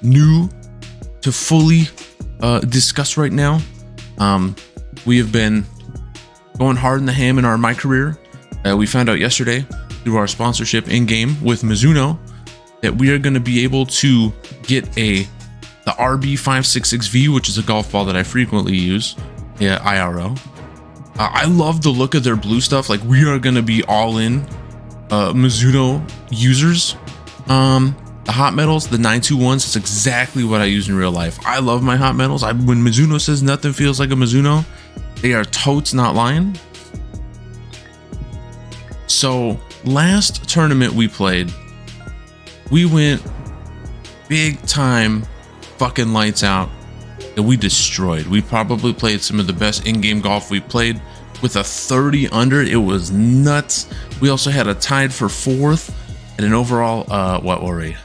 new to fully discuss right now. We have been going hard in the ham in my career. We found out yesterday through our sponsorship in game with Mizuno that we are going to be able to get the RB566V, which is a golf ball that I frequently use, IRL. I love the look of their blue stuff. Like, we are going to be all in Mizuno users. The hot metals, the 921s, that's exactly what I use in real life. I love my hot metals. When Mizuno says nothing feels like a Mizuno, they are totes not lying. So last tournament we played, we went big time fucking lights out and we destroyed. We probably played some of the best in-game golf we played with a 30 under. It was nuts. We also had a tied for 4th and an overall, what were we?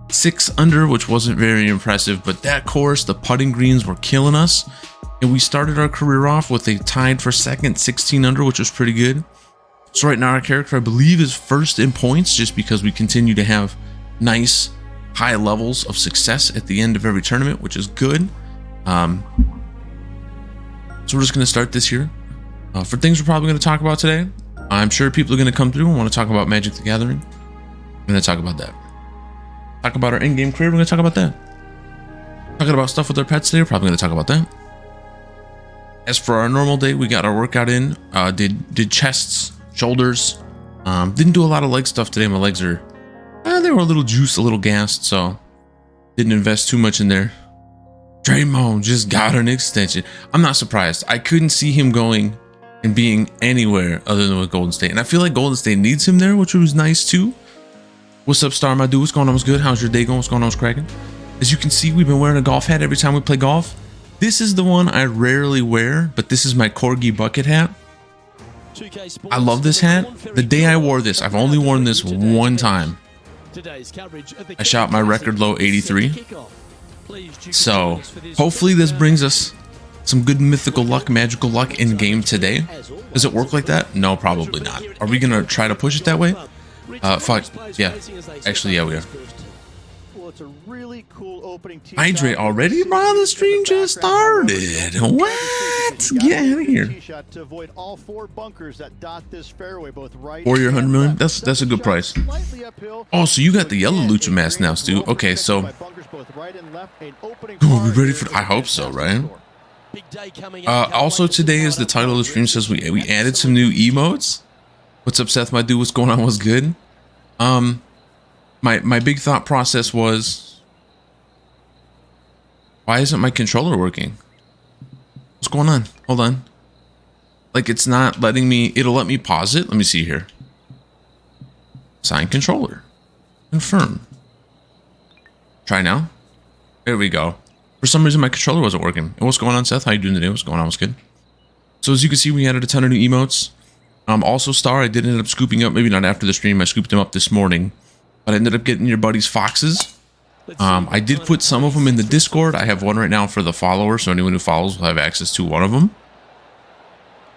6 under, which wasn't very impressive, but that course, the putting greens were killing us. And we started our career off with a tied for 2nd, 16 under, which was pretty good. So right now our character, I believe, is 1st in points just because we continue to have nice high levels of success at the end of every tournament, which is good. So we're just going to start this here. For things we're probably going to talk about today, I'm sure people are going to come through and want to talk about Magic the Gathering. I'm going to talk about that. Talk about our in-game career, we're going to talk about that. Talking about stuff with our pets today, we're probably going to talk about that. As for our normal day, we got our workout in, did chests, shoulders, didn't do a lot of leg stuff today. My legs are, they were a little juiced, a little gassed, so didn't invest too much in there. Draymond just got an extension. I'm not surprised. I couldn't see him going and being anywhere other than with Golden State. And I feel like Golden State needs him there, which was nice too. What's up, Star, my dude? What's going on? What's good? How's your day going? What's going on? What's cracking? As you can see, we've been wearing a golf hat every time we play golf. This is the one I rarely wear, but this is my Corgi bucket hat. I love this hat. The day I wore this, I've only worn this one time. I shot my record low 83. So hopefully this brings us some good mythical luck, magical luck in game today. Does it work like that? No, probably not. Are we going to try to push it that way? Fuck, yeah. Actually, yeah, we are. Hydrate already, bro? The stream just started. What? Get out of here. 4-year 100 million? That's a good price. Oh, so you got the yellow Lucha mask now, Stu. Okay, so we ready for? I hope so, right? Also, today, as the title of the stream says, we added some new emotes. What's up, Seth, my dude? What's going on? What's good? My big thought process was, why isn't my controller working? What's going on? Hold on. Like, it's not letting me, it'll let me pause it. Let me see here. Sign controller. Confirm. Try now. There we go. For some reason, my controller wasn't working. And what's going on, Seth? How you doing today? What's going on? What's good? So as you can see, we added a ton of new emotes. Also, Star, I did end up scooping up, maybe not after the stream, I scooped them up this morning, but I ended up getting your buddy's foxes. I did put some of them in the Discord. I have one right now for the follower, so anyone who follows will have access to one of them.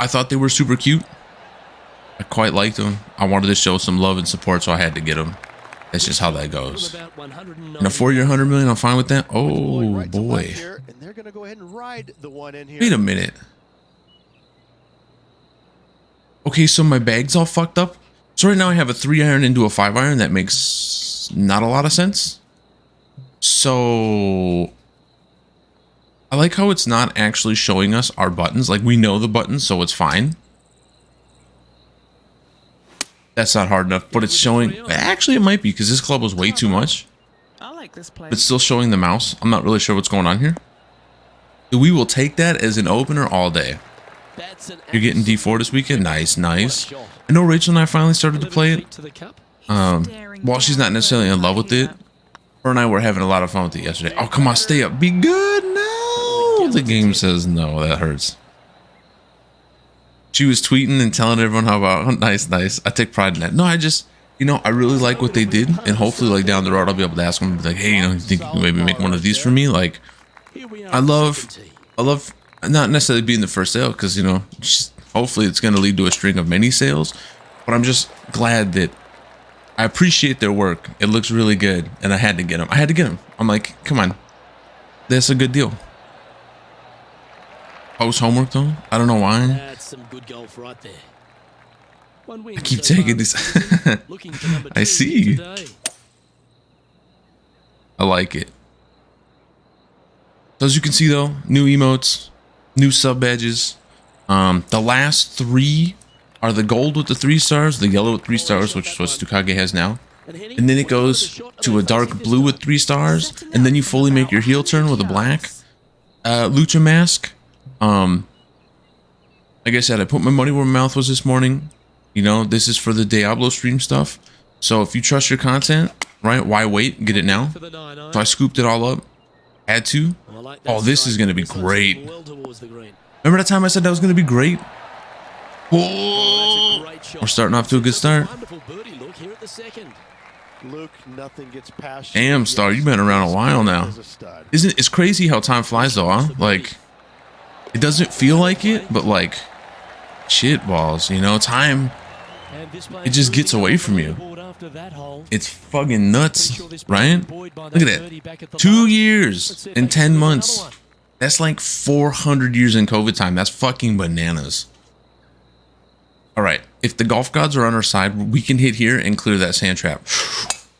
I thought they were super cute. I quite liked them. I wanted to show some love and support, so I had to get them. That's just how that goes. And a 4-year 100 million, I'm fine with that. Oh, boy. Wait a minute. Okay, so my bag's all fucked up. So right now I have a 3-iron into a 5-iron. That makes not a lot of sense. So I like how it's not actually showing us our buttons. Like, we know the buttons, so it's fine. That's not hard enough, but it's showing. Actually, it might be because this club was way too much. I like this place. But still showing the mouse. I'm not really sure what's going on here. We will take that as an opener all day. You're getting D4 this weekend? Nice, nice. I know Rachel and I finally started to play it. While she's not necessarily in love with it, her and I were having a lot of fun with it yesterday. Oh, come on, stay up. Be good. No. The game says no. That hurts. She was tweeting and telling everyone how about, oh, nice, nice. I take pride in that. No, I just, you know, I really like what they did. And hopefully, like, down the road, I'll be able to ask them, like, hey, you know, you think you can maybe make one of these for me? Like, I love not necessarily being the first sale because, you know, just, hopefully it's going to lead to a string of many sales. But I'm just glad that I appreciate their work. It looks really good, and I had to get them. I had to get them. I'm like, come on, that's a good deal. Post homework though. I don't know why. That's some good golf right there. I keep taking this. I see you. I like it. So as you can see though, new emotes, new sub badges. The last 3 are the gold with the 3 stars, the yellow with 3 stars, which is what Tsukage has now. And then it goes to a dark blue with 3 stars, and then you fully make your heel turn with a black Lucha mask. Like I said, I put my money where my mouth was this morning. You know, this is for the Diablo stream stuff. So if you trust your content, right, why wait? Get it now. So I scooped it all up. Had to. Oh, this is going to be great. Remember that time I said that was going to be great? Whoa. We're starting off to a good start. Damn, Star, you've been around a while now. It's crazy how time flies though, huh? Like, it doesn't feel like it, but like, shit balls, you know, time, it just gets away from you. It's fucking nuts, right? Look at that. 2 years and 10 months. That's like 400 years in COVID time. That's fucking bananas. All right, if the golf gods are on our side, we can hit here and clear that sand trap.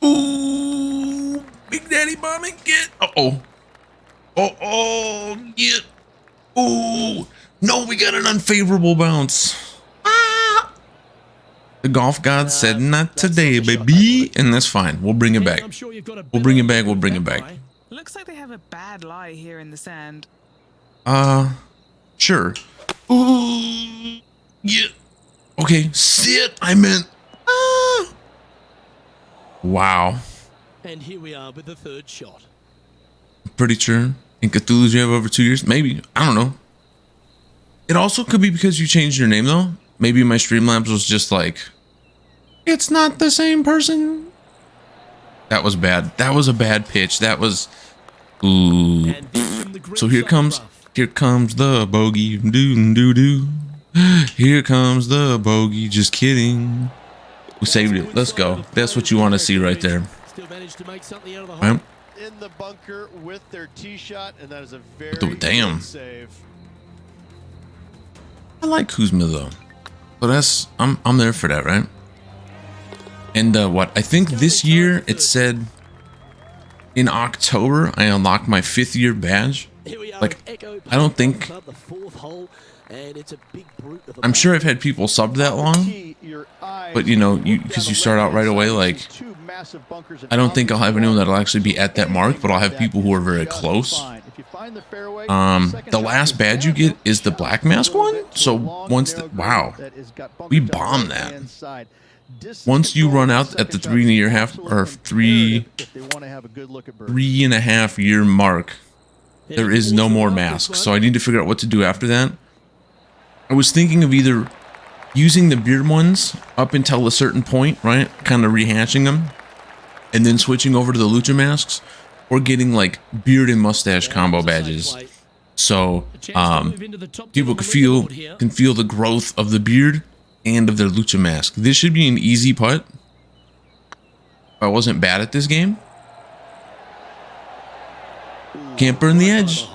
Ooh, Big Daddy bombing, get. Uh-oh. Oh, get. Ooh, no, we got an unfavorable bounce. Ah. The golf gods said, not today, baby. And that's fine. We'll bring it back. We'll bring it back. We'll bring it back. Looks like they have a bad lie here in the sand. Sure. Ooh, yeah. Okay, sit. I meant. Ah. Wow. And here we are with the 3rd shot. Pretty sure in Cthulhu's you have over 2 years. Maybe. I don't know. It also could be because you changed your name though. Maybe my Streamlabs was just like, it's not the same person. That was bad. That was a bad pitch. That was. Ooh. So here comes the bogey. Doo. Here comes the bogey. Just kidding. We saved it. Let's go. That's what you want to see right there. Right? In the bunker with their tee shot, and that is a very damn save. I like Kuzma though. So that's I'm there for that, right? And what I think this year it said in October I unlocked my 5th year badge. Like, I don't think, I'm sure I've had people sub that long, but you know, because you start out right away, like, I don't think I'll have anyone that'll actually be at that mark, but I'll have people who are very close. The last badge you get is the black mask one. So once wow, we bombed that. Once you run out at the 3.5 year mark, there is no more masks. So I need to figure out what to do after that. I was thinking of either using the beard ones up until a certain point, right? Kind of rehashing them, and then switching over to the lucha masks, or getting like beard and mustache combo badges. So people can feel the growth of the beard and of their lucha mask. This should be an easy putt. If I wasn't bad at this game. Can't burn the edge.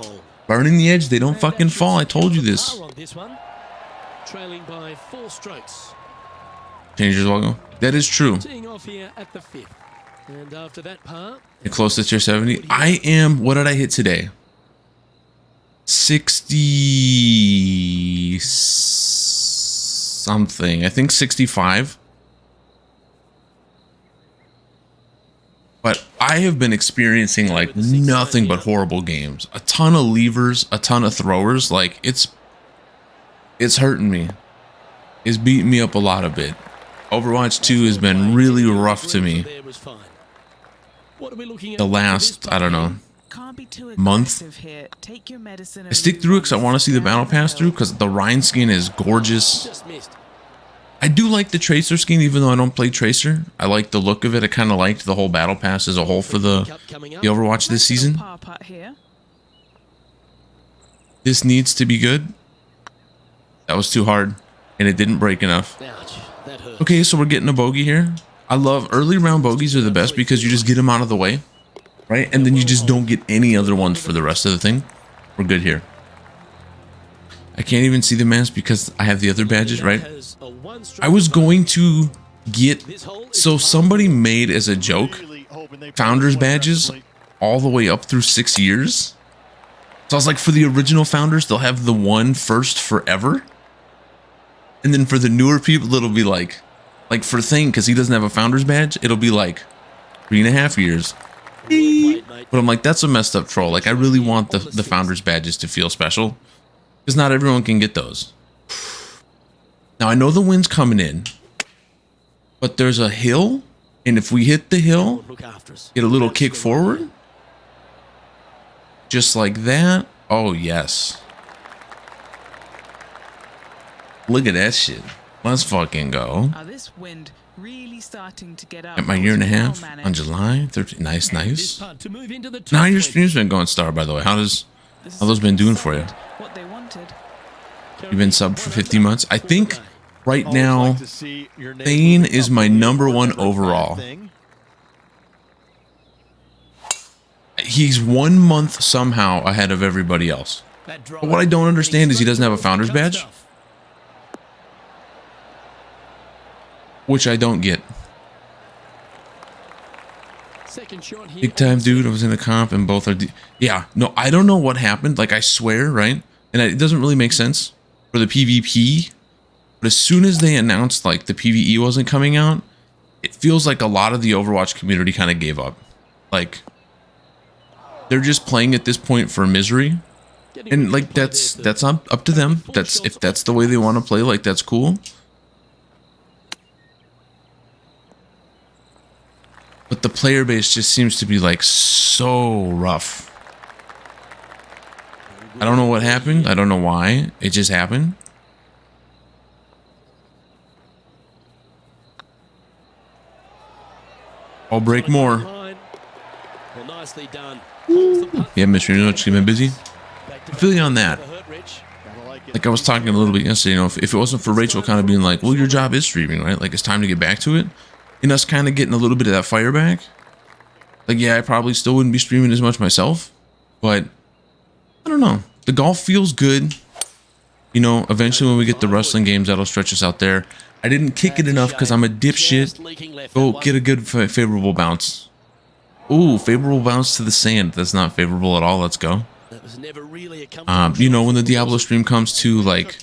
Burning the edge, they don't fucking fall. I told you this. Trailing by 4 strokes. Change your logo. That is true. Teeing off here at the 5th. And after that part, you're close to tier 70. I am, what did I hit today? 60 something. I think 65. But I have been experiencing like nothing but horrible games. A ton of levers, a ton of throwers. Like it's hurting me. It's beating me up a lot a bit. Overwatch 2 has been really rough to me. The last, I don't know, month. I stick through it because I want to see the battle pass through because the Rhine skin is gorgeous. I do like the Tracer skin even though I don't play Tracer. I like the look of it. I kind of liked the whole battle pass as a whole for the Overwatch this season. This needs to be good. That was too hard and it didn't break enough. Okay, so we're getting a bogey here. I love early round bogeys are the best because you just get them out of the way, right? And then you just don't get any other ones for the rest of the thing. We're good here. I can't even see the mask because I have the other badges, right? I was going to get, so somebody made as a joke founders badges all the way up through 6 years. So I was like, for the original founders, they'll have the one first forever. And then for the newer people, it'll be like for Thing, because he doesn't have a founder's badge, it'll be like 3.5 years. But I'm like, that's a messed up troll. Like, I really want the founder's badges to feel special, because not everyone can get those. Now, I know the wind's coming in, but there's a hill, and if we hit the hill, get a little kick forward, just like that. Oh, yes. Look at that shit. Let's fucking go. This wind really starting to get up. At my year and a half on July 13th. Nice, nice. Now your stream's been going star, by the way. How those been doing for you? What they wanted. You've been subbed for 50 months. I think right now, Thane is my #1 overall. He's 1 month somehow ahead of everybody else. But what I don't understand is he doesn't have a founder's badge, which I don't get. Big time, dude. I was in a comp and both are... Yeah, no, I don't know what happened. Like, I swear, right? And it doesn't really make sense for the PvP. But as soon as they announced, like, the PvE wasn't coming out, it feels like a lot of the Overwatch community kind of gave up. Like, they're just playing at this point for misery. And, like, that's up to them. If that's the way they want to play, like, that's cool. But the player base just seems to be like so rough. I don't know what happened. I don't know why. It just happened. I'll break more. Yeah, Mr. Nuno's been busy. I feel you on that. Like I was talking a little bit yesterday, you know, if it wasn't for Rachel kind of being like, well, your job is streaming, right? Like it's time to get back to it. And us kind of getting a little bit of that fire back. Like, yeah, I probably still wouldn't be streaming as much myself, but I don't know. The golf feels good. You know, eventually when we get the wrestling games, that'll stretch us out there. I didn't kick it enough because I'm a dipshit. Go get a good favorable bounce. Ooh, favorable bounce to the sand. That's not favorable at all. Let's go. You know, when the Diablo stream comes to, like,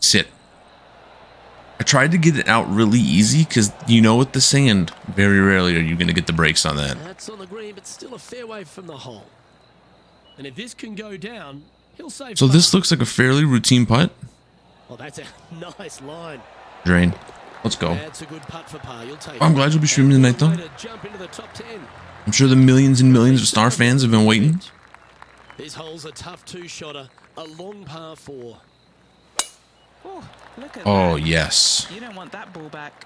sit. I tried to get it out really easy because, you know, with the sand, very rarely are you going to get the breaks on that. That's on the green, but still a fair way from the hole. And if this can go down, he'll save. So this looks like a fairly routine putt. Oh, that's a nice line. Drain. Let's go. That's a good putt for par. You'll take I'm glad you'll be streaming tonight, though. Jump into the top 10. I'm sure the millions and millions of Star fans have been waiting. This hole's a tough two-shotter, a long par 4. Oh, look at oh that. Yes. You don't want that ball back.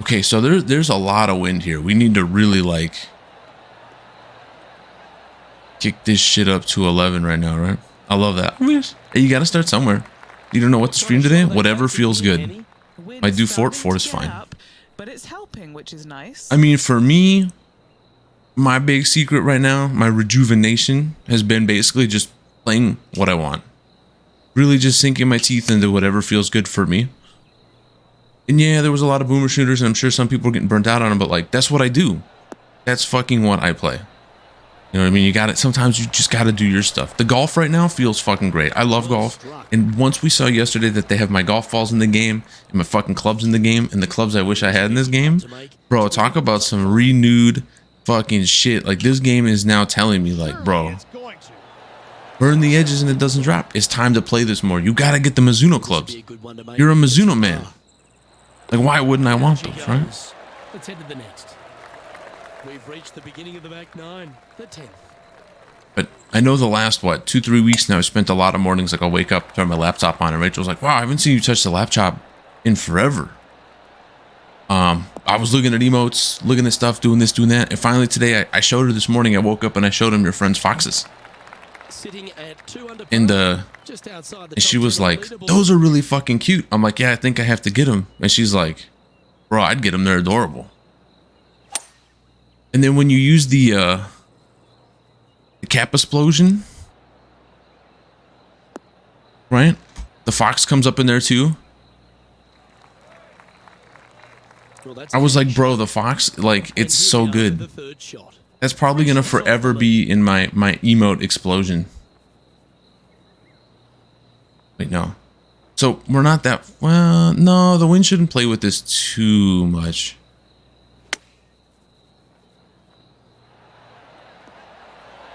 Okay, so there's a lot of wind here. We need to really like kick this shit up to 11 right now, right? I love that. Hey, you got to start somewhere. You don't know what to stream today? Whatever feels good. I do Fort is fine. But it's helping, which is nice. I mean, for me, my big secret right now, my rejuvenation has been basically just playing what I want. Really just sinking my teeth into whatever feels good for me. And yeah, there was a lot of boomer shooters, and I'm sure some people are getting burnt out on them, but like, that's what I do. That's fucking what I play. You know what I mean? You got it. Sometimes you just got to do your stuff. The golf right now feels fucking great. I love golf. And once we saw yesterday that they have my golf balls in the game and my fucking clubs in the game and the clubs I wish I had in this game, bro, talk about some renewed fucking shit. Like, this game is now telling me, like, bro, burn the edges and it doesn't drop. It's time to play this more. You got to get the Mizuno clubs. You're a Mizuno man. Like, why wouldn't I want those, right? Let's head to the next. We've reached the beginning of the back 9, the 10th. But I know the last, what, 2-3 weeks now, I spent a lot of mornings, like, I'll wake up, turn my laptop on, and Rachel's like, wow, I haven't seen you touch the laptop in forever. I was looking at emotes, looking at stuff, doing this, doing that, and finally today, I showed her this morning, I woke up and I showed him your friend's foxes. Sitting at 2 under And, just outside the and she was like, those are really fucking cute. I'm like, yeah, I think I have to get them. And she's like, Bro, I'd get them. They're adorable. And then when you use the cap explosion, right? The fox comes up in there too. I was like, bro, the fox, like, it's so good. That's probably gonna forever be in my emote explosion. Wait, no. So we're not that, well, no, the wind shouldn't play with this too much.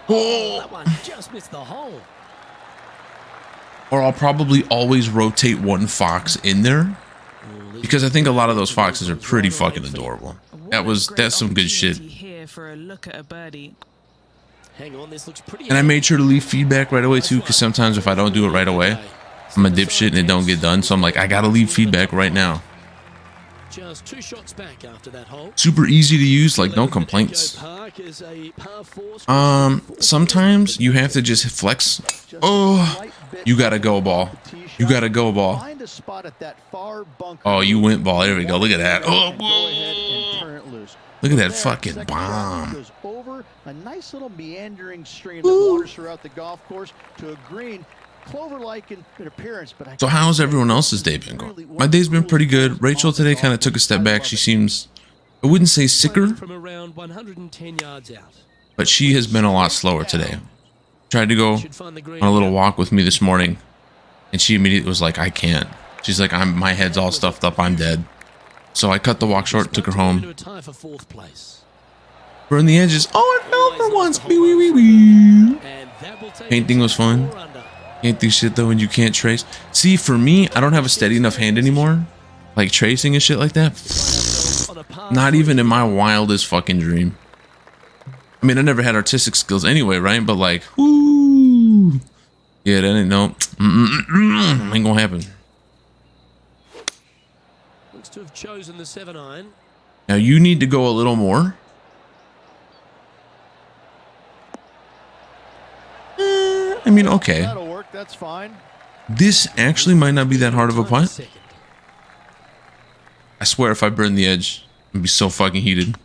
Oh, that one just missed the hole. Or I'll probably always rotate one fox in there, because I think a lot of those foxes are pretty fucking adorable. That's some good shit. Here for a look at a birdie. Hang on, this looks pretty. And I made sure to leave feedback right away too, because sometimes if I don't do it right away, I'm a dipshit and it don't get done. So I'm like, I gotta leave feedback right now. Just 2 shots back after that hole. Super easy to use, like no complaints. Sometimes you have to just flex. Oh, you gotta go, ball. You gotta go, ball. Oh, you went, ball. There we go. Look at that. Oh, whoa. Look at that fucking bomb. Over a nice little meandering stream that waters throughout the golf course to a green. Clover-like in appearance, but so how's everyone else's day been going? My day's been pretty good. Rachel today kind of took a step back. She seems, I wouldn't say sicker, from around 110 yards out. but she has been a lot slower today. Tried to go on a little walk with me this morning, and she immediately was like, I can't. She's like, my head's all stuffed up. I'm dead. So I cut the walk short, took her home. Burn the edges. Oh, it fell for once. Wee, wee, wee, wee. Painting was fun. Can't do shit though when you can't trace. See, for me, I don't have a steady enough hand anymore. Like tracing and shit like that. Not even in my wildest fucking dream. I mean, I never had artistic skills anyway, right? But like, whoo. Yeah, that ain't no. Ain't gonna happen. Looks to have chosen the 7-iron. Now you need to go a little more. I mean, okay. That'll work. That's fine. This actually might not be that hard of a putt. I swear if I burn the edge, I'd be so fucking heated.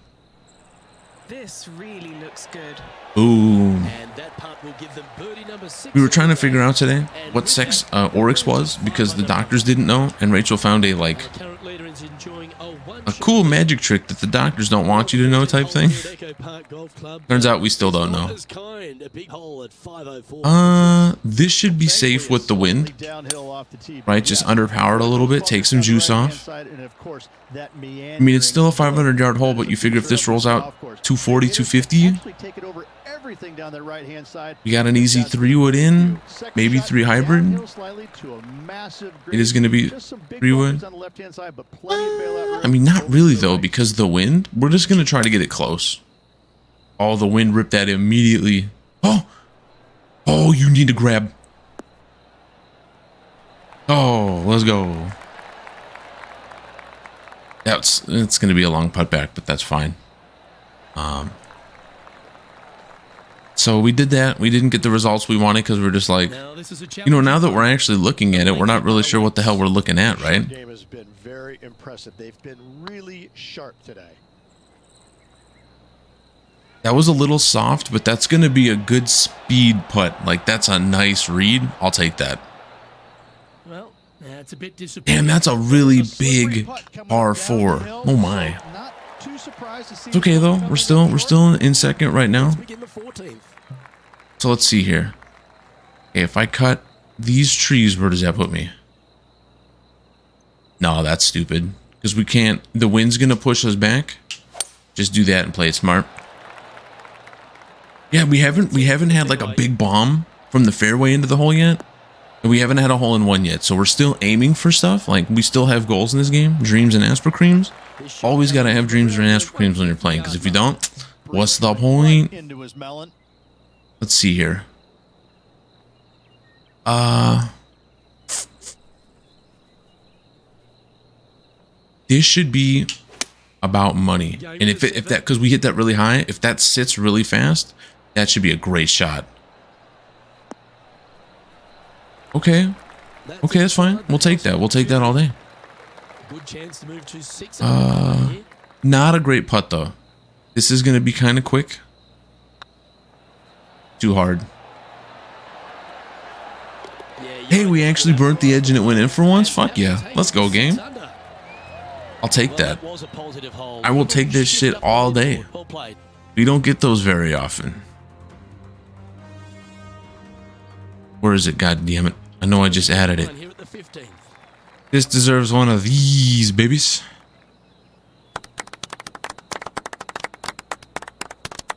This really looks good. Ooh. And that putt will give them birdie number 6. We were trying to figure out today what sex Oryx was, because the doctors didn't know, and Rachel found a cool magic trick that the doctors don't want you to know type thing. Turns out we still don't know. This should be safe with the wind, right? Just underpowered a little bit, take some juice off. I mean, it's still a 500-yard hole, but you figure if this rolls out 240, 250, we got an easy 3-wood in, maybe 3 hybrid. It is going to be 3-wood. I mean, not really though, because the wind, we're just going to try to get it close. Oh, the wind ripped that immediately. Oh, you need to grab. Oh, let's go. It's going to be a long putt back, but that's fine. So we did that. We didn't get the results we wanted because we're just like, you know, now that we're actually looking at it, we're not really sure what the hell we're looking at, right? Game has been very impressive. They've been really sharp today. That was a little soft, but that's going to be a good speed putt. Like, that's a nice read. I'll take that. Well, that's a bit disappointing. Damn, that's a really big par 4. Oh my. It's okay though. We're still in second right now. So let's see here. Okay, if I cut these trees, where does that put me? No, that's stupid. Because we can't. The wind's gonna push us back. Just do that and play it smart. Yeah, we haven't had like a big bomb from the fairway into the hole yet. And we haven't had a hole in one yet. So we're still aiming for stuff. Like, we still have goals in this game. Dreams and Asper Creams. Always gotta have dreams and Asper Creams when you're playing. Because if you don't, what's the point? Let's see here. This should be about money. And if that, because we hit that really high, if that sits really fast, that should be a great shot. Okay. Okay, that's fine. We'll take that. We'll take that all day. Good chance to move to 6. Not a great putt though. This is going to be kind of quick. Too hard. Hey, we actually burnt the edge and it went in for once. Fuck yeah. Let's go, game. I'll take that. I will take this shit all day. We don't get those very often. Where is it? God damn it. I know I just added it. This deserves one of these babies.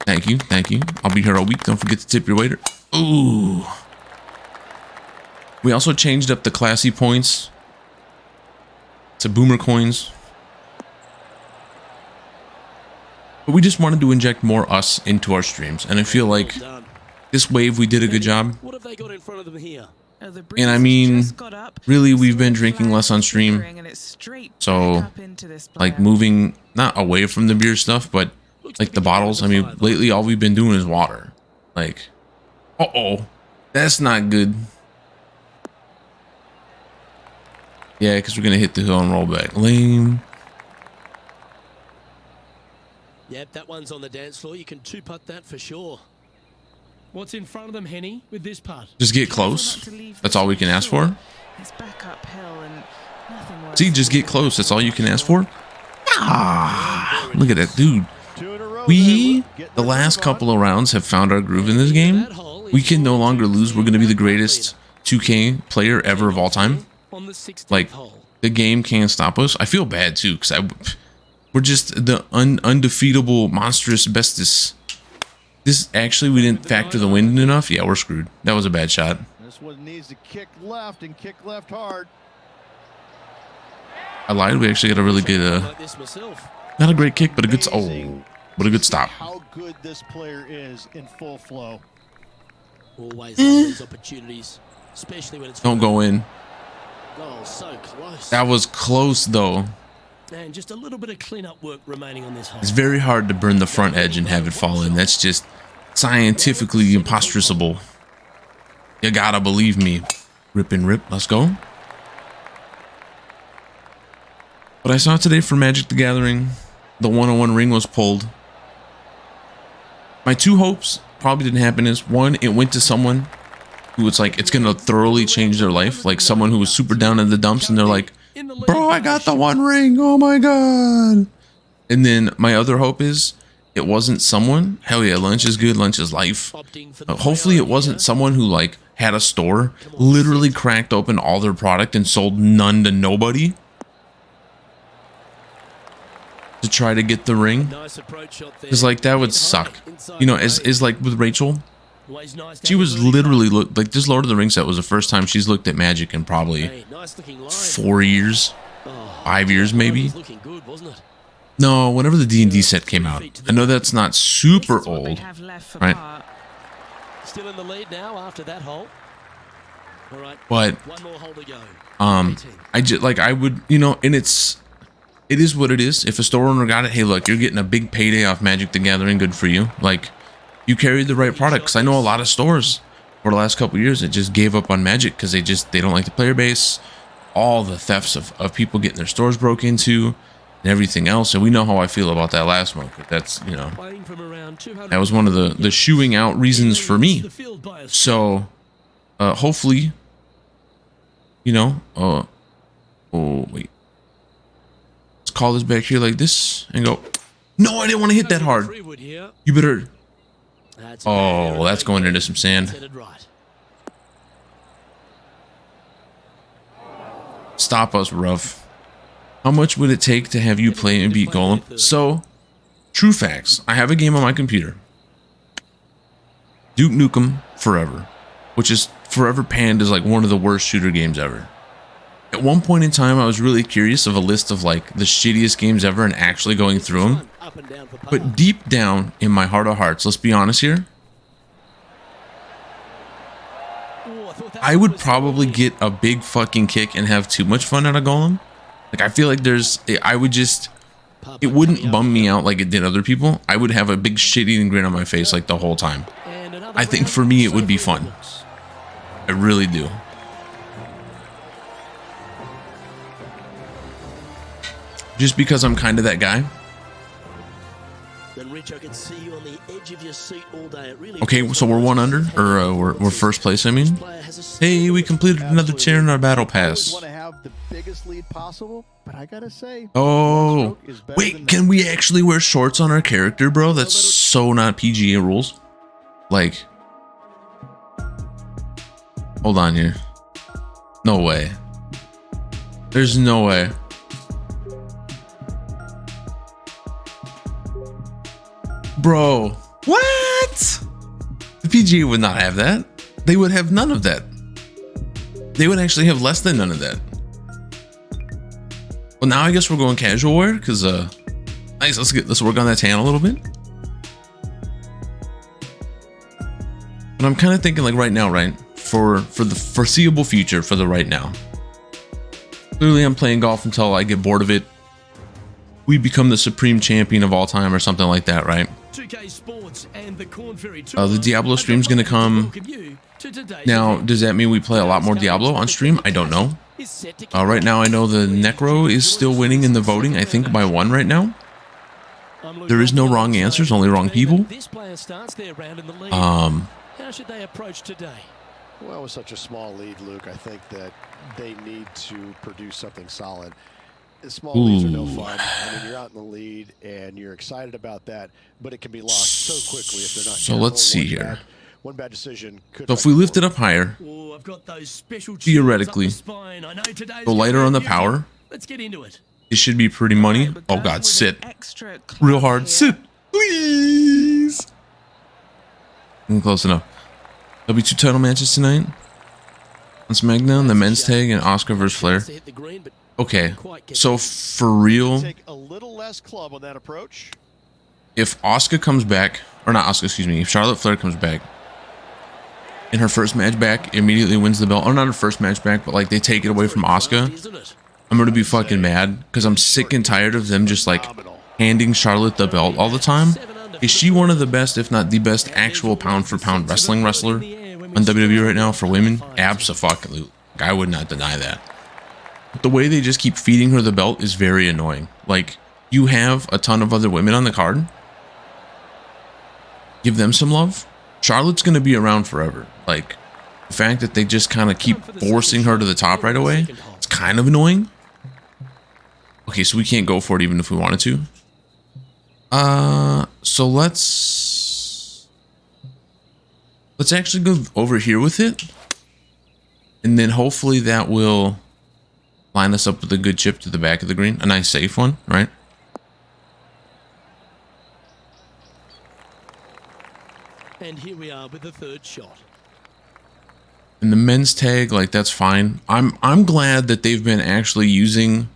Thank you. Thank you. I'll be here all week. Don't forget to tip your waiter. Ooh. We also changed up the classy points to boomer coins. But we just wanted to inject more us into our streams. And I feel like this wave, we did a good job. What have they got in front of them here? And I mean, really, we've been drinking less on stream. So, like, moving, not away from the beer stuff, but like the bottles. I mean, lately, all we've been doing is water. Like, uh-oh, that's not good. Yeah, because we're going to hit the hill and roll back. Lame. Yep, that one's on the dance floor. You can two-putt that for sure. What's in front of them, Henny, with this putt? Just get close. That's all we can ask for. It's back uphill and nothing worse. See, just get close. That's all you can ask for. Ah, look at that, dude. We, the last couple of rounds, have found our groove in this game. We can no longer lose. We're going to be the greatest 2K player ever of all time. Like, the game can't stop us. I feel bad, too, because we're just the undefeatable, monstrous bestest. This, actually, we didn't factor the wind enough. Yeah, we're screwed. That was a bad shot. This one needs to kick left and kick left hard. I lied. We actually got a really good, not a great kick, but a good, oh, what a good stop. How good this player is in full flow. Always these opportunities, especially when it's don't go in. Oh, so close. That was close, though. And just a little bit of cleanup work remaining on this hole. It's very hard to burn the front edge and have it fall in. That's just scientifically impossible. You gotta believe me. Rip and rip. Let's go. But I saw today for Magic the Gathering, the 101 ring was pulled. My two hopes probably didn't happen is, one, it went to someone who it's like, it's gonna thoroughly change their life. Like someone who was super down in the dumps and they're like, bro, I got the one ring. Oh my God. And then my other hope is it wasn't someone. Hell yeah, lunch is good. Lunch is life. Hopefully it wasn't someone who like had a store, literally cracked open all their product and sold none to nobody to try to get the ring. Because like that would suck. You know, is like with Rachel. She was literally like this Lord of the Rings set was the first time she's looked at Magic in probably 4 years, 5 years maybe. No, whenever the D&D set came out. I know that's not super old, right? Still in the lead now after that hole. All right. But one more hole to go. I just like I would, you know, and it is what it is. If a store owner got it, hey, look, you're getting a big payday off Magic the Gathering. Good for you. Like, you carried the right product. Because I know a lot of stores for the last couple of years that just gave up on Magic because they don't like the player base, all the thefts of people getting their stores broke into, and everything else. And we know how I feel about that last month. But that's, you know, that was one of the shooing out reasons for me. So, hopefully, you know, oh wait. Let's call this back here like this and go. No, I didn't want to hit that hard. You better. Oh, that's going into some sand. Stop us, rough. How much would it take to have you play and beat Golem? So, true facts. I have a game on my computer. Duke Nukem Forever, which is forever panned as like one of the worst shooter games ever. At one point in time, I was really curious of a list of like the shittiest games ever and actually going through them. But deep down in my heart of hearts, let's be honest here, I would probably get a big fucking kick and have too much fun at a Golem. Like, I feel like it wouldn't bum me out like it did other people. I would have a big shit-eating grin on my face like the whole time. I think for me, it would be fun. I really do. just because I'm kind of that guy. Then Rich, I could see you on the edge of your seat all day. It really Okay, so we're 1 under, or we're first place, I mean. Hey, we completed another tier in our battle pass. Want to have the biggest lead possible, but I gotta say, Oh, wait, can we actually wear shorts on our character, bro? That's so not PGA rules. Like, hold on here. No way. There's no way. Bro, what? The PGA would not have that. They would have none of that. They would actually have less than none of that. Well, now I guess we're going casual wear because nice. Let's work on that tan a little bit. But I'm kind of thinking like right now, right? For the foreseeable future, for the right now. Clearly, I'm playing golf until I get bored of it. We become the supreme champion of all time or something like that, right? 2K Sports and the Corn Ferry Tour. The Diablo stream's gonna come. Now, does that mean we play a lot more Diablo on stream? I don't know. Right now, I know the Necro is still winning in the voting, I think by 1 right now. There is no wrong answers, only wrong people. How should they approach today? Well, with such a small lead, Luke, I think that they need to produce something solid. Small leads are no fun. I mean, you're out in the lead and you're excited about that, but it can be lost so quickly if they're not. So let's see here. One bad decision could. So if we lift it up higher, I've got those special theoretically, go lighter on the power. Let's get into it. It should be pretty money. Oh God, sit. Real hard, sit, please. Close enough. There'll be 2 title matches tonight on SmackDown: the men's tag and Oscar versus Flair. Okay, so for real, take a little less club on that approach. If Oscar comes back, or not Oscar, excuse me, if Charlotte Flair comes back in her first match back, immediately wins the belt, or not her first match back, but like they take it away from Oscar, I'm gonna be fucking mad because I'm sick and tired of them just like handing Charlotte the belt all the time. Is she one of the best, if not the best, actual pound for pound wrestling wrestler on WWE right now for women? Abso-fucking-lutely. I would not deny that. But the way they just keep feeding her the belt is very annoying. Like, you have a ton of other women on the card. Give them some love. Charlotte's going to be around forever. Like, the fact that they just kind of keep forcing her to the top right away, it's kind of annoying. Okay, so we can't go for it even if we wanted to. So let's actually go over here with it. And then hopefully that will line us up with a good chip to the back of the green. A nice safe one, right? And here we are with the 3rd shot. And the men's tag, like, that's fine. I'm glad that they've been actually using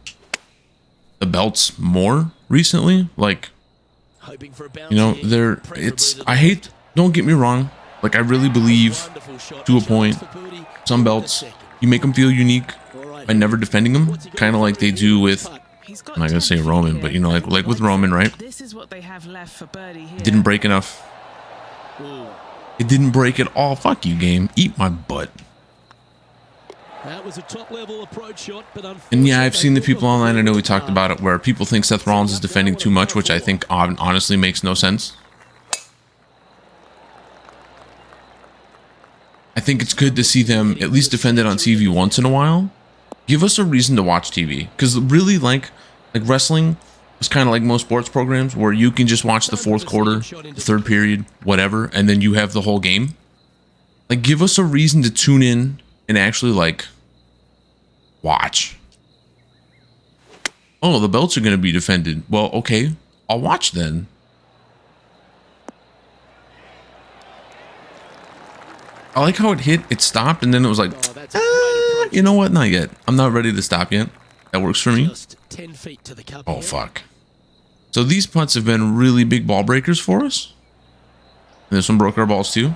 the belts more recently. Like, you know, don't get me wrong. Like, I really believe to a point, some belts, you make them feel unique by never defending them. Kind of like they do with, I'm not going to say Roman, but, you know, like with Roman, right? This is what they have left for birdie here. Didn't break enough. It didn't break at all. Fuck you, game. Eat my butt. That was a top-level approach shot, but and yeah, I've seen the people online, I know we talked about it, where people think Seth Rollins is defending too much, which I think honestly makes no sense. I think it's good to see them at least defend it on TV once in a while. Give us a reason to watch TV, because really, like wrestling is kind of like most sports programs, where you can just watch the 4th quarter, the 3rd period, whatever, and then you have the whole game. Like, give us a reason to tune in and actually, like, watch. Oh, the belts are going to be defended. Well, okay, I'll watch then. I like how it hit, it stopped, and then it was like, you know what? Not yet. I'm not ready to stop yet. That works for me. Oh, fuck. So these putts have been really big ball breakers for us. And this one broke our balls too.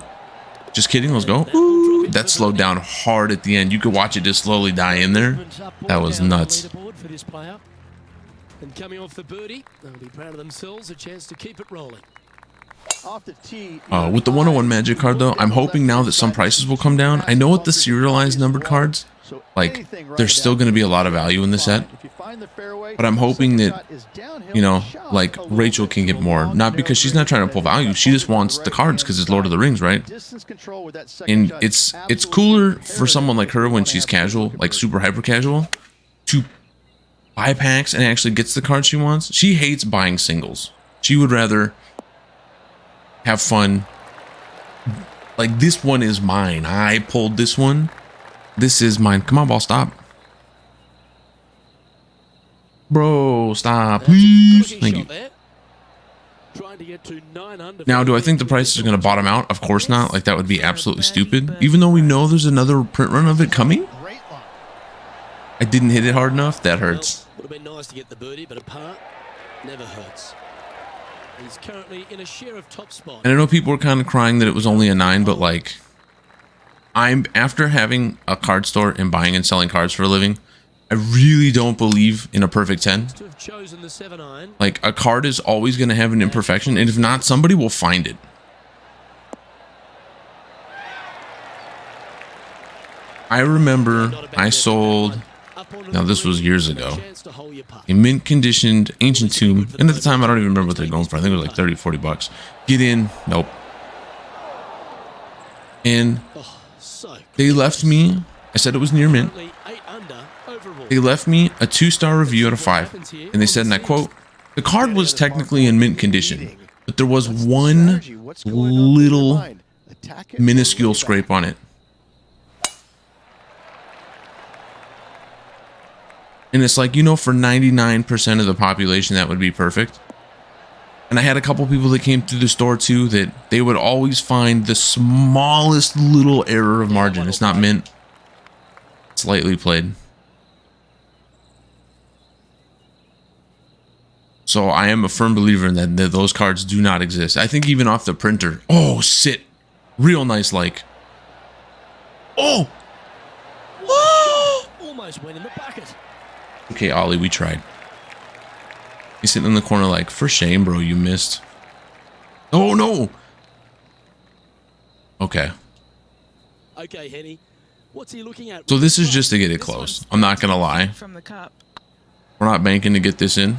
Just kidding. Let's go. Ooh, that slowed down hard at the end. You could watch it just slowly die in there. That was nuts. And coming off the birdie, they'll be proud of themselves. A chance to keep it rolling. Off the tee. With the 101 Magic card, though, I'm hoping now that some prices will come down. I know with the serialized numbered cards, like, there's still going to be a lot of value in the set. But I'm hoping that, you know, like, Rachel can get more. Not because she's not trying to pull value. She just wants the cards because it's Lord of the Rings, right? And it's cooler for someone like her when she's casual, like super hyper casual, to buy packs and actually gets the cards she wants. She hates buying singles. She would rather have fun. Like, this one is mine. I pulled this one. This is mine. Come on, ball, stop. Bro, stop, please. Thank you. Now, do I think the prices are going to bottom out? Of course not. Like, that would be absolutely stupid. Even though we know there's another print run of it coming. I didn't hit it hard enough. That hurts. Would have been nice to get the birdie, but a par never hurts. He's currently in a share of top spot. And I know people were kind of crying that it was only a 9, but like, after having a card store and buying and selling cards for a living, I really don't believe in a perfect 10. Like, a card is always going to have an imperfection, and if not, somebody will find it. I remember I sold, now this was years ago, a mint conditioned ancient tomb, and at the time I don't even remember what they're going for. I think it was like 30, 40 bucks. Get in, nope. And they left me, I said it was near mint, they left me a 2-star review out of 5, and they said, and I quote, the card was technically in mint condition, but there was one little minuscule scrape on it. And it's like, you know, for 99% of the population, that would be perfect. And I had a couple people that came through the store too, that they would always find the smallest little error of margin. It's not mint. Slightly played. So I am a firm believer in that those cards do not exist. I think even off the printer. Oh, sit. Real nice, like. Oh! Almost went in the bucket. Okay, Ollie, we tried. He's sitting in the corner like, for shame, bro, you missed. Oh, no. Okay. Okay, Henny. What's he looking at? So this is just to get it close. I'm not going to lie. From the cup. We're not banking to get this in.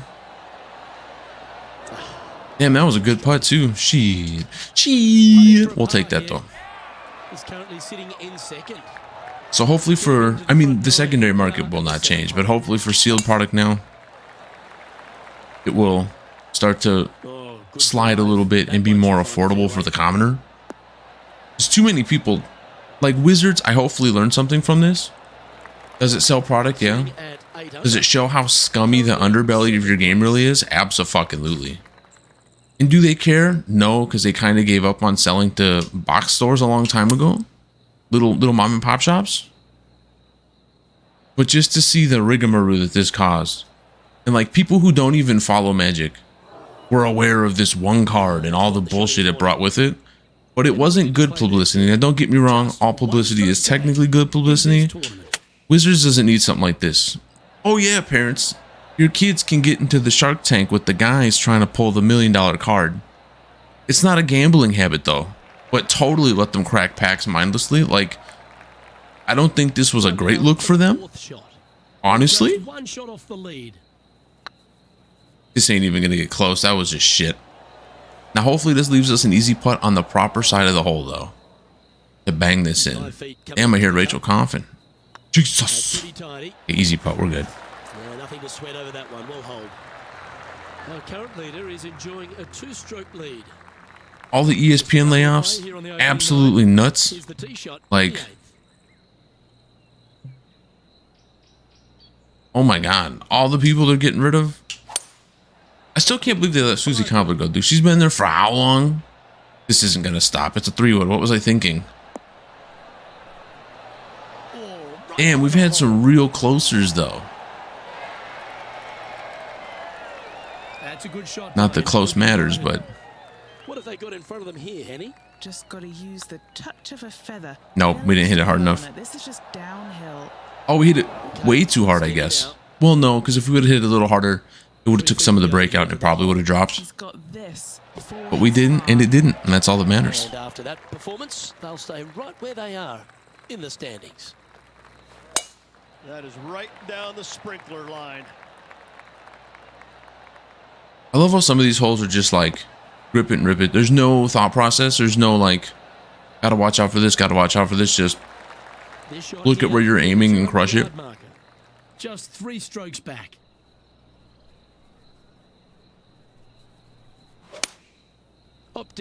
Damn, that was a good putt, too. Shit. We'll take that, though. He's currently sitting in second. So hopefully for, I mean, the secondary market will not change, but hopefully for sealed product now, it will start to slide a little bit and be more affordable for the commoner. There's too many people, like Wizards, I hopefully learned something from this. Does it sell product? Yeah. Does it show how scummy the underbelly of your game really is? Abso-fucking-lutely. And do they care? No, because they kind of gave up on selling to box stores a long time ago. Little mom and pop shops. But just to see the rigmarole that this caused. And like people who don't even follow Magic were aware of this one card and all the bullshit it brought with it. But it wasn't good publicity. Now don't get me wrong, all publicity is technically good publicity. Wizards doesn't need something like this. Oh yeah, parents. Your kids can get into the Shark Tank with the guys trying to pull the $1 million card. It's not a gambling habit though. But totally let them crack packs mindlessly. Like, I don't think this was a great look for them. Honestly. One shot off the lead. This ain't even going to get close. That was just shit. Now, hopefully this leaves us an easy putt on the proper side of the hole, though. To bang this in. Damn, I hear Rachel coughing. Jesus. Okay, easy putt. We're good. Yeah, nothing to sweat over that one. We'll hold. Our current leader is enjoying a 2-stroke lead. All the ESPN layoffs, absolutely nuts. Like, oh my god, all the people they're getting rid of. I still can't believe they let Susie Cobbler go, dude. She's been there for how long? This isn't gonna stop. It's a 3-wood. What was I thinking? Damn, we've had some real closers though. That's a good shot. Not that close matters, but. What have they got in front of them here, Henny? Just got to use the touch of a feather. Nope, we didn't hit it hard enough. This is just downhill. Oh, we hit it way too hard, I guess. Well, no, because if we would have hit it a little harder, It would have took some of the breakout and it probably would have dropped. He's got this. But we didn't, and it didn't, and that's all that matters. And after that performance, they'll stay right where they are in the standings. That is right down the sprinkler line. I love how some of these holes are just like grip it and rip it. There's no thought process. There's no like, gotta watch out for this, gotta watch out for this. Just look at where you're aiming and crush it. Just 3 strokes back.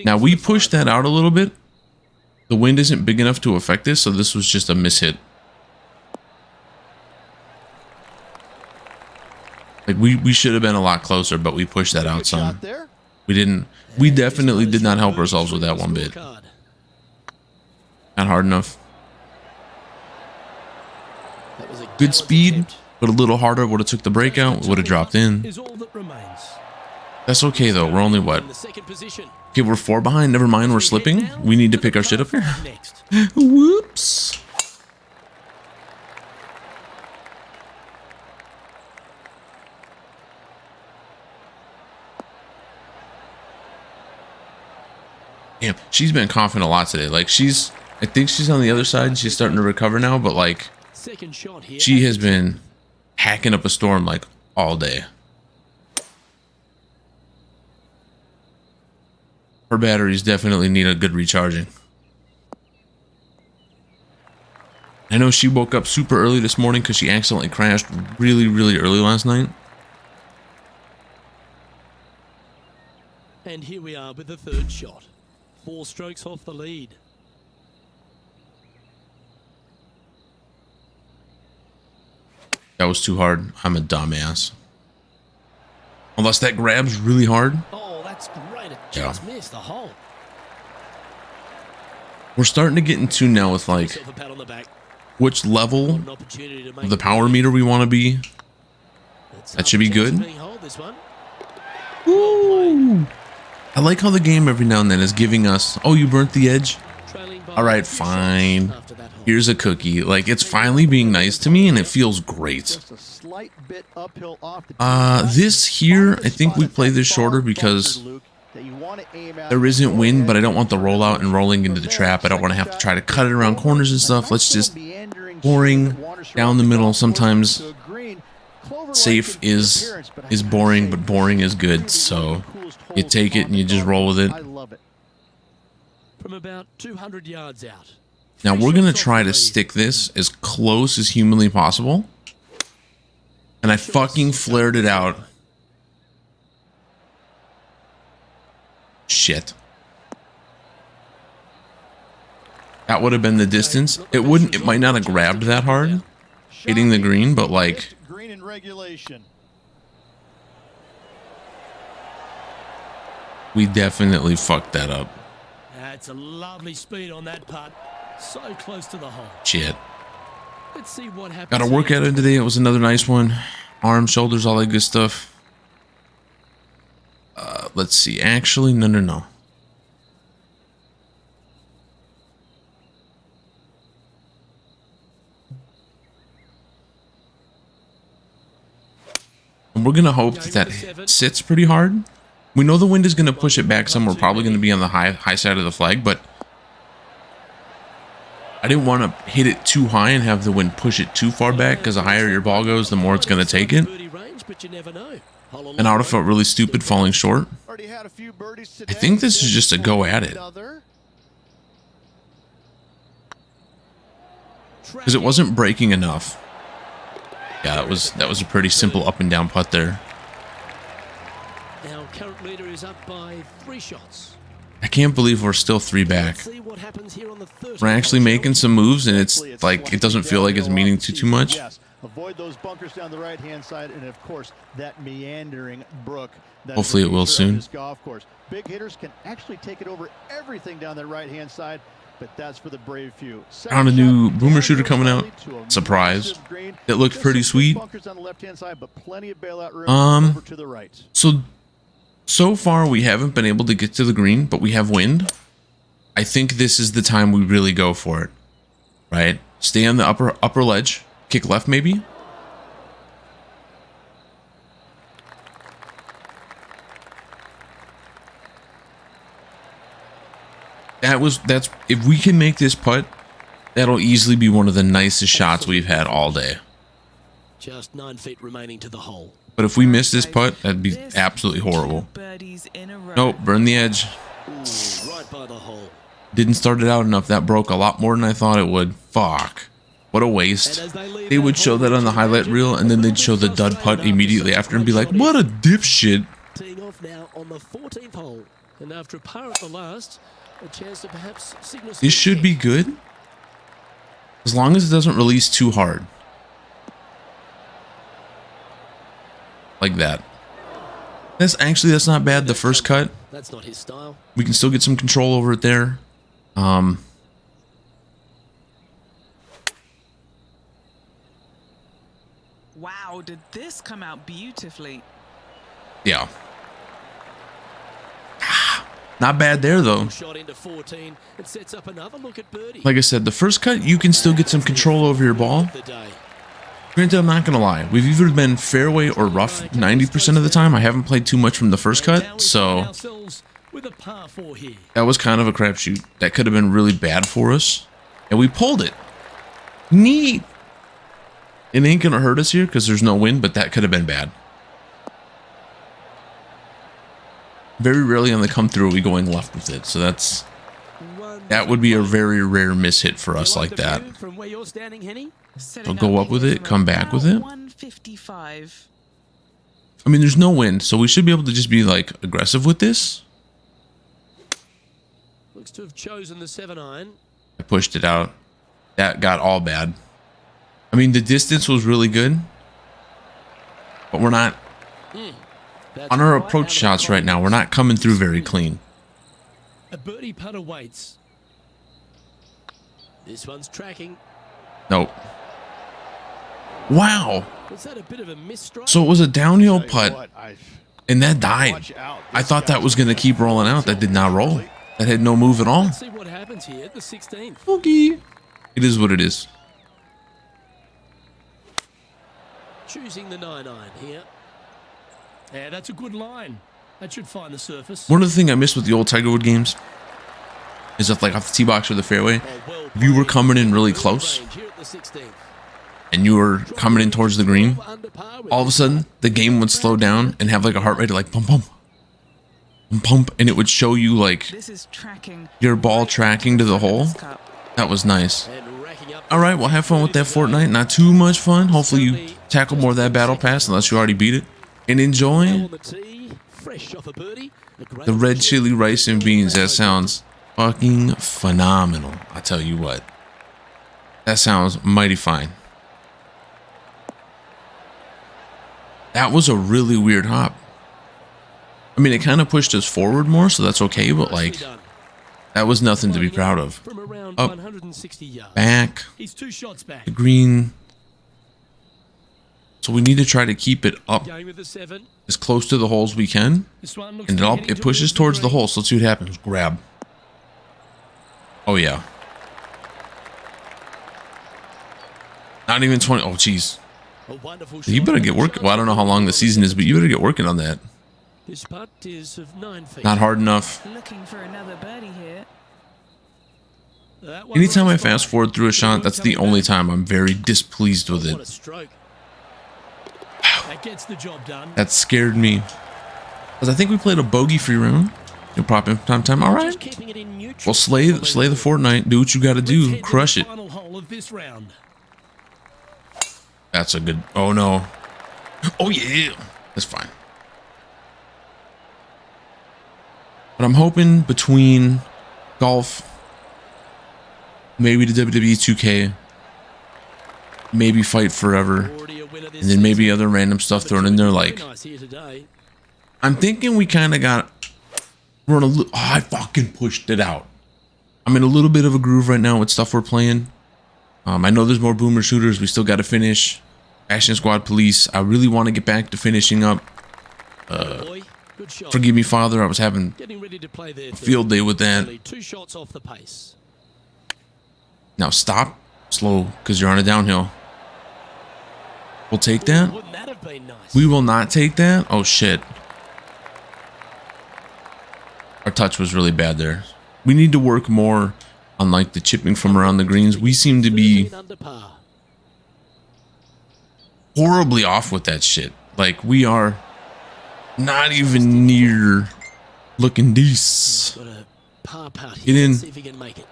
Now we pushed that out a little bit. The wind isn't big enough to affect this, so this was just a mishit. Like we should have been a lot closer, but we pushed that out some. We didn't. We definitely did not help ourselves with that one bit. Not hard enough. Good speed, but a little harder. Would have took the breakout. Would have dropped in. That's okay though. We're only what? Okay, we're 4 behind. Never mind. We're slipping. We need to pick our shit up here. Whoops. Damn, she's been coughing a lot today. Like I think she's on the other side. She's starting to recover now, but like she has been hacking up a storm like all day. Her batteries definitely need a good recharging. I know she woke up super early this morning because she accidentally crashed really, really early last night. And here we are with the 3rd shot. 4 strokes off the lead. That was too hard. I'm a dumbass. Unless that grabs really hard. Oh, that's great. It just missed the hole. We're starting to get in tune now with like which level of the power meter we want to be. That should be good. Ooh. I like how the game every now and then is giving us, oh, you burnt the edge? All right, fine. Here's a cookie. Like, it's finally being nice to me, and it feels great. This here, I think we play this shorter because there isn't wind, but I don't want the rollout and rolling into the trap. I don't want to have to try to cut it around corners and stuff. Let's just boring down the middle. Sometimes safe is boring, but boring is good. So you take it and you just roll with it. From about 200 yards out. Now we're going to try to stick this as close as humanly possible. And I fucking flared it out. Shit. That would have been the distance. It might not have grabbed that hard hitting the green, but like green in regulation. We definitely fucked that up. That's a lovely speed on that putt. So close to the hole. Shit. Let's see what happens. Got to work at it today. It was another nice one. Arms, shoulders, all that good stuff. Let's see. Actually, no. And we're going to hope that sits pretty hard. We know the wind is going to push it back some. We're probably going to be on the high side of the flag, but I didn't want to hit it too high and have the wind push it too far back, because the higher your ball goes, the more it's going to take it. And I would have felt really stupid falling short. I think this is just a go at it, because it wasn't breaking enough. Yeah, that was a pretty simple up and down putt there. Our current leader is up by 3 shots. I can't believe we're still 3 back. We're actually making some moves, and it's like it doesn't feel like it's meaning too much. Avoid those bunkers down the right-hand side, and of course that meandering brook. Hopefully it will soon. Golf course. Big hitters can actually take it over everything down the right-hand side, but that's for the brave few. Found a new boomer shooter coming out. Surprise! It looked pretty sweet. So far we haven't been able to get to the green, but we have wind. I think this is the time we really go for it. Right? Stay on the upper ledge. Kick left maybe. That's if we can make this putt, that'll easily be one of the nicest shots we've had all day. Just 9 feet remaining to the hole. But if we miss this putt, that'd be absolutely horrible. Nope, burn the edge. Ooh, right by the hole. Didn't start it out enough. That broke a lot more than I thought it would. Fuck. What a waste. They would show that on the highlight reel, and then they'd show the dud putt immediately after and be like, what a dipshit. Teeing off now on the 14th hole. And after a par at the last, a chance to perhaps signal. This should be good. As long as it doesn't release too hard. Like that. That's not bad. The first cut. That's not his style. We can still get some control over it there. Wow, did this come out beautifully? Yeah. Not bad there though. Shot into 14. It sets up another look at birdie. Like I said, the first cut you can still get some control over your ball. Granted, I'm not gonna lie. We've either been fairway or rough 90% of the time. I haven't played too much from the first cut, so that was kind of a crapshoot. That could have been really bad for us, and we pulled it. Neat. It ain't gonna hurt us here because there's no wind, but that could have been bad. Very rarely on the come through are we going left with it, so that would be a very rare miss hit for us like that. From where you're standing, Henny? So go up with it, come back with it. 155. I mean, there's no wind, so we should be able to just be like aggressive with this. Looks to have chosen the 7-iron. I pushed it out. That got all bad. I mean, the distance was really good, but we're not on our approach shots right now. We're not coming through very clean. A birdie putt awaits. This one's tracking. Nope. Wow. Was that a bit of a misstrike? So it was a downhill putt, and that died. I thought that was going to keep rolling out. That did not roll. That had no move at all. Let's see what happens here at the 16th. Okay. It is what it is. Choosing the 9-iron here. Yeah, that's a good line. That should find the surface. One of the things I miss with the old Tiger Wood games is if, like, off the tee box or the fairway, if you were coming in really close and you were coming in towards the green, all of a sudden the game would slow down and have like a heart rate of like pump, pump, pump, pump, and it would show you like your ball tracking to the hole. That was nice. All right, well, have fun with that Fortnite. Not too much fun. Hopefully you tackle more of that battle pass unless you already beat it. And enjoy the red chili rice and beans. That sounds fucking phenomenal. I tell you what. That sounds mighty fine. That was a really weird hop. I mean, it kind of pushed us forward more, so that's okay, but like, that was nothing to be proud of. Up, back, the green. So we need to try to keep it up as close to the holes we can. And it pushes towards the hole, so let's see what happens. Grab. Oh, yeah. Not even 20. Oh, jeez. You better get working. Well, I don't know how long the season is, but you better get working on that. This putt is of 9 feet. Not hard enough. Looking for another birdie here. Anytime I fast forward through a shot, that's the only time I'm very displeased with it. That gets the job done. That scared me. Because I think we played a bogey-free round. You'll prop in time. All right. Well, slay the Fortnite. Do what you got to do. Crush it. That's a good. Oh no. Oh yeah. That's fine. But I'm hoping between golf, maybe the WWE 2K, maybe Fight Forever, and then maybe other random stuff thrown in there. Like, I'm thinking we kind of got. We're in a. Oh, I fucking pushed it out. I'm in a little bit of a groove right now with stuff we're playing. I know there's more boomer shooters. We still got to finish. Action Squad Police. I really want to get back to finishing up. Forgive me, Father. I was having a field day with that. Now stop. Slow, because you're on a downhill. We'll take that. We will not take that. Oh, shit. Our touch was really bad there. We need to work more on like the chipping from around the greens. We seem to be 13 under par. horribly off with that shit. Like we are not even near looking decent. Got a par putt Get here. in. Let's see if he can make it.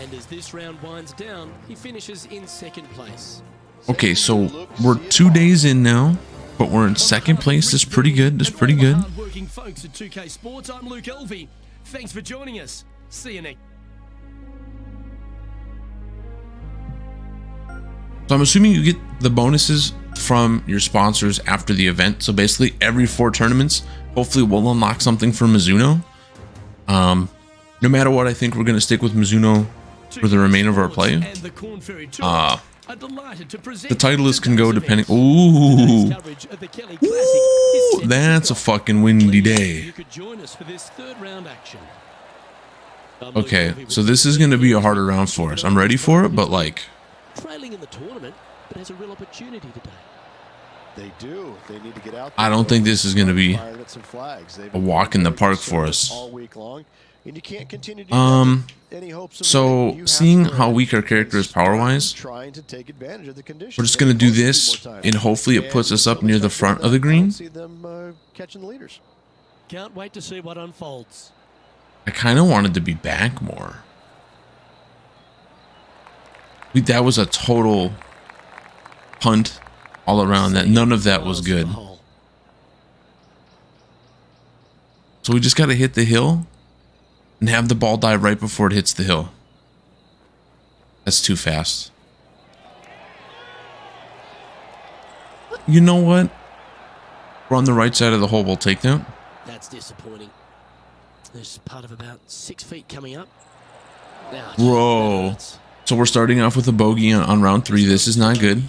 And as this round winds down, he finishes in second place. Okay, so we're 2 days in now, but we're in second place. That's pretty good. That's pretty good. Hard-working folks at 2K Sports. I'm Luke Elvey. Thanks for joining us. See you next. So I'm assuming you get the bonuses from your sponsors after the event. So basically every 4 tournaments, hopefully we'll unlock something for Mizuno. No matter what, I think we're going to stick with Mizuno for the remainder of our play. The Titleist can go depending. Ooh, that's a fucking windy day. Okay, so this is going to be a harder round for us. I'm ready for it, but like, trailing in the tournament, but has a real opportunity today. They do. They need to get out. I don't think this is going to be a walk in the park for us. All week long, and you can't continue to any hopes of So winning. You seeing have to how weak our character is power-wise, trying to take advantage of the conditions. we're just going to do this, and hopefully it puts us up near the front of the green. See them catching the leaders. Can't wait to see what unfolds. I kind of wanted to be back more. That was a total punt all around. That none of that was good. So we just got to hit the hill and have the ball die right before it hits the hill. That's too fast. You know what? We're on the right side of the hole. We'll take that. That's disappointing. There's part of about 6 feet coming up. Now, Bro. So we're starting off with a bogey on round 3. This is not good.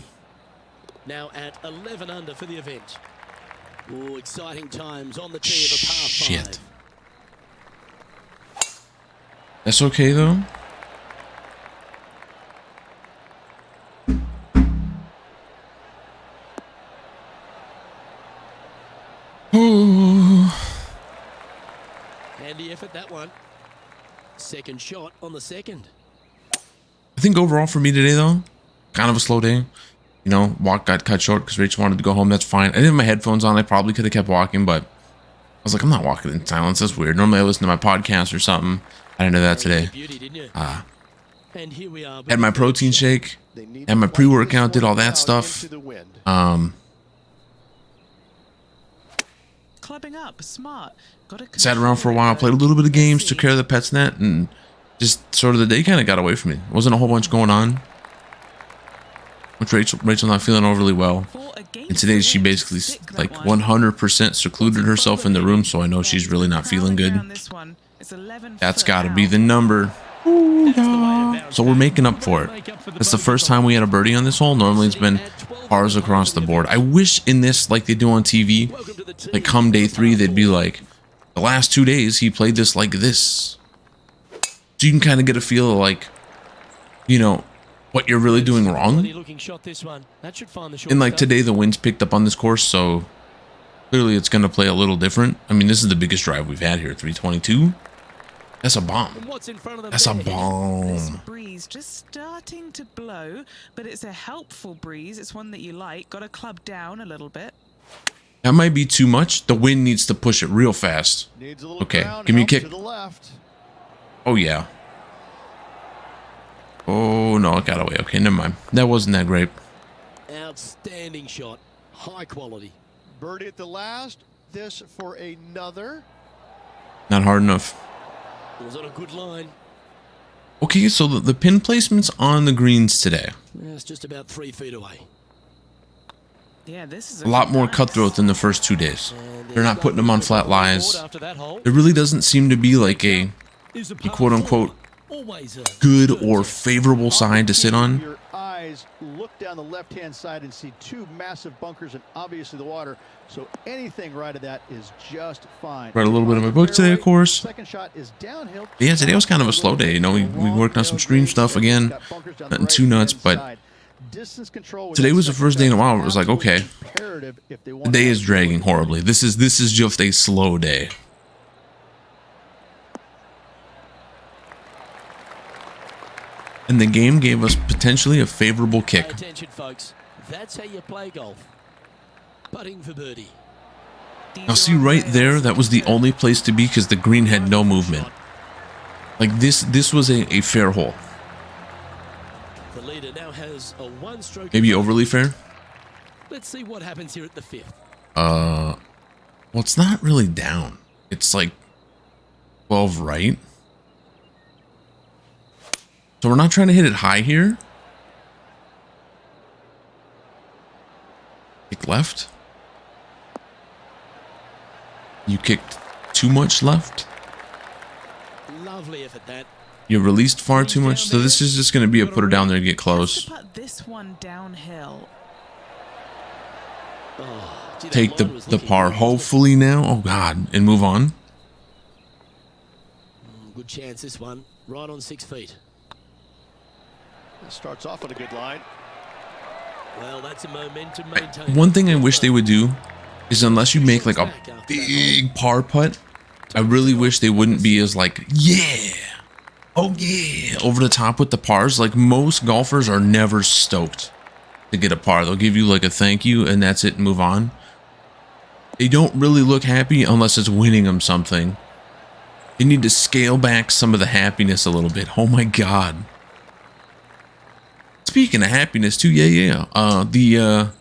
Now at 11 under for the event. Ooh, exciting times on the tee of a par 5. Shit. That's okay though. Ooh. Handy effort, that one. Second shot on the second. I think overall for me today though, kind of a slow day. You know, walk got cut short because Rachel wanted to go home. That's fine. I didn't have my headphones on. I probably could have kept walking, but I was like, I'm not walking in silence. That's weird. Normally I listen to my podcast or something. I didn't do that today. Beauty, didn't you? And here we are. Had my protein shake, had my pre-workout, did all that stuff. Clubbing up, smart. Sat around for a while, played a little bit of games, took care of the pets net, and just sort of the day kind of got away from me. Wasn't a whole bunch going on. Which Rachel not feeling overly well. And today she basically like 100% secluded herself in the room, so I know she's really not feeling good. That's got to be the number. Ooh, yeah. So we're making up for it. That's the first time we had a birdie on this hole. Normally it's been pars across the board. I wish in this, like they do on TV, like come day 3, they'd be like, the last 2 days he played this like this. So you can kind of get a feel of like, you know, what you're really doing wrong. And like today the wind's picked up on this course, so clearly it's going to play a little different. I mean, this is the biggest drive we've had here, 322. That's a bomb. That's a bomb. Breeze just starting to blow, but it's a helpful breeze. It's one that you like. Got to club down a little bit. That might be too much. The wind needs to push it real fast. Okay, give me a kick. Oh, yeah. Oh, no, it got away. Okay, never mind. That wasn't that great. Outstanding shot. High quality. Birdie at the last. This for another. Not hard enough. Was on a good line. Okay, so the pin placements on the greens today. Yeah, it's just about 3 feet away. Yeah, this is a lot more cutthroat than the first 2 days. They're not putting them on flat lies. It really doesn't seem to be like a quote-unquote good or favorable side to sit on. Your eyes look down the left-hand side and see 2 massive bunkers and obviously the water. So anything right of that is just fine. Read a little bit of my book today, of course. Second shot is downhill. Yeah, today was kind of a slow day. You know, we worked on some stream stuff again. Nothing too nuts, but today was the first day in a while where it was like, okay, the day is dragging horribly. This is just a slow day. and the game gave us potentially a favorable Pay kick. attention, folks. That's how you play golf. Putting for birdie. Now see right there, that was the only place to be because the green had no movement. Like this was a fair hole. The leader now has a one-stroke. Maybe overly fair. Let's see what happens here at the 5th. Well, it's not really down. It's like 12 right. So we're not trying to hit it high here. Kick left. You kicked too much left. Lovely effort that. You released far too much. So this is just going to be a put her down there and get close. Put this one downhill. Oh, gee, that Take line was the looking par good, wasn't it? hopefully now. Oh God, and move on. Good chance this one. Right on 6 feet. Starts off on a good line. Well, that's a momentum maintained. One thing I wish they would do is, unless you make like a big par putt, I really wish they wouldn't be as like, yeah, oh yeah, over the top with the pars. Like most golfers are never stoked to get a par. They'll give you like a thank you and that's it and move on. They don't really look happy unless it's winning them something. They need to scale back some of the happiness a little bit. Oh my God. Speaking of happiness too, yeah. The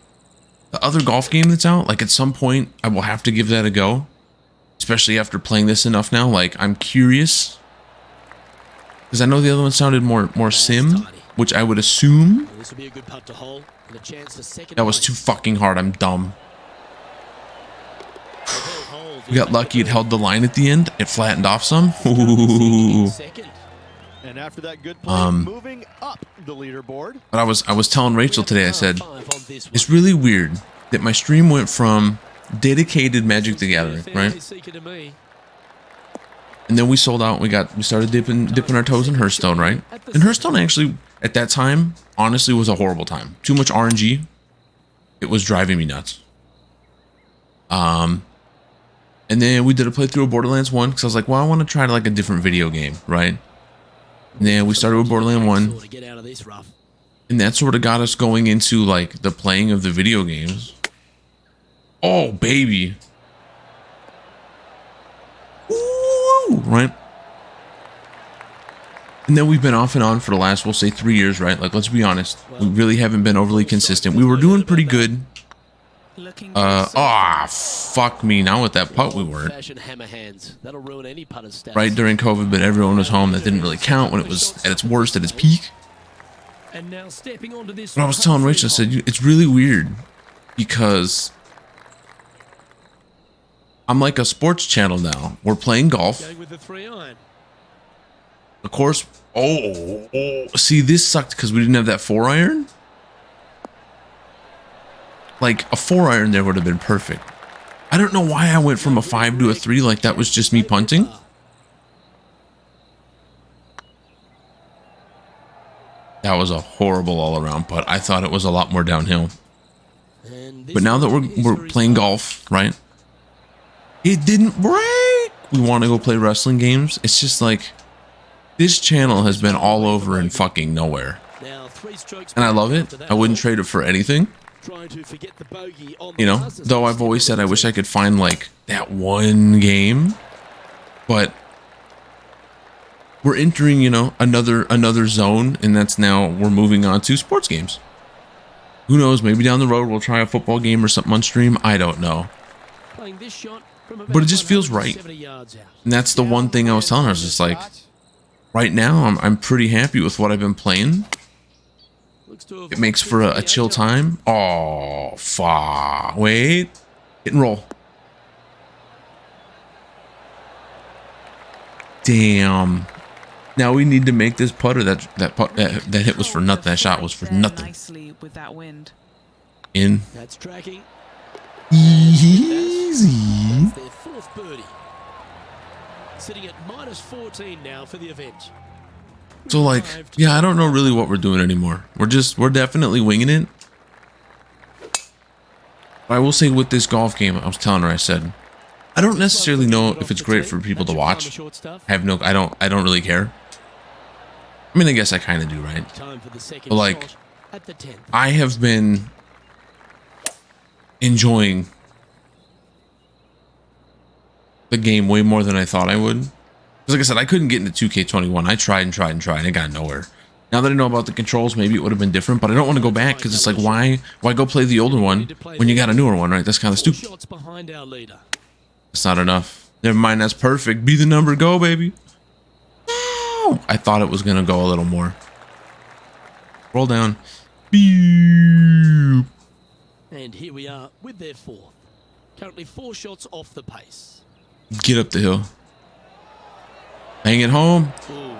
other golf game that's out, like at some point I will have to give that a go, especially after playing this enough now. Like I'm curious because I know the other one sounded more sim, which I would assume This will be a good putt to hole and a chance for second that was place. too fucking hard. I'm dumb. We got lucky. It held the line at the end. It flattened off some. Ooh. Second. And after that good play, moving up the leaderboard. But I was telling Rachel today, I said, Par 5 on this one. it's really weird that my stream went from dedicated Magic the Gathering, right? Seeker to me. And then we sold out. We started dipping our toes in Hearthstone, right? And Hearthstone actually, at that time, honestly was a horrible time. Too much RNG. It was driving me nuts. And then we did a playthrough of Borderlands 1 because I was like, well, I want to try like a different video game, right? And then we started with Borderlands 1, To get out of this rough. and that sort of got us going into like the playing of the video games. Oh, baby. Ooh, right? And then we've been off and on for the last, we'll say 3 years, right? Like, let's be honest. We really haven't been overly consistent. We were doing pretty good. Looking Fuck me. Now with that putt, we weren't. Fashion hammer hands. That'll ruin any putter's stats. Right during COVID, but everyone was home. That didn't really count when it was at its worst, at its peak. And now stepping onto this. But I was telling Rachel, I said, it's really weird because I'm like a sports channel now. We're playing golf. Going with the 3-iron. Of course. See, this sucked because we didn't have that 4-iron. Like a 4-iron there would have been perfect. I don't know why I went from a 5 to a 3. Like that was just me punting. That was a horrible all-around putt. I thought it was a lot more downhill. But now that we're playing golf, right? It didn't break. We want to go play wrestling games. It's just like this channel has been all over and fucking nowhere. And I love it. I wouldn't trade it for anything. You know, though I've always said I wish I could find like that one game. But we're entering, you know, another zone, and that's now we're moving on to sports games. Who knows? Maybe down the road we'll try a football game or something on stream. I don't know. But it just feels right. And that's the one thing I was telling her. I was just like, right now I'm pretty happy with what I've been playing. It makes for a chill time. Oh, fuck. Wait. Hit and roll. Damn. Now we need to make this putter. That hit was for nothing. That shot was for nothing. Nicely with that wind. In. That's tracking. Easy. That's their fourth birdie. Sitting at -14 now for the event. So like, yeah, I don't know really what we're doing anymore. We're definitely winging it. But I will say with this golf game, I was telling her, I said, I don't necessarily know if it's great for people to watch. I don't really care. I I mean, I guess I kind of do, right? Time for the second But like, shot at the 10th. I have been enjoying the game way more than I thought I would. Because like I said, I couldn't get into 2K21. I tried and tried and tried and got nowhere. Now that I know about the controls, maybe it would have been different, but I don't want to go back because it's like, why go play the older one when you got a newer one, right? That's kind of stupid. Shots behind our leader. It's not enough. Never mind, that's perfect. Be the number, go, baby. No! I thought it was going to go a little more. Roll down. Beep. And here we are with their fourth. Currently 4 shots off the pace. Get up the hill. Bang it home. Ooh.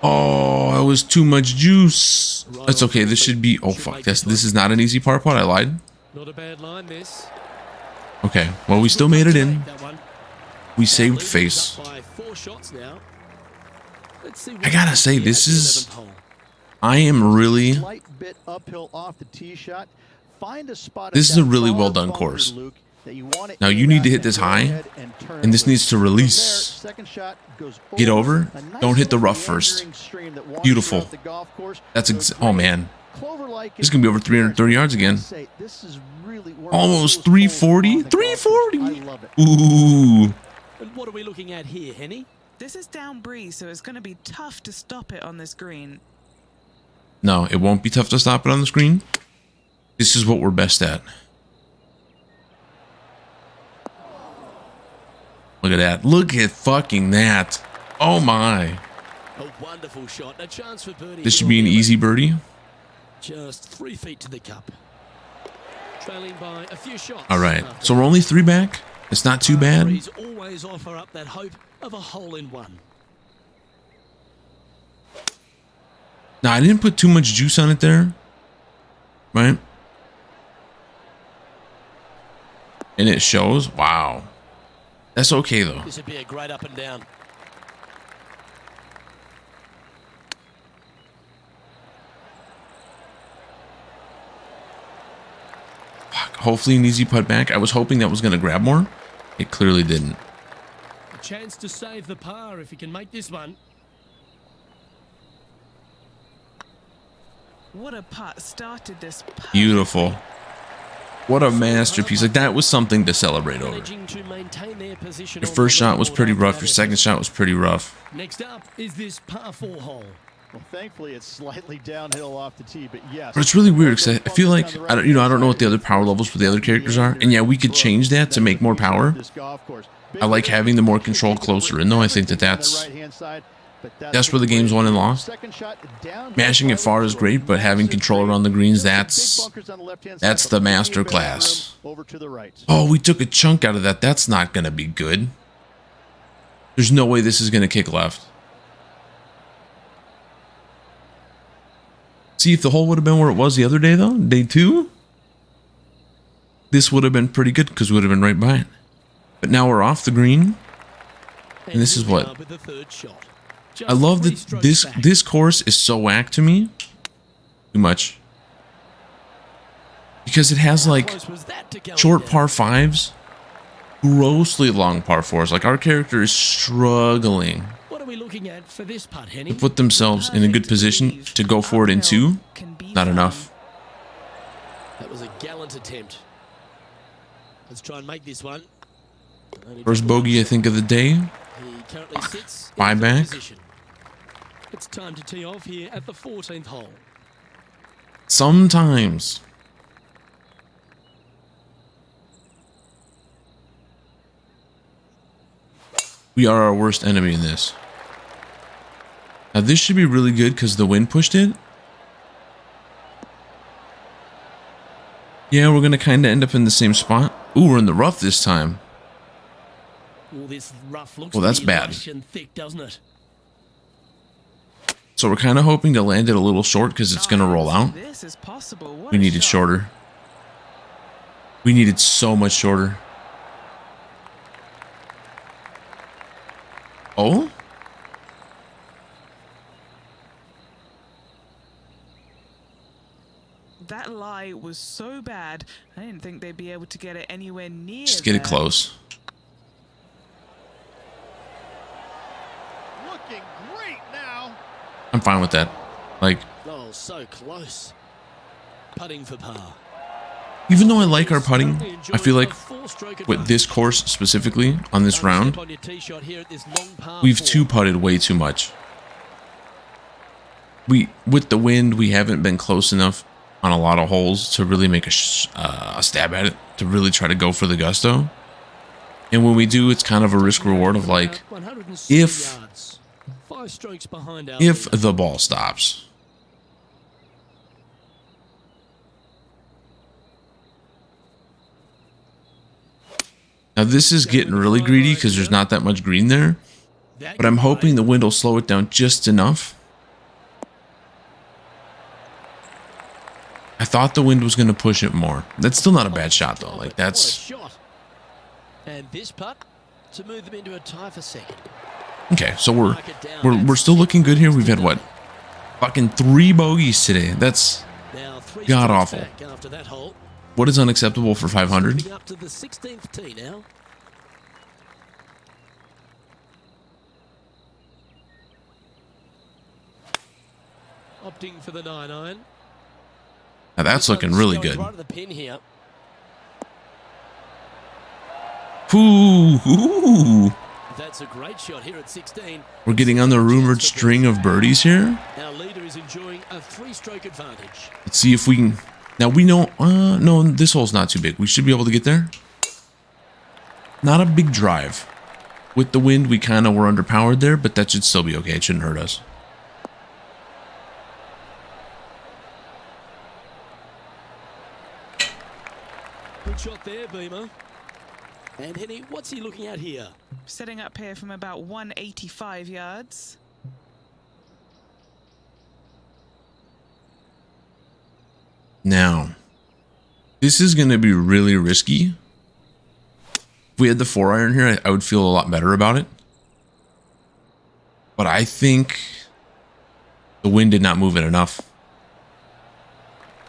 Oh, that was too much juice. That's okay. This should be... Oh, fuck. This is not an easy par putt. I lied. Not a bad line, this. Okay. Well, we still made it in. That one. We saved Lead is face. up by 4 shots now. Let's see what I gotta say, happens this here at the is... 11th hole. I am really... Slight bit uphill off the tee shot. Find a spot This at is a that really far well done bunker, course. Luke, that you want Now, you aim need to at hit this and go high, ahead and turn and this with. needs to From there, release. second shot goes Get over. a nice Don't hit the little rough first. meandering stream that wanders Beautiful. throughout the golf course. That's So oh, man. clover-like This is going to be over 330 yards again. Say, this is really one of Almost the coolest 340. holes on the golf course. 340. I love it. Ooh. And what are we looking at here, Henny? This is down breeze, so it's going to be tough to stop it on this green. No, it won't be tough to stop it on the screen. This is what we're best at. Look at that. Look at fucking that. Oh my. A wonderful shot. A chance for birdie. This should be an easy birdie. Just 3 feet to the cup. Trailing by a few shots. All right. So we're only 3 back. It's not too bad. Threes always offer up that hope of a hole in one. Now, I didn't put too much juice on it there. Right? And it shows. Wow. That's okay, though. This would be a great up and down. Fuck. Hopefully an easy putt back. I was hoping that was going to grab more. It clearly didn't. A chance to save the par if he can make this one. What a putt started this putt. Beautiful. What a masterpiece. Like, that was something to celebrate over. Managing to maintain their position. Your on first the shot was leaderboard pretty after rough. that Your second effort. shot was pretty rough. Next up is this par 4 hole. Well, thankfully, it's slightly downhill off the tee, but yes. But it's really weird because I feel like, I don't know what the other power levels for the other characters are. And yeah, we could change that to make more power. I like having the more control closer in, though. I think that's where the game's won and lost. Mashing it far is great, but having control around the greens, that's the master class. Oh, we took a chunk out of that. That's not going to be good. There's no way this is going to kick left. See, if the hole would have been where it was the other day, though, day 2, this would have been pretty good because we would have been right by it. But now we're off the green, and this is what I love, that this course is so whack to me. Too much. Because it has like short par 5s, grossly long par 4s. Like, our character is struggling What are we looking at for this putt, Henny? to put themselves in a good position to go for it in 2. Not enough. That was a gallant attempt. Let's try and make this one. First bogey, I think, of the day. He currently sits Bye in third back. position. It's time to tee off here at the 14th hole. Sometimes. We are our worst enemy in this. Now, this should be really good because the wind pushed it. Yeah, we're going to kind of end up in the same spot. Ooh, we're in the rough this time. Well, this rough looks Well, that's to be bad. lush and thick, doesn't it? So we're kind of hoping to land it a little short because it's going to roll out. This is possible. What We a needed shot. shorter. We needed so much shorter. Oh? That lie was so bad, I didn't think they'd be able to get it anywhere near. Just get it there. close. Looking great now. I'm fine with that. Like, Oh, so close. Putting for par. even though I like our putting, I feel like with this course specifically on this round, we've two-putted way too much. With the wind, we haven't been close enough on a lot of holes to really make a stab at it, to really try to go for the gusto. And when we do, it's kind of a risk reward of like, if the ball stops. Now this is getting really greedy because there's not that much green there, but I'm hoping the wind will slow it down just enough. I thought the wind was going to push it more. That's still not a bad shot though. Like that's... And this putt to move them into a tie for second. Okay, so we're still looking good here. We've had what? Fucking 3 bogeys today. That's god awful. What is unacceptable for 500? Up to the 16th tee now. Opting for the 9-iron. Now that's looking really good. Right at the pin here. Ooh. That's a great shot here at 16. We're getting on the rumored string of birdies here. Our leader is enjoying a 3-stroke advantage. Let's see if we can... Now we know... no, this hole's not too big. We should be able to get there. Not a big drive. With the wind, we kind of were underpowered there, but that should still be okay. It shouldn't hurt us. Good shot there, Beamer. And Henny, what's he looking at here? Setting up here from about 185 yards. Now, this is going to be really risky. If we had the 4-iron here, I would feel a lot better about it. But I think the wind did not move it enough.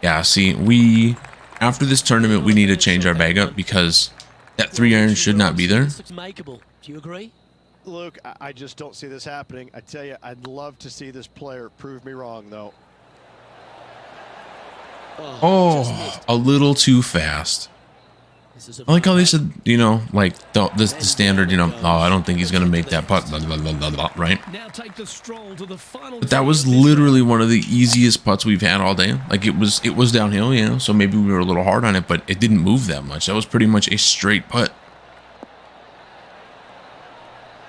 Yeah, see, after this tournament, we need to change our bag up because that 3-iron should not be there. This looks makeable. Do you agree? Luke, I just don't see this happening. I tell you, I'd love to see this player prove me wrong, though. Oh, a little too fast. I like how they said, you know, like the standard, you know, oh, I don't think he's going to make that putt, blah, blah, blah, blah, blah, right? Now take the stroll to the final. But that was literally one of the easiest putts we've had all day. Like it was downhill, you know, so maybe we were a little hard on it, but it didn't move that much. That was pretty much a straight putt.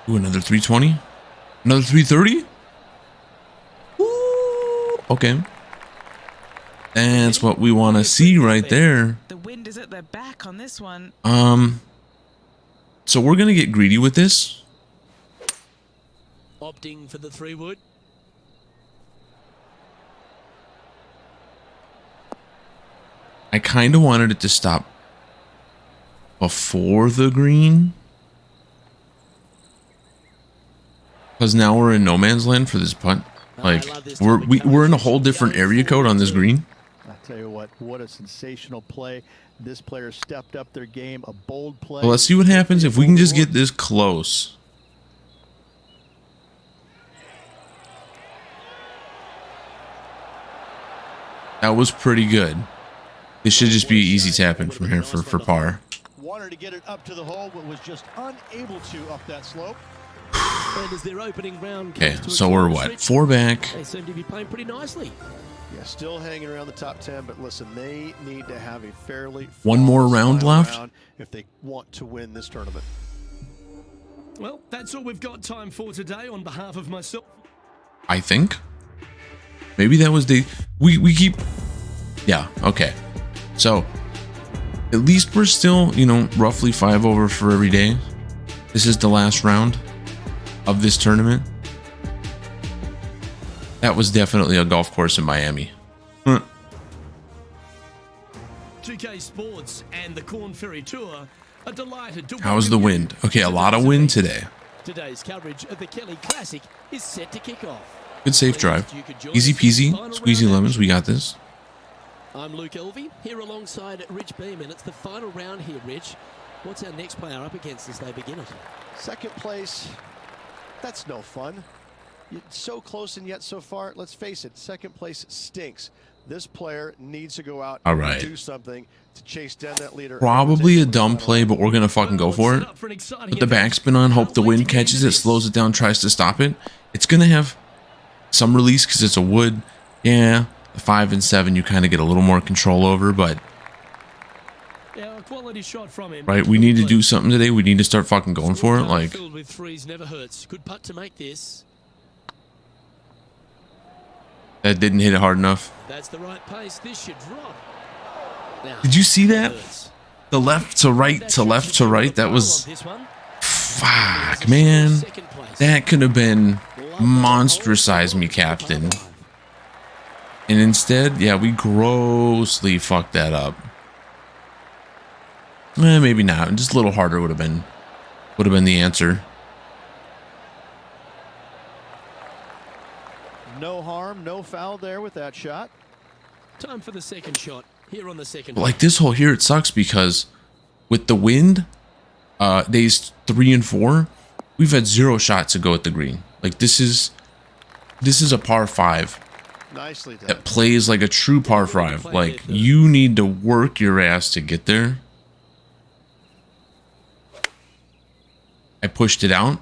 Ooh, another 320? Another 330? Ooh, okay. That's what we want to see right there. The wind is at their back on this one. So we're going to get greedy with this. Opting for the 3-wood. I kind of wanted it to stop before the green. Because now we're in no man's land for this putt. Like, we're in a whole different area code on this green. I tell you what a sensational play. This player stepped up their game, a bold play. So let's see what happens if we can just get this close. That was pretty good. This should just be easy tapping from here for par. Wanted to get it up to the hole, but was just unable to up that slope. And as their opening round Okay, so we're what? 4 back. They seem to be playing pretty nicely. Yeah, still hanging around the top 10, but listen, they need to have a fairly One more round left if they want to win this tournament. Well, that's all we've got time for today. On behalf of myself, I think. Maybe that was we keep. Yeah, okay. So at least we're still, you know, roughly 5 over for every day. This is the last round of this tournament. That was definitely a golf course in Miami. 2K Sports and the Corn Ferry Tour are delighted to How's the wind? Okay, a lot of wind today. Today's coverage of the Kelly Classic is set to kick off. Good safe drive. Easy peasy, squeezy lemons. We got this. I'm Luke Elvey, here alongside Rich Beeman. It's the final round here, Rich. What's our next player up against as they begin it? Second place, that's no fun. So close and yet so far. Let's face it, second place stinks. This player needs to go out All and right. do something to chase down that leader. Probably a dumb play, but we're going to fucking go for it. Put the backspin on, hope the wind catches it, slows it down, tries to stop it. It's going to have some release because it's a wood. Yeah, the 5 and 7 you kind of get a little more control over, but Yeah, a quality shot from him. right, we need to do something today. We need to start fucking going for it. Like, Filled with threes never hurts. Good putt to make this. that didn't hit it hard enough. That's the right pace. This should drop. Now, Did you see that? hurts. The left to right to left to right. That was This one. fuck, man. Second place. That could have been monstrous size me, captain. And instead, yeah, we grossly fucked that up. Maybe not. Just a little harder would have been the answer. No harm, no foul there with that shot. Time for the second shot. Here on the second. But like this hole here, it sucks because with the wind, days 3 and 4, we've had 0 shots to go at the green. Like this is a par 5 Nicely done. that plays like a true par 5. Like you need to work your ass to get there. I pushed it out.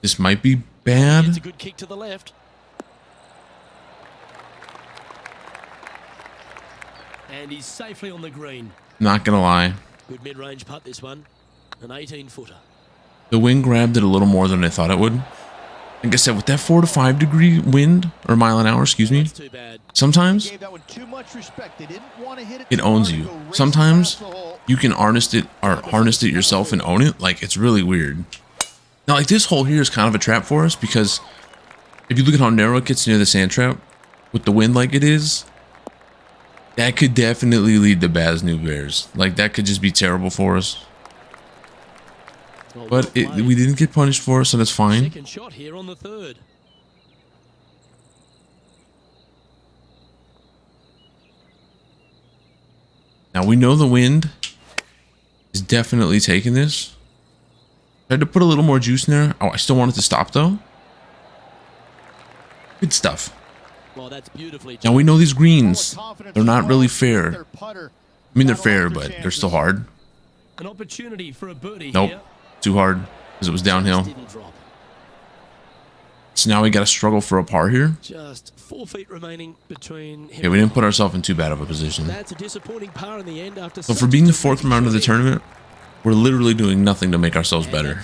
This might be It's a bad. good kick to the left. And he's safely on the green. Not gonna lie. Good mid-range putt this one. An 18-footer. The wind grabbed it a little more than I thought it would. Like I said, with that 4 to 5 degree wind, or mile an hour, excuse me, That's too bad. sometimes Gave that one too much respect. They didn't want to hit it. it too owns hard you. to go racing Sometimes past the hole. you can harness it yourself and own it. Like it's really weird. Now, like this hole here is kind of a trap for us because if you look at how narrow it gets near the sand trap, with the wind like it is, that could definitely lead to Baz New Bears. Like that could just be terrible for us. Well, But well played. we didn't get punished for it, so that's fine. Second shot here on the third. Now we know the wind is definitely taking this. Tried to put a little more juice in there. Oh, I still want it to stop though. Good stuff. Well, that's beautifully. Now we know these greens, Confidence they're not as really well. fair. Their putter. I mean, they're Not all fair, their but they're chances. still hard. An opportunity for a birdie Nope, here. too hard because it was downhill. Didn't drop. So now we got to struggle for a par here. Just 4 feet remaining between him. Okay, we didn't put ourselves in too bad of a position. That's a disappointing par in the end after. So for being the 4th round of the tournament, we're literally doing nothing to make ourselves better.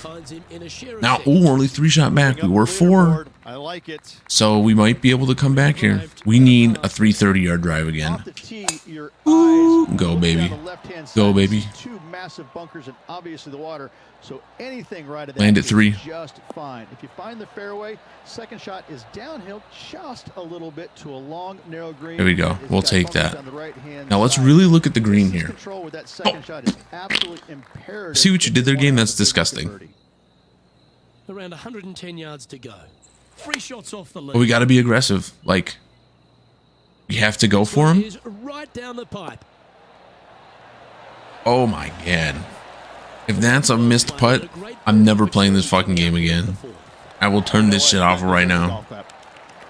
Now, ooh, only 3 shot back. We were 4. I like it. So we might be able to come back here. We need a 330-yard drive again. Off the tee, your eyes Go, look baby. down the left-hand Go, side. baby. This is 2 massive bunkers and obviously the water. So anything right at that Land at is 3. just fine. If you find the fairway, second shot is downhill just a little bit to a long, narrow green. There we go. It's We'll got take bunkers that. on the right-hand Now let's side. really look at the green Distance here. Control with that second shot is absolutely imperative. See what you if did there, want game? to That's have a big disgusting. birdie. Around 110 yards to go. 3 shots off the lead. But we got to be aggressive. Like, we have to go for him. Is right down the pipe. Oh my god. If that's a missed putt, I'm never playing this fucking game again. I will turn this shit off right now.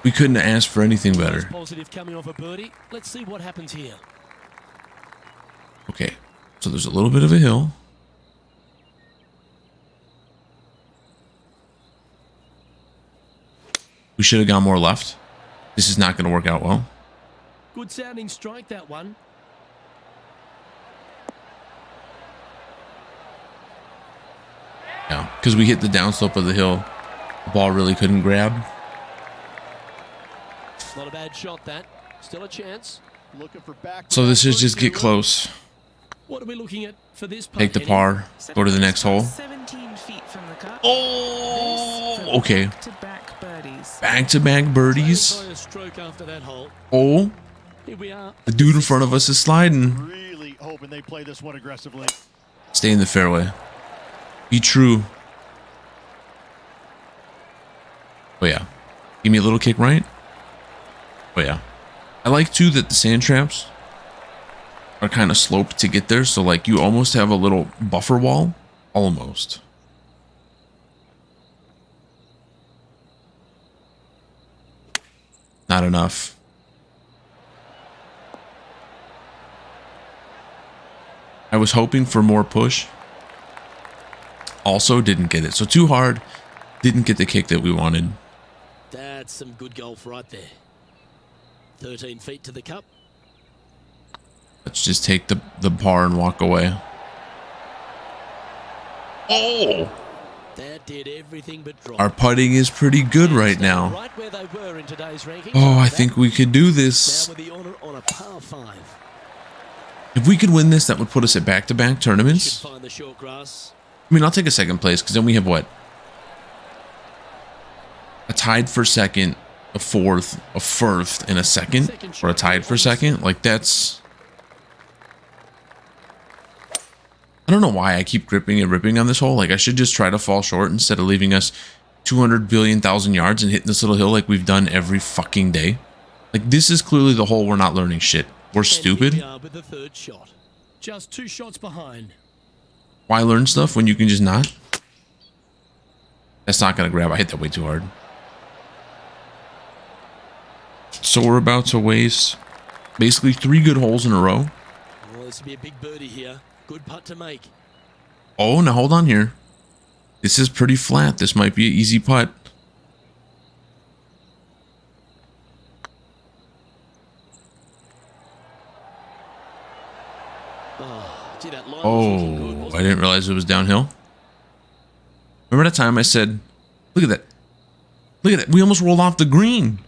We couldn't have asked for anything better. Positive coming off a birdie. Let's see what happens here. Okay, so there's a little bit of a hill. We should have gone more left. This is not going to work out well. Good sounding strike, that one. Yeah, because we hit the downslope of the hill. The ball really couldn't grab. Not a bad shot, that. Still a chance. Looking for back. So this is just get close. What are we looking at for this putt? Take the Henny? par. Go to the next hole. 17 feet from the cup. Oh, This for okay. Back-to-back birdies. Back-to-back birdies. By a stroke after that hole. Oh, Here we are. the dude in front of us is sliding. Really hoping they play this one aggressively. Stay in the fairway. Be true. Oh yeah. Give me a little kick right. Oh yeah. I like too that the sand traps are kind of sloped to get there. So like you almost have a little buffer wall. Almost. Not enough. I was hoping for more push. Also didn't get it. So too hard. Didn't get the kick that we wanted. That's some good golf right there. 13 feet to the cup. Let's just take the par and walk away. Oh! That did everything but drop. Our putting is pretty good right now. Right where they were in today's rankings. Oh, I think we could do this. Now with the honor on a par 5. If we could win this, that would put us at back-to-back tournaments. Should find the short grass. I mean, I'll take a second place because then we have what? A tied for second, a fourth, a first, and a second, or a tied for second. Like that's. I don't know why I keep gripping and ripping on this hole. Like I should just try to fall short instead of leaving us 200 billion thousand yards and hitting this little hill like we've done every fucking day. Like this is clearly the hole we're not learning shit. We're stupid. We are with the third shot. Just 2 shots behind. Why learn stuff when you can just not? That's not gonna grab. I hit that way too hard. So we're about to waste basically 3 good holes in a row. Well, this will be a big birdie here. Good putt to make. Oh, now hold on here. This is pretty flat. This might be an easy putt. Oh, gee, that line was looking good, Oh, wasn't I didn't realize it was downhill. Remember that time I said, look at that. Look at that. We almost rolled off the green.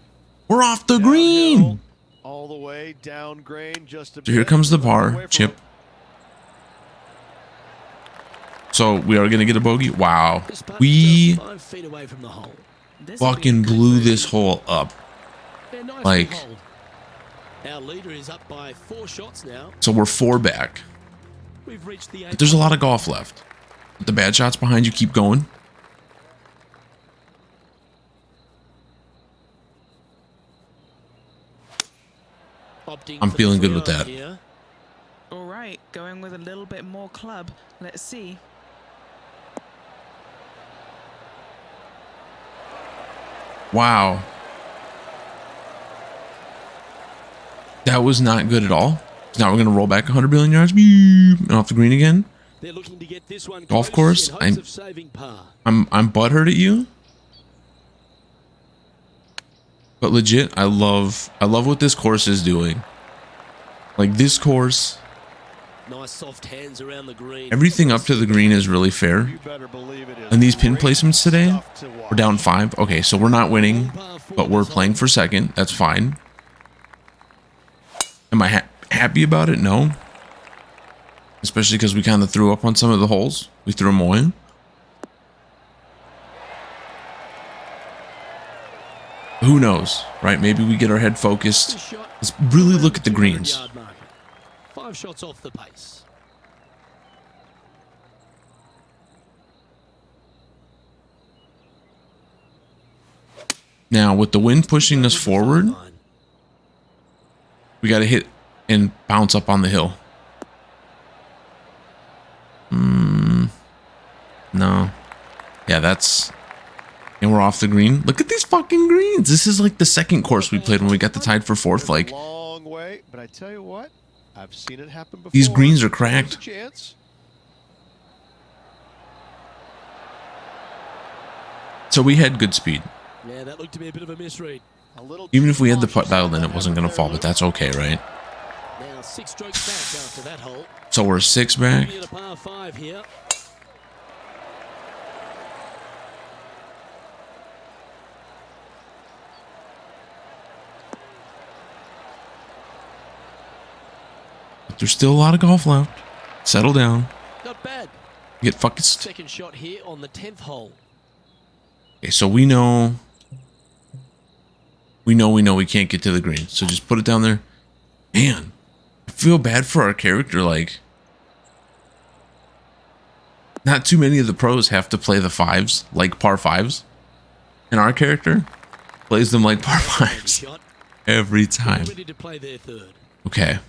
We're off the green. All the way down green. Just a So here bit. comes the Away par from chip. it. So we are going to get a bogey. Wow. This putt We just 5 feet away from the hole. This will be a fucking good blew birdie. this hole up. Yeah, nicely Like- holed. Our leader is up by 4 shots now. So we're 4 back. We've reached the 8th. But there's a lot of golf left. But the bad shots behind you keep going. Opting I'm for the feeling good 3 with iron that. here. All right, going with a little bit more club. Let's see. Wow. That was not good at all. Now we're going to roll back 100 billion yards. And off the green again. They're looking to get this one Golf close course, in hopes of saving par. I'm butthurt at you. But legit, I love what this course is doing. Like this course, Nice soft hands around the green. everything up to the green is really fair. You better believe it is. And these pin Great placements today, stuff to watch. we're down 5. Okay, so we're not winning, but we're playing for second. That's fine. Am I happy about it? No. Especially because we kind of threw up on some of the holes. We threw them away. Who knows, right? Maybe we get our head focused. This shot Let's really look at the 200 greens. yard marker. 5 shots off the pace. Now, with the wind pushing us forward, Line. we got to hit and bounce up on the hill. No. Yeah, that's... And we're off the green. Look at these fucking greens. This is like the second course we played when we got the tied for 4th. It's a Like, long way, but I tell you what, I've seen it happen before. these greens are There's a cracked. chance. So we had good speed. Yeah, that looked to be a bit of a misread. A little Even too if we had the putt cautious dialed in, on it wasn't going to that fall, there, but that's okay, right? Now 6 strokes back after that hole. So we're 6 back. Looking at a par 5 here. But there's still a lot of golf left. Settle down. Not bad. Get focused. Second shot here on the 10th hole. Okay, so we know we can't get to the green. So just put it down there. Man, I feel bad for our character. Like, not too many of the pros have to play the 5s, like par 5s. And our character plays them like par 5s Shot. every time. Ready to play their third. Okay.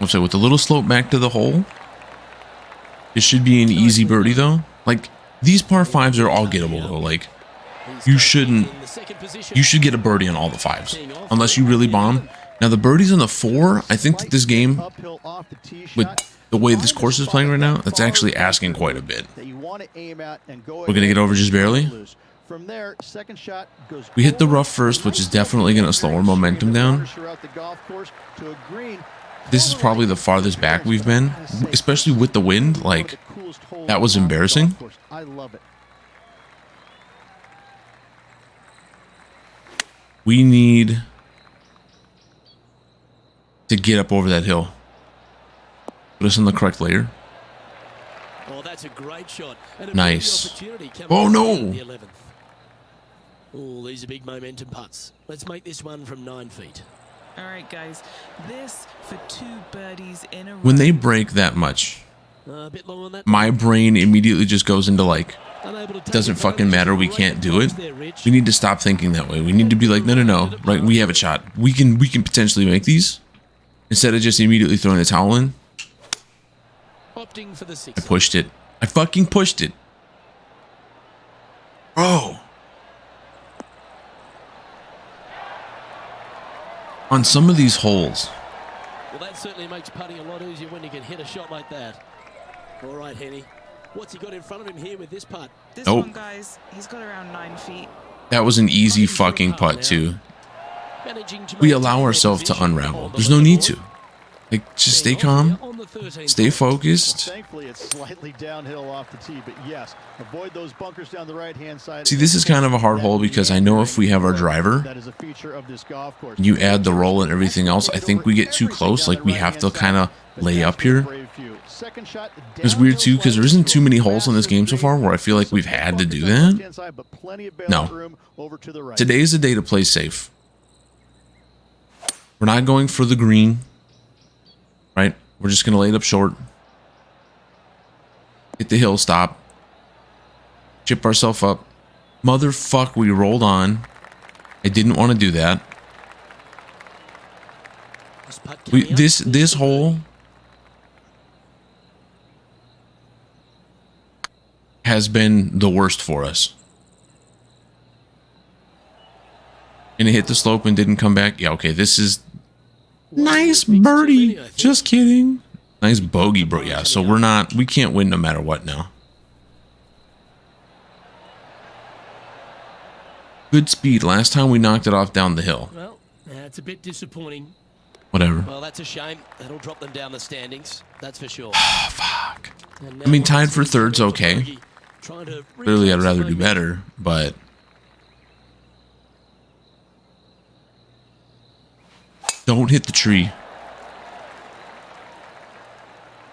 I'll say with a little slope back to the hole. It should be an easy birdie though. Like these par fives are all gettable though. Like you should get a birdie on all the fives unless you really bomb. Now the birdies on the 4, I think that this game, with the way this course is playing right now, that's actually asking quite a bit. We're gonna get over just barely. We hit the rough first, which is definitely gonna slow our momentum down. This is probably the farthest back we've been, especially with the wind. Like that was embarrassing. We need to get up over that hill. Put us in the correct layer. Oh, that's a great shot. Nice. Oh no! Oh, these are big momentum putts. Let's make this one from 9 feet. All right, guys. This for 2 birdies in a row. When they break that much, A bit long on that. my brain immediately just goes into like, doesn't fucking matter, we can't do it. We need to stop thinking that way. We need to be like, no, right, we have a shot. We can potentially make these. Instead of just immediately throwing the towel in. Opting for the 6. I pushed it. I fucking pushed it. Bro. On some of these holes. Well, that certainly makes putting a lot easier when you can hit a shot like that. All right, Henny. What's he got in front of him here with this putt? This Nope. one, guys, he's got around 9 feet. That was an easy fucking putt too. We allow ourselves to unravel. There's no need to. Like, just stay calm, stay focused. Thankfully, it's slightly downhill off the tee, but yes, avoid those bunkers down the right-hand side. See, this is kind of a hard hole because I know if we have our driver, That is a feeture of this golf course. you add the roll and everything else, I think we get too close. Like, we have to kind of lay up here. It's weird too because there isn't too many holes in this game so far where I feel like we've had to do that. No. Today is the day to play safe. We're not going for the green. Right? We're just going to lay it up short. Hit the hill, stop. Chip ourselves up. Motherfuck, we rolled on. I didn't want to do that. This hole has been the worst for us. And it hit the slope and didn't come back. Yeah, okay, this is nice birdie. Just kidding. Nice bogey, bro. Yeah, so we can't win no matter what now. Good speed. Last time we knocked it off down the hill. Well, that's a bit disappointing. Whatever. Well, that's a shame. That'll drop them down the standings. That's for sure. Fuck. I mean, tied for third's okay. Clearly, I'd rather do better, but don't hit the tree.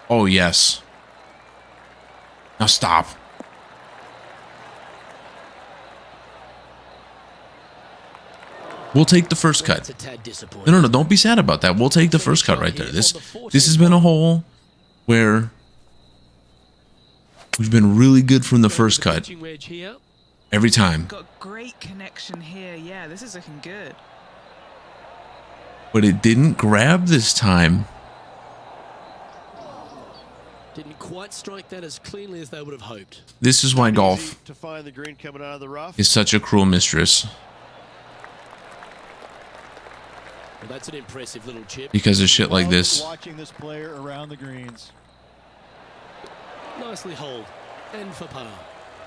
Oh, yes. Now stop. We'll take the first cut. No, don't be sad about that. We'll take the first cut right there. This has been a hole where we've been really good from the first cut. Every time. Got great connection here. Yeah, this is looking good. But it didn't grab this time. Didn't quite strike that as cleanly as they would have hoped. This is why golf is such a cruel mistress. Well, that's an impressive little chip. Because of shit like this. Watching this player around the greens. Nicely holed. And for par.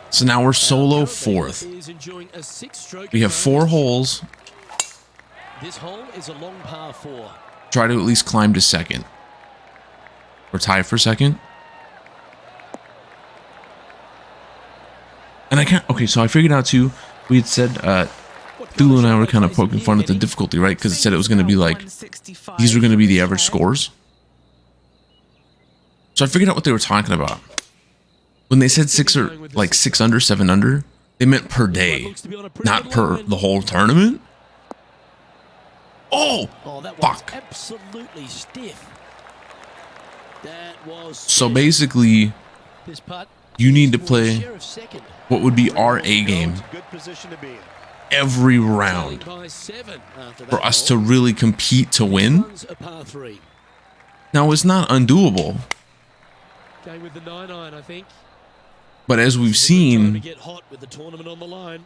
So now we're solo fourth. We have 4 holes. This hole is a long par 4. Try to at least climb to second. Or tie for second. And I can't. Okay, so I figured out too. We had said, Thulu and I were kind of poking fun at the difficulty, right? Because it said it was going to be like, these were going to be the average scores. So I figured out what they were talking about. When they said 6 or like 6 under, 7 under, they meant per day, not per the whole tournament. Oh, that fuck. was absolutely stiff. That was So basically, this putt you need to play share of second. what would be our A game Good position to be in. every round By 7 after that for us hole. to really compete to win. Runs a par 3. Now, it's not undoable, Going with the 9-iron, I think. but as we've To seen, get hot with the tournament on the line.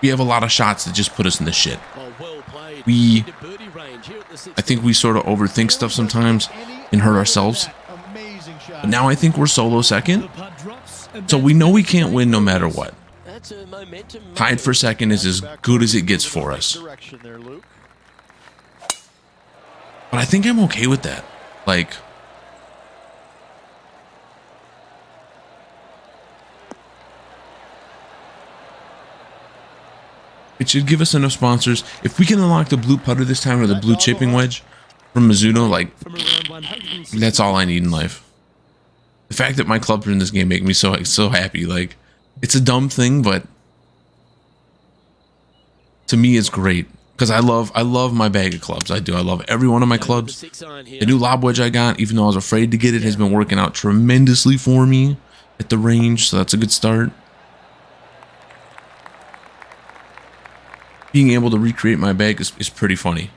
we have a lot of shots that just put us in the shit. Oh, well played. We- Into birdie range here at the 16th. I think we sort of overthink stuff sometimes and hurt ourselves. Amazing shot. But now I think we're solo second, The putt drops, and so we know we can't win no matter what. that's a momentum Tied for second is as good as it gets for us. Direction there, Luke. But I think I'm okay with that. Like, it should give us enough sponsors. If we can unlock the blue putter this time or the blue chipping wedge from Mizuno, like, from around 160. that's all I need in life. The fact that my clubs are in this game make me so happy. Like, it's a dumb thing, but to me it's great because I love my bag of clubs. I do. I love every one of my clubs. The 6-iron here. The new lob wedge I got, even though I was afraid to get it, has been working out tremendously for me at the range, so that's a good start. Being able to recreate my bag is pretty funny.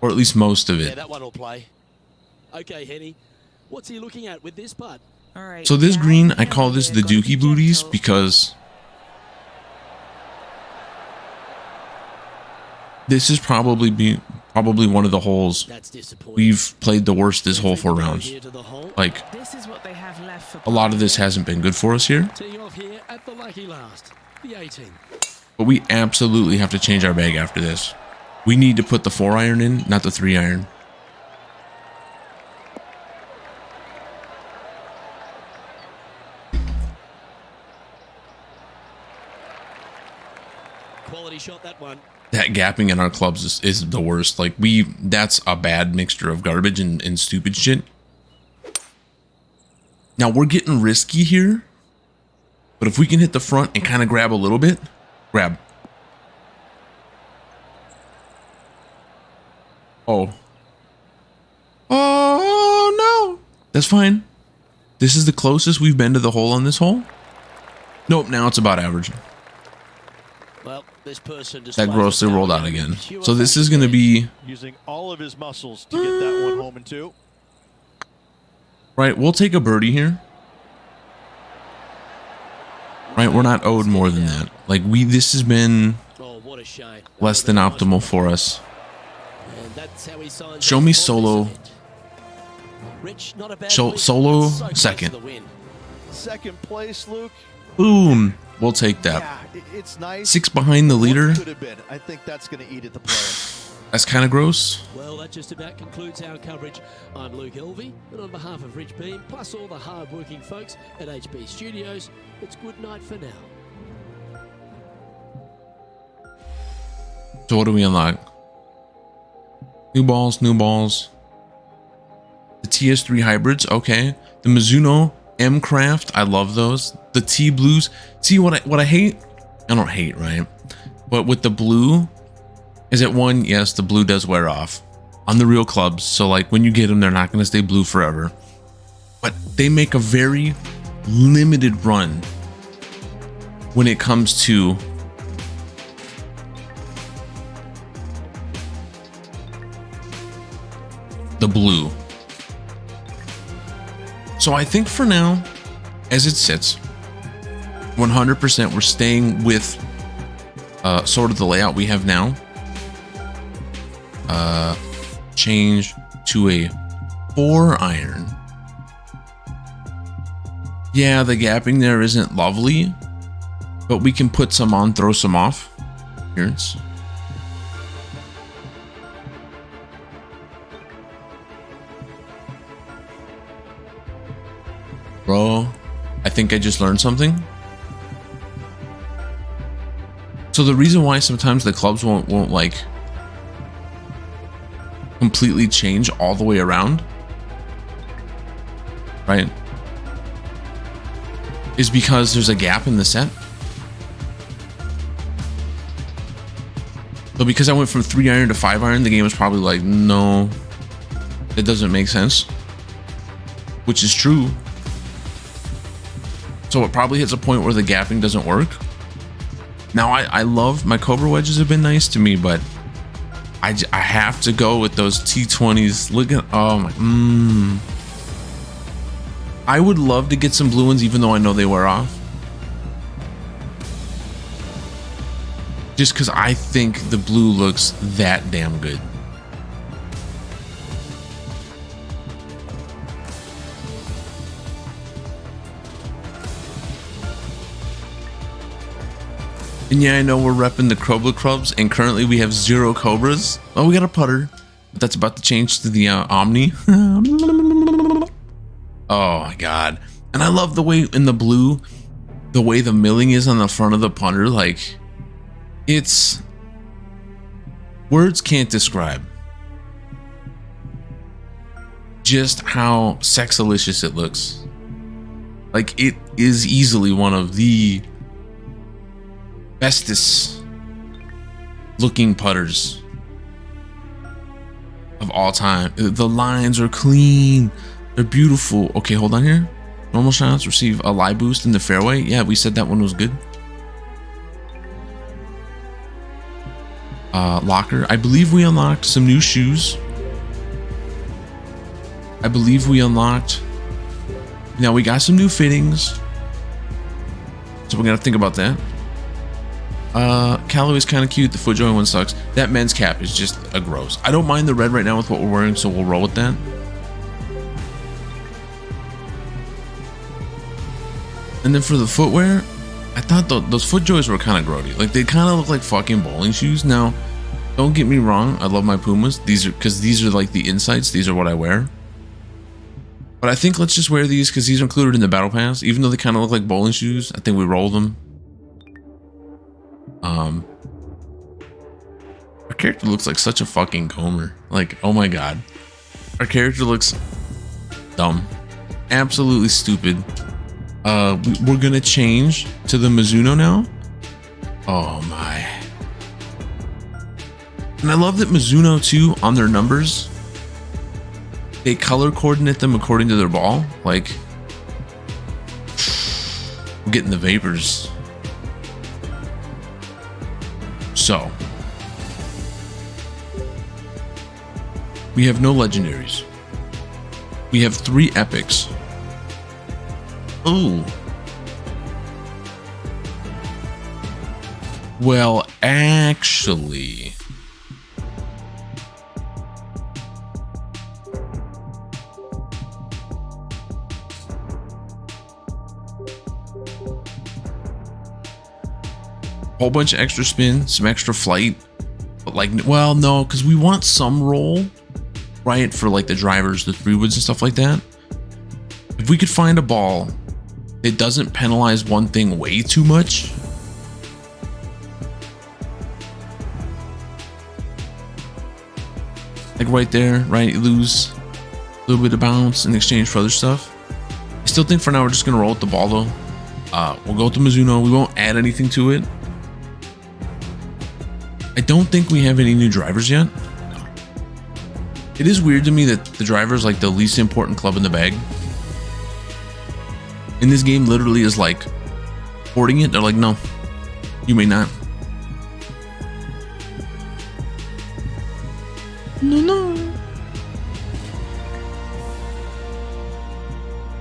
Or at least most of Yeah, it. that one will play. Okay, Henny. What's he looking at with this putt? All right. So this down green, I and call this here, the gotta be Dookie Booties gentle. because this is probably one of the holes That's disappointing. we've played the worst this whole 4 rounds. Here to the hole. Like, This is what they have left for a lot of this hasn't been good for us here, Teeing off here at the lucky last. The 18. but we absolutely have to change our bag after this. We need to put the 4-iron in, not the 3-iron. Quality shot, that one. That gapping in our clubs is the worst. Like, that's a bad mixture of garbage and stupid shit. Now we're getting risky here, but if we can hit the front and kind of grab a little bit, grab. Oh no, that's fine. This is the closest we've been to the hole on this hole. Nope, now it's about average. Well, this person That grossly rolled out again. So this is going to be Using all of his muscles to get that one home in 2. right. We'll take a birdie here. Right, we're not owed more than that. Like, this has been Oh, what a shame. less than optimal for us. And that's how he signs Show off me on solo. this event. Rich, not a bad Solo week, but so close second. to the win. Second place, Luke. Boom. We'll take that. Yeah, it's nice. 6 behind the leader. What could have been. I think that's going to eat at the player. That's kind of gross. Well, that just about concludes our coverage. I'm Luke Elvey, and on behalf of Rich Beam, plus all the hard-working folks at HB Studios, it's good night for now. So what do we unlock? New balls, new balls. The TS3 hybrids, okay. The Mizuno M Craft, I love those. The T Blues. See what I hate? I don't hate, right? But with the blue, is it one? Yes, the blue does wear off on the real clubs. So like when you get them, they're not going to stay blue forever. But they make a very limited run when it comes to the blue. So I think for now, as it sits, 100% we're staying with sort of the layout we have now. Change to a 4-iron. Yeah, the gapping there isn't lovely, but we can put some on, throw some off. Here it's. Bro, I think I just learned something. So the reason why sometimes the clubs won't like completely change all the way around, right, is because there's a gap in the set. So because I went from 3-iron to 5-iron, the game was probably like, no, it doesn't make sense, which is true. So it probably hits a point where the gapping doesn't work. Now I love my Cobra wedges have been nice to me, but I have to go with those T20s. Look at, oh my, I would love to get some blue ones, even though I know they wear off. Just because I think the blue looks that damn good. And yeah, I know we're repping the Cobra Clubs, and currently we have 0 Cobras. Oh, we got a putter, but that's about to change to the Omni. Oh my god. And I love the way in the blue, the way the milling is on the front of the putter. Like, it's, words can't describe just how sexalicious it looks. Like, it is easily one of the bestest looking putters of all time. The lines are clean, they're beautiful. Okay, hold on here. Normal shots receive a lie boost in the fairway. Yeah, we said that one was good. Locker, I believe we unlocked some new shoes. I believe we unlocked, now we got some new fittings, so we're gonna think about that. Callaway's kind of cute. The foot joint one sucks. That men's cap is just a gross. I don't mind the red right now with what we're wearing, so we'll roll with that. And then for the footwear, I thought those foot joys were kind of grody. Like, they kind of look like fucking bowling shoes. Now, don't get me wrong, I love my Pumas. These are, because these are like the insights. These are what I wear. But I think let's just wear these because these are included in the battle pass. Even though they kind of look like bowling shoes, I think we roll them. Our character looks like such a fucking Gomer. Like, oh my god, our character looks dumb, absolutely stupid. We're gonna change to the Mizuno now. Oh my. And I love that Mizuno too, on their numbers, they color coordinate them according to their ball. Like, I'm getting the vapors. So, we have no legendaries. We have 3 epics. Oh. Well, actually, whole bunch of extra spin, some extra flight, but like, well, no, because we want some roll, right, for like the drivers, the 3-woods and stuff like that. If we could find a ball that doesn't penalize one thing way too much, like right there, right, you lose a little bit of bounce in exchange for other stuff. I still think for now we're just gonna roll with the ball though. We'll go with the Mizuno. We won't add anything to it. I don't think we have any new drivers yet. No. It is weird to me that the driver is like the least important club in the bag. In this game, literally is like hoarding it. They're like, no, you may not. No.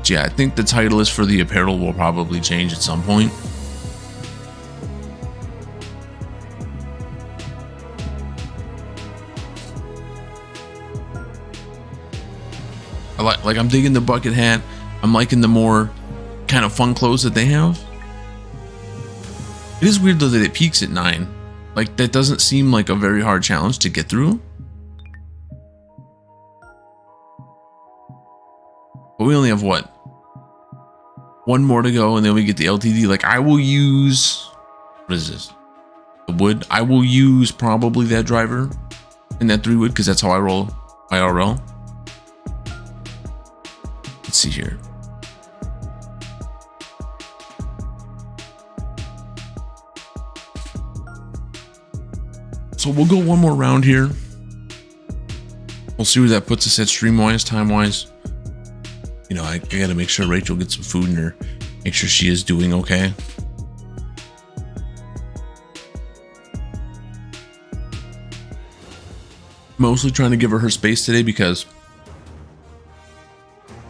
Yeah, I think the title is for the apparel will probably change at some point. Like I'm digging the bucket hat. I'm liking the more kind of fun clothes that they have. It is weird though that it peaks at 9. Like, that doesn't seem like a very hard challenge to get through. But we only have what? 1 more to go and then we get the LTD. Like, I will use, what is this? The wood. I will use probably that driver and that 3-wood because that's how I roll IRL. Let's see here. So we'll go 1 more round here. We'll see where that puts us at stream-wise, time-wise. You know, I gotta make sure Rachel gets some food in her. Make sure she is doing okay. Mostly trying to give her space today because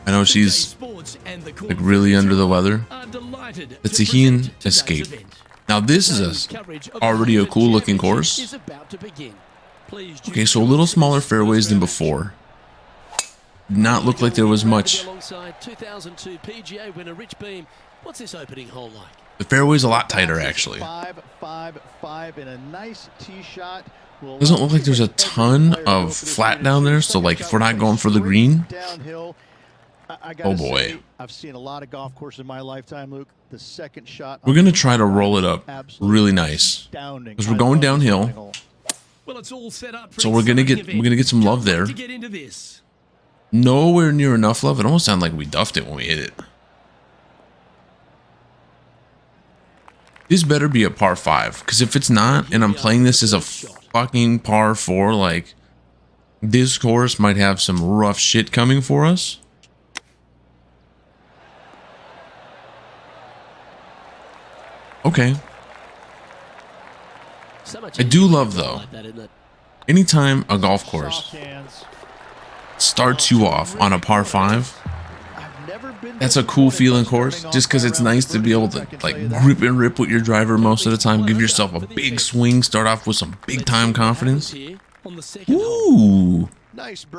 I know she's like really under the weather. The Tahitian Escape. Now this is already a cool looking course. Okay, so a little smaller fairways than before. Did not look like there was much. 2002 PGA winner Rich Beam. What's this opening hole like? The fairway's a lot tighter actually. 5-5-5 in a nice tee shot. Doesn't look like there's a ton of flat down there, so like if we're not going for the green. Downhill. Oh boy. I've seen a lot of golf courses in my lifetime, Luke. The second shot. We're gonna try to roll it up really nice because we're going downhill. Well, it's all set up. So we're gonna get some love there. Nowhere near enough love. It almost sounded like we duffed it when we hit it. This better be a par 5, because if it's not, and I'm playing this as a fucking par 4, like this course might have some rough shit coming for us. Okay. I do love though, anytime a golf course starts you off on a par 5, that's a cool feeling course, just because it's nice to be able to like grip and rip with your driver most of the time. Give yourself a big swing, start off with some big time confidence. Ooh,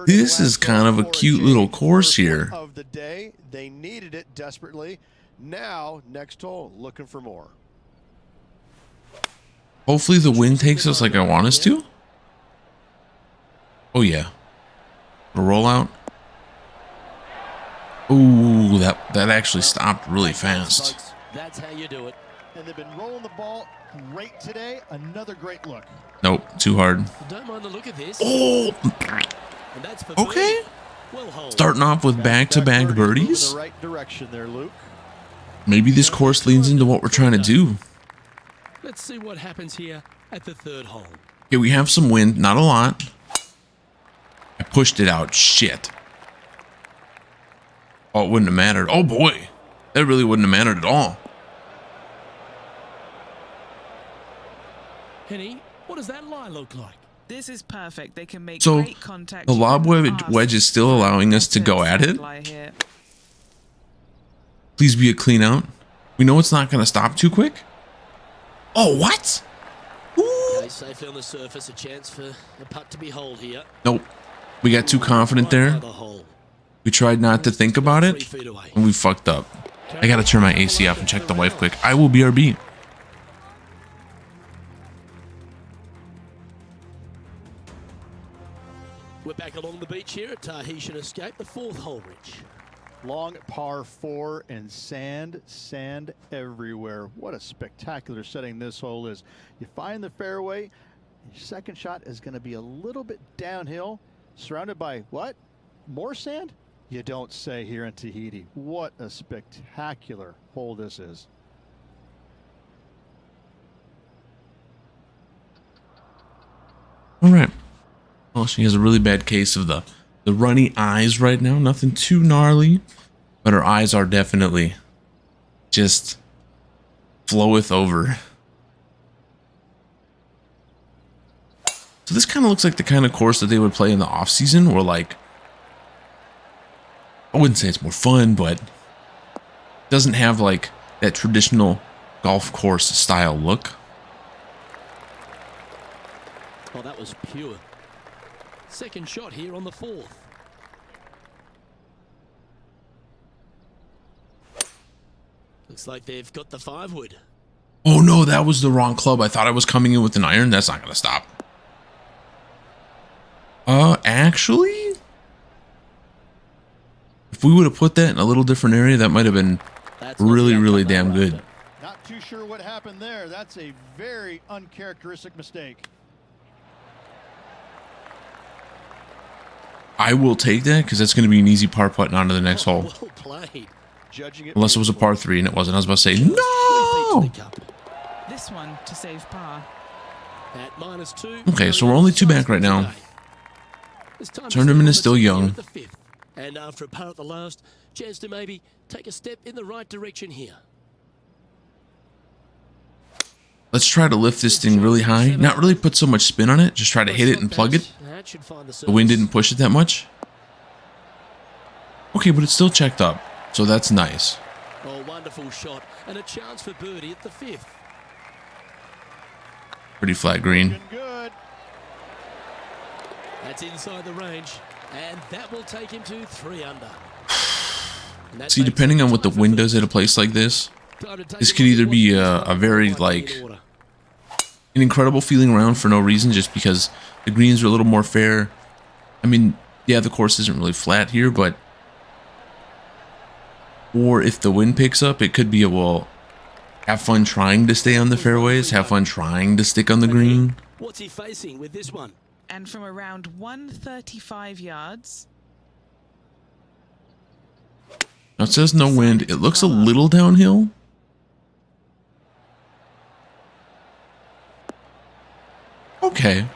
this is kind of a cute little course here. Of the day, they needed it desperately. Now, next hole, looking for more. Hopefully the wind takes us like I want us to. Oh yeah, a rollout. Ooh, that actually stopped really fast. That's how you do it. And they've been rolling the ball great today. Another great look. Nope, too hard. Don't mind the look of this. Oh, And that's for okay. well, Starting off with back-to-back birdies. The right direction there, Luke. Maybe this course leans into what we're trying to do. let's see what happens here at the third hole. Okay, we have some wind, not a lot. I pushed it out. Shit. Oh, it wouldn't have mattered. Oh boy, that really wouldn't have mattered at all. Henny, what does that lie look like? This is perfect. They can make So great contact. the lob wedge is still allowing us to go at it. Please be a clean out. We know it's not going to stop too quick. Oh, what? Okay, safely on the surface, a chance for a putt to be holed here. Nope. We got too confident there. We tried not to think about it, and we fucked up. I got to turn my AC off and check the wife quick. I will BRB. We're back along the beach here at Tahitian Escape, the fourth hole, Rich. Long par 4 and sand everywhere. What a spectacular setting this hole is. You find the fairway, your second shot is going to be a little bit downhill, surrounded by what? More sand? You don't say here in Tahiti. What a spectacular hole this is. All right. Well, she has a really bad case of the runny eyes right now. Nothing too gnarly, but her eyes are definitely just floweth over. So this kind of looks like the kind of course that they would play in the off season, or like, I wouldn't say it's more fun, but doesn't have like that traditional golf course style look. Oh, that was pure. Second shot here on the fourth. Looks like they've got the 5-wood. Oh no, that was the wrong club. I thought I was coming in with an iron. That's not going to stop. Actually, if we would have put that in a little different area, that might have been really damn good. Not too sure what happened there. That's a very uncharacteristic mistake. I will take that because that's going to be an easy par putt on to the next hole. Well played. Unless it was a par 3 and it wasn't. I was about to say, no! This one to save par. At -2. Okay, so we're only 2 back right now. Tournament is still young. And after a par at the last, chance to maybe take a step in the right direction here. Let's try to lift this thing really high. Not really put so much spin on it. Just try to hit it and plug it. right should find the The wind surface. didn't push it that much. Okay, but it's still checked up, so that's nice. Oh, wonderful shot. And a chance for birdie at the 5th. Pretty flat green. Looking good. That's inside the range. And that will take him to 3 under. And that See, makes depending it on what the tied for wind first. does at a place like this, Time to take this a could look either at what be this a one very, might be like, in order. an incredible feeling round for no reason, just because the greens are a little more fair. I mean, yeah, the course isn't really flat here, but or if the wind picks up, it could be a, well, have fun trying to stay on the fairways, have fun trying to stick on the green. What's he facing with this one? And from around 135 yards, Now it says no wind. It looks a little downhill. Okay.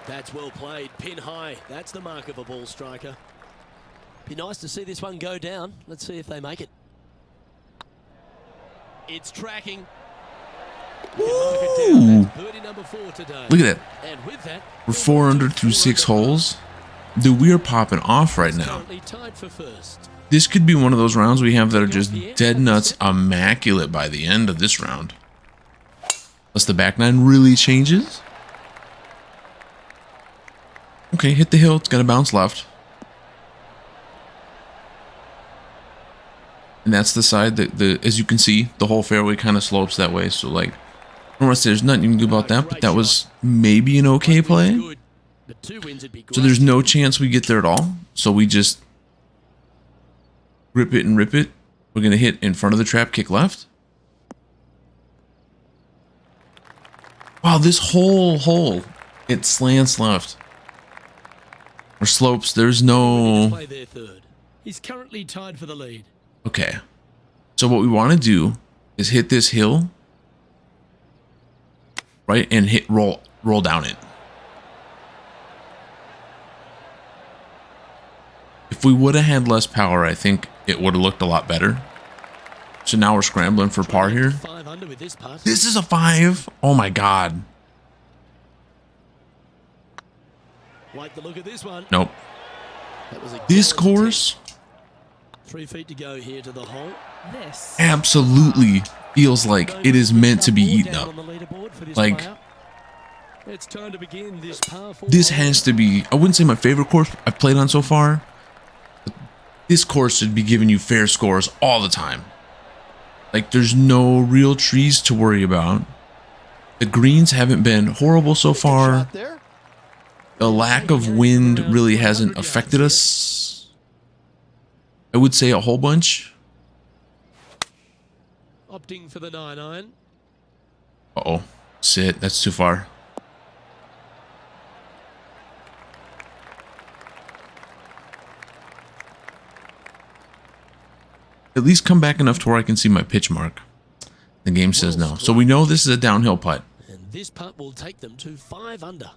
That's well played. Pin high. That's the mark of a ball striker. Be nice to see this one go down. Let's see if they make it. It's tracking. You can mark it down. Ooh. That's birdie number 4 today. Look at that. And with that, We're 4 under through 6 holes. Dude, we are popping off right now. currently tied for first. This could be one of those rounds we have that are just dead nuts immaculate by the end of this round. Unless the back nine really changes. Okay, hit the hill. It's going to bounce left. And that's the side that, as you can see, the whole fairway kind of slopes that way. So, like, I don't want to say there's nothing you can do about that, but that was maybe an okay play. Good. But 2 wins would be great. So there's no chance we get there at all. So we just grip it and rip it. We're going to hit in front of the trap, kick left. Wow, this whole hole, it slants left. Or slopes, there's no... Play their third. He's currently tied for the lead. Okay. So what we want to do is hit this hill, right, and hit roll down it. If we would have had less power, I think it would have looked a lot better. So now we're scrambling for par here. 5 under with this putt. This is a 5. Oh my god. Like the look of this one. Nope. That was a This gallant course attempt. 3 feet to go here to the hole. this absolutely feels like it is meant to be eaten Down up. on the leaderboard for this Like, player. It's time to begin this par 4 this hole. has to be, I wouldn't say my favorite course I've played on so far. But this course should be giving you fair scores all the time. Like, there's no real trees to worry about. The greens haven't been horrible so far. Shot there. The lack of wind really hasn't affected us. I would say a whole bunch. Opting for the 9-iron. Uh-oh. Sit. That's too far. At least come back enough to where I can see my pitch mark. The game says no. So we know this is a downhill putt. And this putt will take them to 5 under.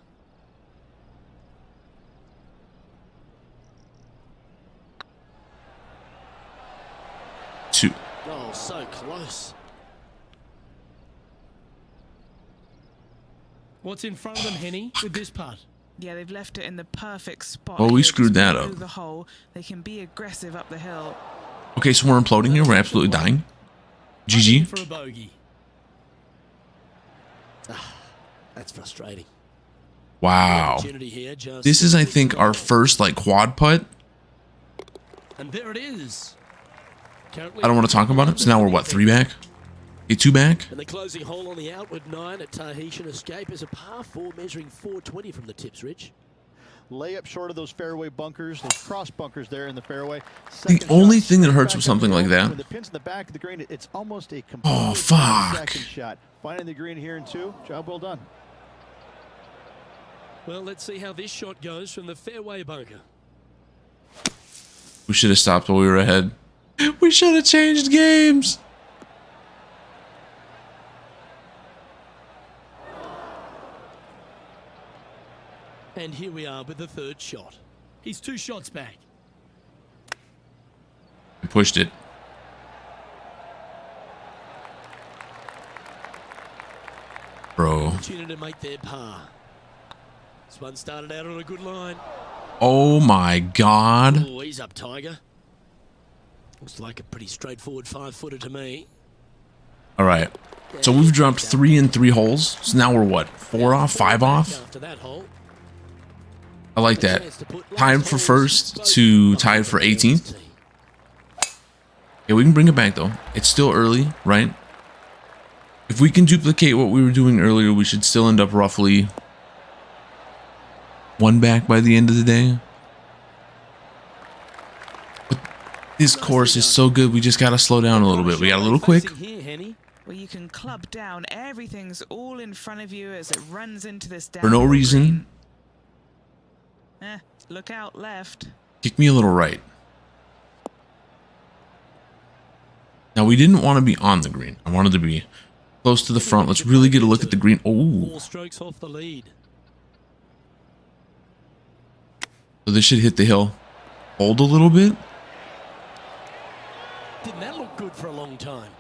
Two. Oh, so close. What's in front of them, Henny, with this putt? Yeah, they've left it in the perfect spot. Oh, we here, screwed just that below up. The hole. They can be aggressive up the hill. Okay, so we're imploding here. We're absolutely dying. Hunting GG. for a bogey. That's frustrating. Wow. Opportunity here, just This is, I think, our first, like, quad putt. And there it is. I don't want to talk about it. So now we're, what, 3 back? Okay, 2 back? And the closing hole on the outward 9 at Tahitian Escape is a par 4 measuring 420 from the tips, Rich. Layup short of those fairway bunkers, those cross bunkers there in the fairway. The Second only shot thing that straight hurts back with up something the like hill. that- When the pin's in the back of the green, it's almost a Oh, complete fuck. second shot. Finding the green here in 2. Job well done. Well, let's see how this shot goes from the fairway bunker. We should have stopped while we were ahead. We should have changed games. And here we are with the 3rd shot. He's 2 shots back. I pushed it. Bro. Opportunity to make their par. This one started out on a good line. Oh my God. Oh, he's up, Tiger. Looks like a pretty straightforward 5-footer to me. All right. So we've dropped 3 in 3 holes. So now we're what? 4 off, 5 off? After that hole. I like that. Tied for first to tied for 18th. Yeah, we can bring it back though. It's still early, right? If we can duplicate what we were doing earlier, we should still end up roughly 1 back by the end of the day. But this course is so good, we just got to slow down a little bit. We got a little quick. Well, you can club down. Everything's all in front of you as it runs into this down For no reason. Look out left. Kick me a little right. Now, we didn't want to be on the green. I wanted to be close to the front. Let's really get a look at the green. Oh. 4 strokes off the lead. So this should hit the hill. Hold a little bit. Didn't that look good for a long time?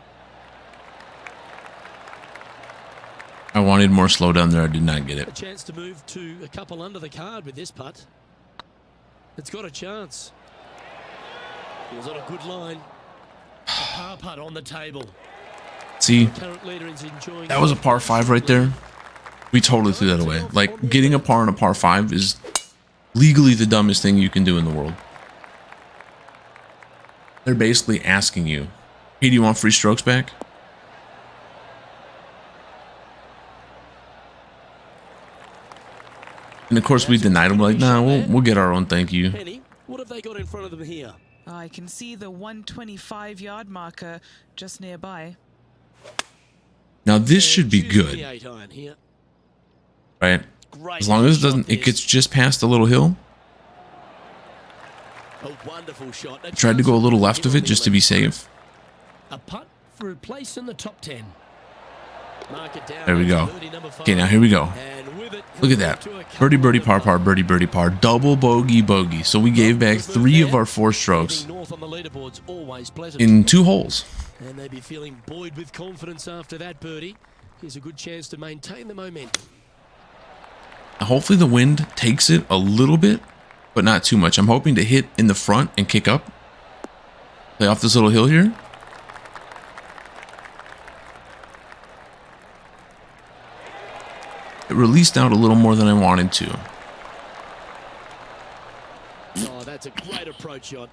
I wanted more slowdown there. I did not get A it. chance to move to a couple under the card with this putt. It's got a chance. It was on a good line. A par putt on the table. See, Current leader is enjoying that was a par 5 right there. We totally threw that away. Like, getting a par on a par 5 is legally the dumbest thing you can do in the world. They're basically asking you, hey, do you want free strokes back? And of course we denied them. We're like, nah, we'll get our own, thank you. Penny, what have they got in front of them here? I can see the 125-yard marker just nearby. Now this should be Choosing good, the 8-iron here. right? Great As long as it shot doesn't, it this. gets just past the little hill. A wonderful shot. I tried to go a little left of it just to be safe. A putt for a place in the top 10. Mark it down. There we go. Birdie number 5. Okay, now here we go. And with it, Look at that. Birdie, birdie, par, par, birdie, birdie, par. Double bogey, bogey. So we gave back 3 of our 4 strokes North on the leaderboard's always pleasant. in 2 holes. And they'd be feeling buoyed with confidence after that birdie. Here's a good chance to maintain the momentum. Now, hopefully the wind takes it a little bit, but not too much. I'm hoping to hit in the front and kick up. Play off this little hill here. It released out a little more than I wanted to. Oh, that's a great approach shot.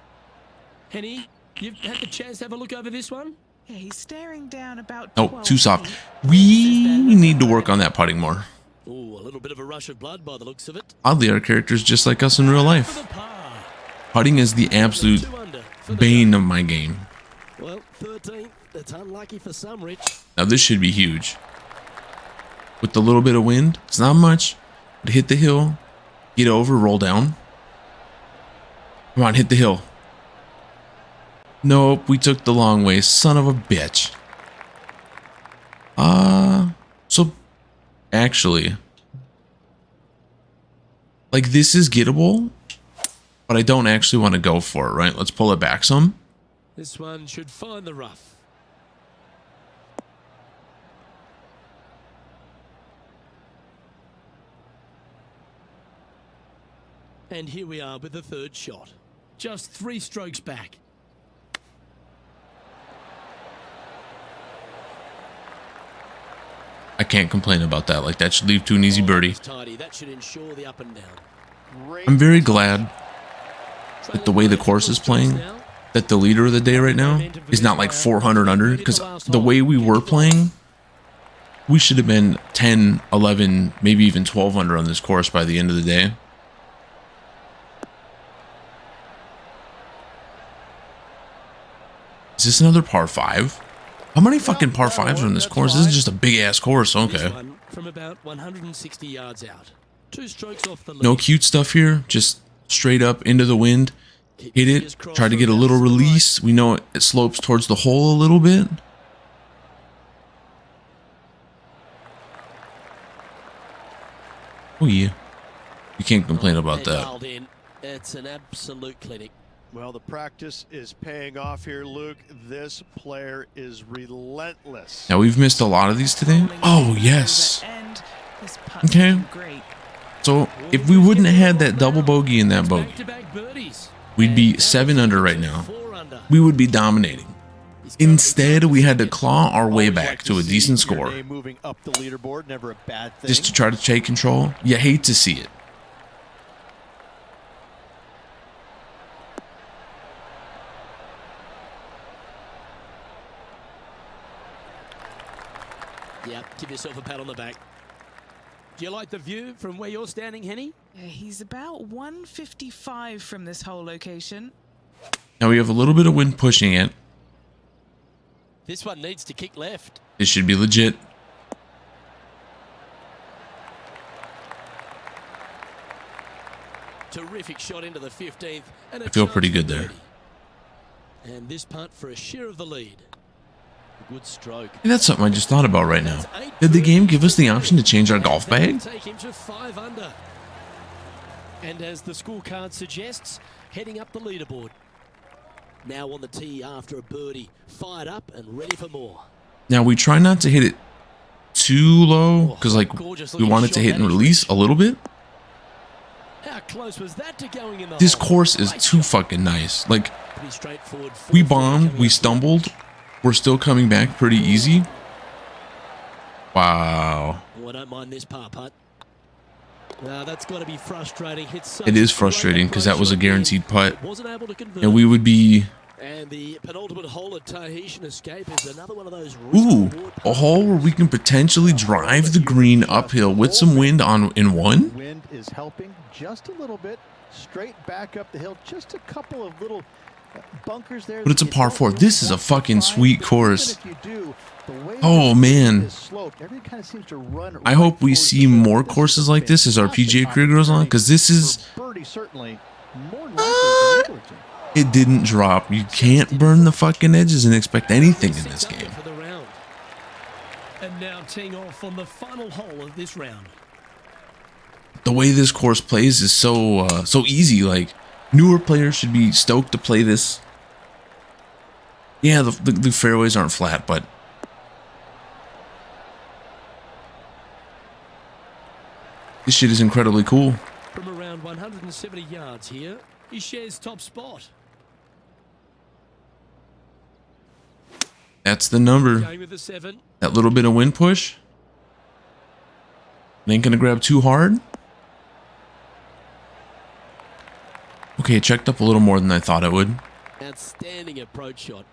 Henny, you've had the chance to have a look over this one? Yeah, he's staring down about Oh, 12 too soft. feet. We need to work on that putting more. Ooh, a little bit of a rush of blood by the looks of it. Oddly, our character's just like us in real For life. the par. Putting is the absolute 2 under for the bane of my game. Well, 13th. That's unlucky for some, Rich. Now this should be huge. With the little bit of wind, it's not much. But hit the hill, get over, roll down. Come on, hit the hill. Nope, we took the long way. Son of a bitch. So actually, like, this is gettable, but I don't actually want to go for it, right? Let's pull it back some. This one should find the rough. And here we are with the 3rd shot. Just 3 strokes back. I can't complain about that. Like, that should leave to an easy birdie. Tidy. That should ensure the up and down. I'm very glad with the way the course is playing that the leader of the day right now is not like 400 under, because the way we were playing, we should have been 10, 11, maybe even 12 under on this course by the end of the day. Is this another par 5? How many fucking par 5s are in this course? This is just a big ass course. This Okay. one from about 160 yards out. 2 strokes off the lead. No cute stuff here. Just straight up into the wind. Hit it. Try to get a little release. We know it slopes towards the hole a little bit. Oh yeah. You can't complain about And that. dialed in. It's an absolute clinic. Well, the practice is paying off here, Luke. This player is relentless. Now we've missed a lot of these today. Oh yes. End. This putt's Okay. been great. It's So if we wouldn't have had that double bogey and that bogey, Back-to-back birdies. we'd be 7 under right now. 4 under. We would be dominating. Instead, we had to claw our way Always back like to a see decent your score name moving up the leaderboard, never a bad thing. just to try to take control. You hate to see it. Yep, give yourself a pat on the back. Do you like the view from where you're standing, Henny? Yeah, he's about 155 from this whole location. Now we have a little bit of wind pushing it. This one needs to kick left. This should be legit. Terrific shot into the 15th. And a I feel chance pretty for good there. birdie. And this punt for a share of the lead. A good stroke. Hey, that's something I just thought about right now. Did the game give us the option to change our golf That'll bag? take him to 5 under. And as the scorecard suggests, heading up the leaderboard. Now on the tee after a birdie, fired up and ready for more. Now we try not to hit it too low because like we want it to hit and release a little bit. How close was that to going in the This hole? course is Great too shot. fucking nice. Like Pretty straightforward. we 4-4 bombed, coming we up. stumbled. We're still coming back pretty easy. Wow. Oh, I don't mind this par putt. That's got to be frustrating. Hit such It is a great frustrating because that was a approach shot guaranteed putt. there. Wasn't able to convert. And we would be, And the penultimate hole at Tahitian Escape is another one of those ooh, risk-reward a hole where we can potentially drive the green uphill with some wind on in one. Wind is helping just a little bit. Straight back up the hill. Just a couple of little bunkers there. But it's a that you par don't 4. really This is a want to fucking find, sweet but course. even if you do, the way Oh, this man. is sloped, everything kind of seems to run I right hope we towards see the more this courses is like this as our fantastic PGA career goes on, because this is, for birdie, certainly more likely than Eagleton. it didn't drop. You can't burn the fucking edges and expect anything in this 6 under game. for the round. And now teeing off on the final hole of this round. The way this course plays is so easy. Like newer players should be stoked to play this. Yeah, the fairways aren't flat, but this shit is incredibly cool. From around 170 yards here, he shares top spot. That's the number. Going with the 7. That little bit of wind push. It ain't gonna grab too hard. Okay, it checked up a little more than I thought it would. Outstanding approach shot.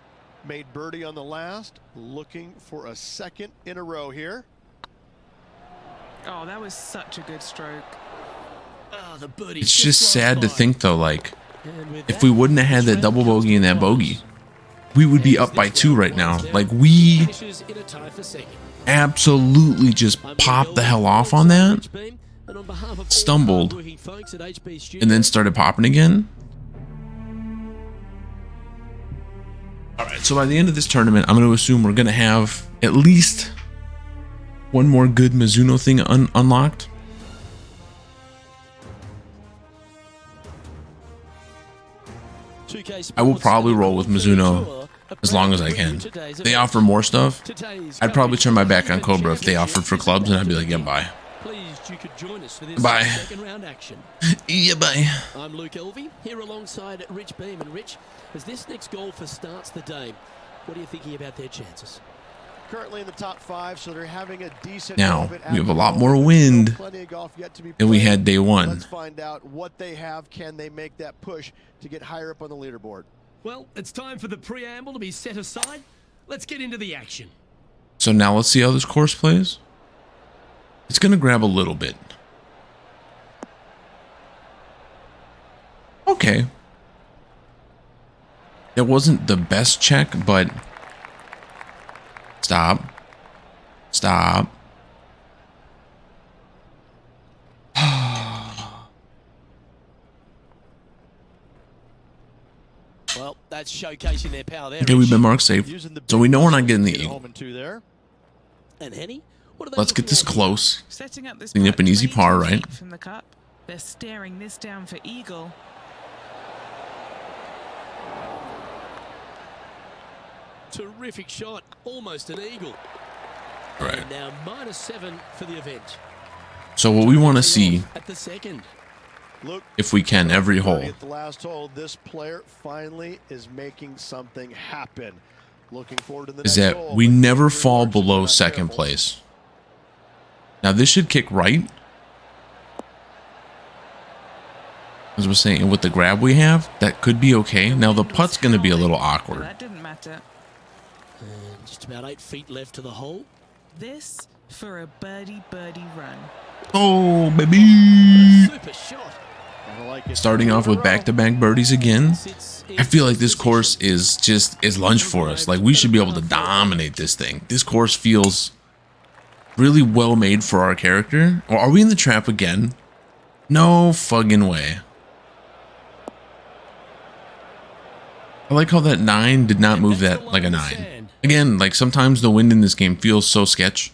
Made birdie on the last, looking for a second in a row here. Oh, that was such a good stroke. Ah, the birdie. It's just sad to think though, like, And with if that, we wouldn't have had the that double round comes bogey and to a that close. bogey, we would be As up by this 2 round right now. winds down, Like we finishes in a tie for second. absolutely just I'm popped the Luke hell Elvey, off on that, Rich Beam, and on behalf of all stumbled, hardworking folks at HB and then Studios, started popping again. All right, so by the end of this tournament, I'm going to assume we're going to have at least one more good Mizuno thing unlocked. I will probably roll with Mizuno as long as I can. They offer more stuff. I'd probably turn my back on Cobra if they offered for clubs, and I'd be like, yeah, bye. Pleased you could join us for this Bye. second round action. Yeah, bye. I'm Luke Elvey, here alongside Rich Beam. And Rich, as this next golfer starts the day, what are you thinking about their chances? Currently in the top 5, so they're having a decent Now, moment we have a at lot the more moment. wind Plenty of golf yet to be than we played. had day one. Let's find out what they have. Can they make that push to get higher up on the leaderboard? Well, it's time for the preamble to be set aside. Let's get into the action. So now let's see how this course plays. It's going to grab a little bit. Okay. It wasn't the best check, but stop. Stop. Well, that's showcasing their power there. Okay, we've Rich. been marked safe. Using the So we know we're not big getting the get eagle. home and 2 there. And Henny, what are they Let's get looking this at here? close. Setting up this Clean up putt an easy 22 par, right? feet from the cup. They're staring this down for eagle. Terrific shot, almost an eagle. Right. And now -7 for the event. So what we want to see, At the second. Look, if we can, every hole, at the last hole, this player finally is making something happen. Looking forward to the is next that hole, we but never Adrian fall Marks, if below we're not second careful. place. Now this should kick right. As I was saying, with the grab we have, that could be okay. Now the putt's going to be a little But awkward. that didn't matter. And just about 8 feet left to the hole. This for a birdie run. Oh, baby. Super shot. I like it. Starting off with back-to-back birdies again. I feel like this course is lunch for us. Like, we should be able to dominate this thing. This course feels really well made for our character. Or are we in the trap again? No fucking way. I like how that 9 did not move that like a 9. Again, like sometimes the wind in this game feels so sketch.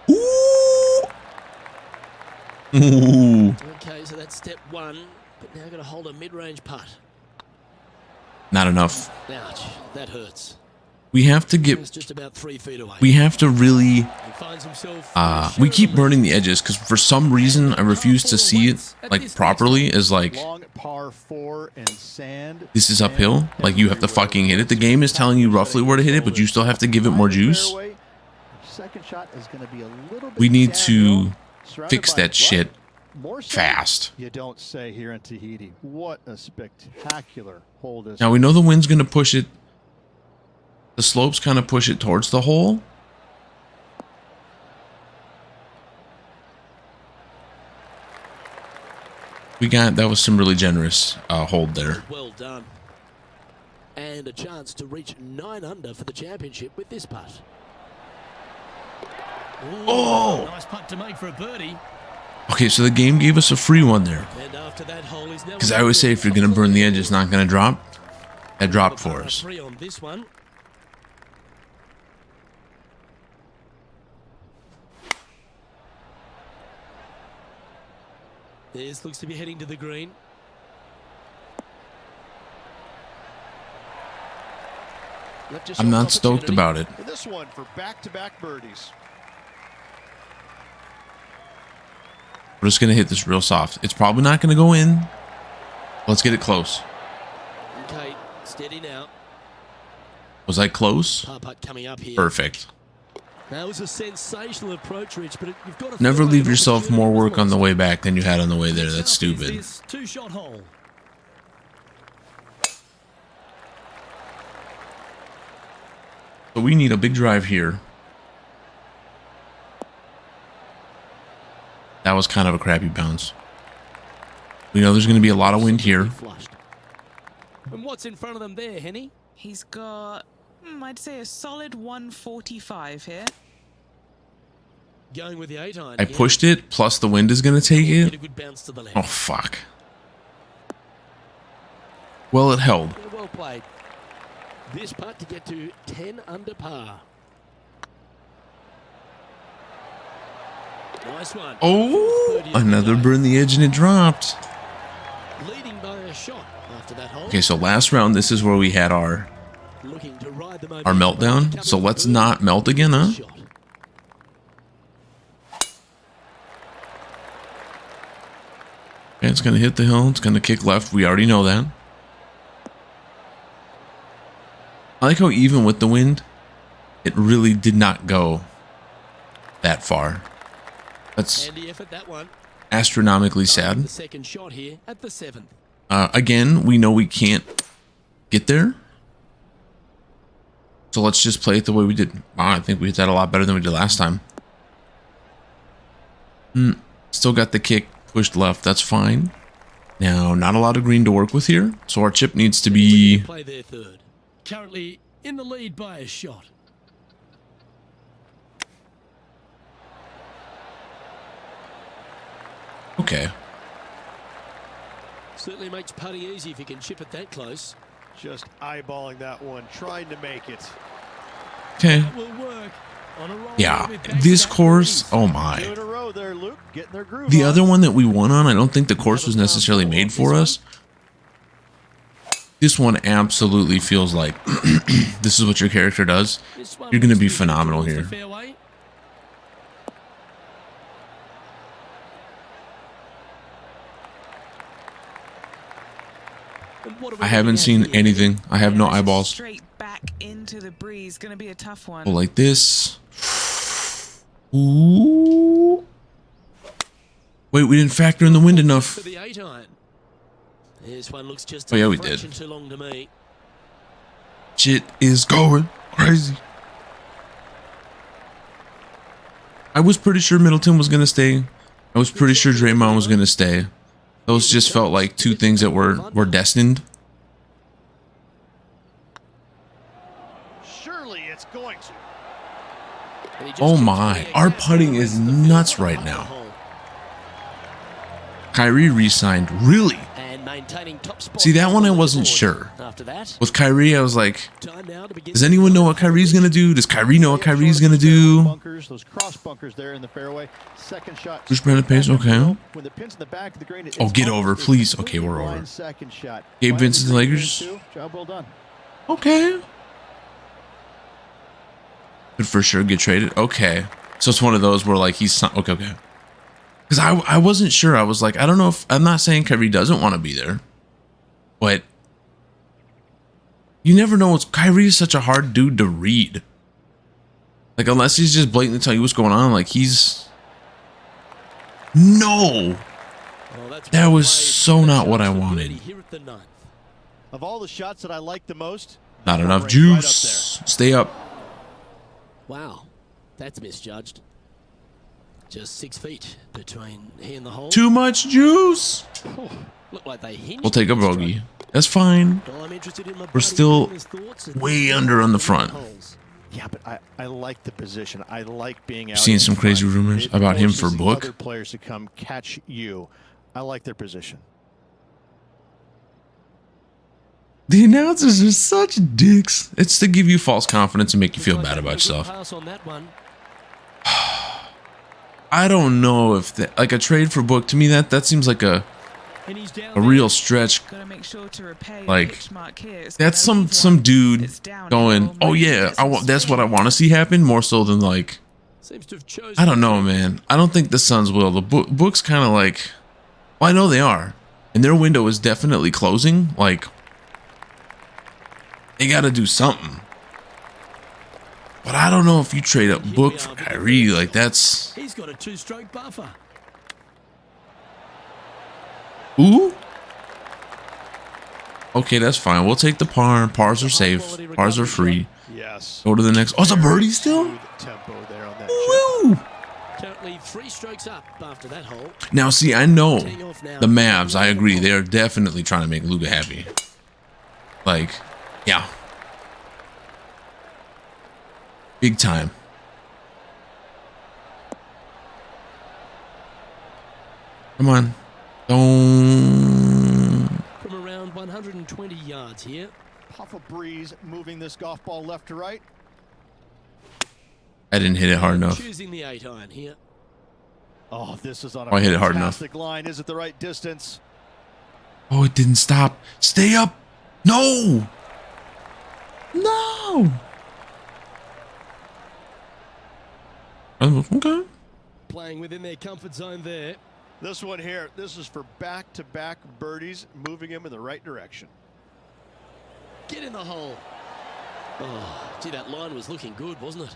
Ooh. Ooh. Okay, so that's step 1. But now got to hold a mid-range putt. Not enough. Ouch, that hurts. We have to It's get, just about 3 feet away. we have to really, He finds himself we keep burning the edges because for some reason I refuse to see it like properly as like, Long par 4 and sand. this is uphill. Like you have to fucking hit it. The game is telling you roughly where to hit it, but you still have to give it more juice. Second shot is going to be a little bit We need to downhill, surrounded fix by that shit more sand. fast. You don't say here in Tahiti. What a spectacular hole this Now we know the wind's going to push it. The slopes kind of push it towards the hole. We got, that was some really generous hold there. Well done. And a chance to reach 9 under for the championship with this putt. Ooh, Oh! Nice putt to make for a birdie. Okay, so the game gave us a free one there. And after that hole is now Because I always say if you're going to burn the edge, it's not going to drop. That dropped for us. 3 on this one. This looks to be heading to the green. Left yourself I'm an not stoked opportunity. about it. And this one for back-to-back birdies. We're just going to hit this real soft. It's probably not going to go in. Let's get it close. Okay, steady now. Was I close? Par putt coming up here. Perfect. That was a sensational approach, Rich, but you've got to Never feel like leave an yourself more opportunity work on the was way back than you had on the way there. lost. That's How tough is stupid. this 2-shot hole. So we need a big drive here. That was kind of a crappy bounce. We know there's going to be a lot of wind here. Flushed. And what's in front of them there, Henny? He's got, I'd say a solid 145 here. Going with the 8-iron. I pushed it, plus the wind is going to take Get a it. good bounce to the left. Oh, fuck. Well, it held. Yeah, well played. This putt to get to 10 under par. Nice one. Oh, Birdie of the another day. burn the edge and it dropped. Leading by a shot after that hole. Okay, so last round, this is where we had our Looking to ride the our momentum. meltdown. So let's not melt again, huh? Shot. Okay, it's going to hit the hill. It's going to kick left. We already know that. I like how even with the wind, it really did not go that far. That's Handy effort, that one. astronomically The sad. second shot here at the 7th. Again, we know we can't get there. So let's just play it the way we did. Wow, I think we hit that a lot better than we did last time. Still got the kick pushed left. That's fine. Now, not a lot of green to work with here. So our chip needs to be... Play their third. Currently in the lead by a shot. Okay. Certainly makes putting easy if you can chip it that close. Just eyeballing that one, trying to make it. Okay. That will work on a roll Yeah, with this back-to-back course, birdies. oh 2 my. in a row there, Luke. Getting their groove The on. other one that we won on, I don't think the course was necessarily made for us. This one absolutely feels like this is what your character does. You're going to be phenomenal here. I haven't seen anything. I have no eyeballs. Straight back into the breeze. Going to be a tough one. Oh, like this. Ooh. Wait, we didn't factor in the wind enough. This one looks just Oh yeah, we did. too long to me. Shit is going crazy. I was pretty sure Middleton was gonna stay. I was pretty sure Draymond was gonna stay. Those just felt like two things that were destined. Surely it's going to. Oh my, our putting is nuts right now. Kyrie re-signed, really? See, that one I wasn't sure. With Kyrie, I was like, does anyone know what Kyrie's gonna do? Does Kyrie know what Kyrie's gonna do? Bunkers, those cross bunkers there in the fairway. Second shot. Push Brandon Pace, okay. When the pin's in the back of the green, Oh, get over, please. Okay, we're over. Second shot. Gabe Vincent, the Lakers. Job well done. Okay. Could for sure get traded. Okay. So it's one of those where like he's okay. Because I wasn't sure. I was like, I don't know if I'm not saying Kyrie doesn't want to be there, but you never know. Kyrie is such a hard dude to read. Like unless he's just blatantly telling you what's going on, like he's no. That was so not what I wanted. Of all the shots that I like the most, Not enough juice. Stay up. Wow, that's misjudged. Just 6 feet between he and the hole. Too much juice. Look like they hinged. We'll take a bogey. That's fine. We're still way under on the front. Yeah, but I like the position. I like being out. I've seen some crazy rumors about him for book. Other players to come catch you. I like their position. The announcers are such dicks. It's to give you false confidence and make you feel bad about yourself. I don't know if that, like a trade for book, to me that seems like a real stretch. Like that's some dude going, oh yeah, that's what I want to see happen, more so than like, I don't know, man. I don't think the Suns will. The book's kind of like, well, I know they are, and their window is definitely closing. Like they got to do something. But I don't know if you trade up Book for Kyrie, like that's. He's got a 2-stroke buffer. Ooh. Okay, that's fine. We'll take the par. Pars are safe. Pars are free. Yes. Go to the next. Oh, it's a birdie still? Tempo there on that. Woo! Currently 3 strokes up after that hole. Now, see, I know the Mavs. I agree. They're definitely trying to make Luka happy. Like, yeah. Big time. Come on. Don't. From around 120 yards here. Puff of breeze moving this golf ball left to right. I didn't hit it hard enough. Choosing the 8-iron here. Oh, this is on a I hit it hard enough. fantastic line. Is it the right distance? Oh, it didn't stop. Stay up. No. No. Okay. Playing within their comfort zone there. This one here, this is for back-to-back birdies, moving him in the right direction. Get in the hole. Oh, gee, that line was looking good, wasn't it?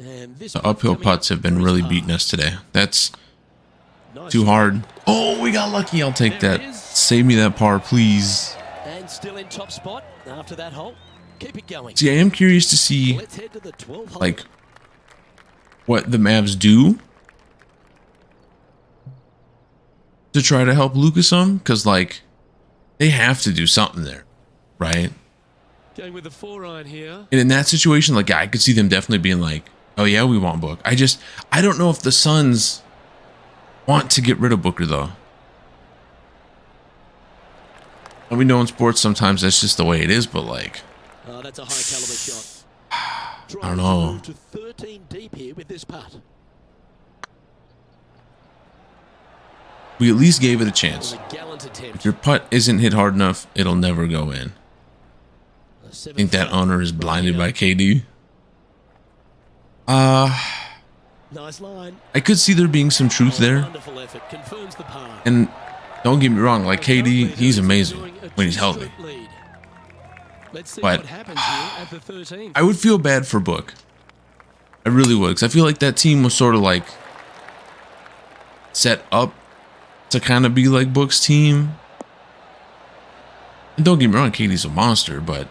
And this The uphill putts have been really beating us today. That's too hard. Oh, we got lucky. I'll take that. Save me that par, please. And still in top spot after that hole. Keep it going. See, I am curious to see, Let's head to the 12th hole. like, what the Mavs do to try to help Luka some, because, like, they have to do something there, right? Going with the 4-iron here. And in that situation, like, I could see them definitely being like, oh, yeah, we want Book. I don't know if the Suns want to get rid of Booker, though. And we know in sports sometimes that's just the way it is, but, like... Oh, that's a high caliber shot. I don't know. Move to 13 deep here with this putt. We at least gave it a chance. A gallant attempt. If your putt isn't hit hard enough, it'll never go in. I think that owner is blinded by KD. Nice line. I could see there being some truth there. Wonderful effort. Confirms the par. And don't get me wrong, like KD, he's amazing when he's healthy. Let's see But what happens here at the 13th. I would feel bad for Book. I really would, because I feel like that team was sort of like set up to kind of be like Book's team. And don't get me wrong, KD's a monster, but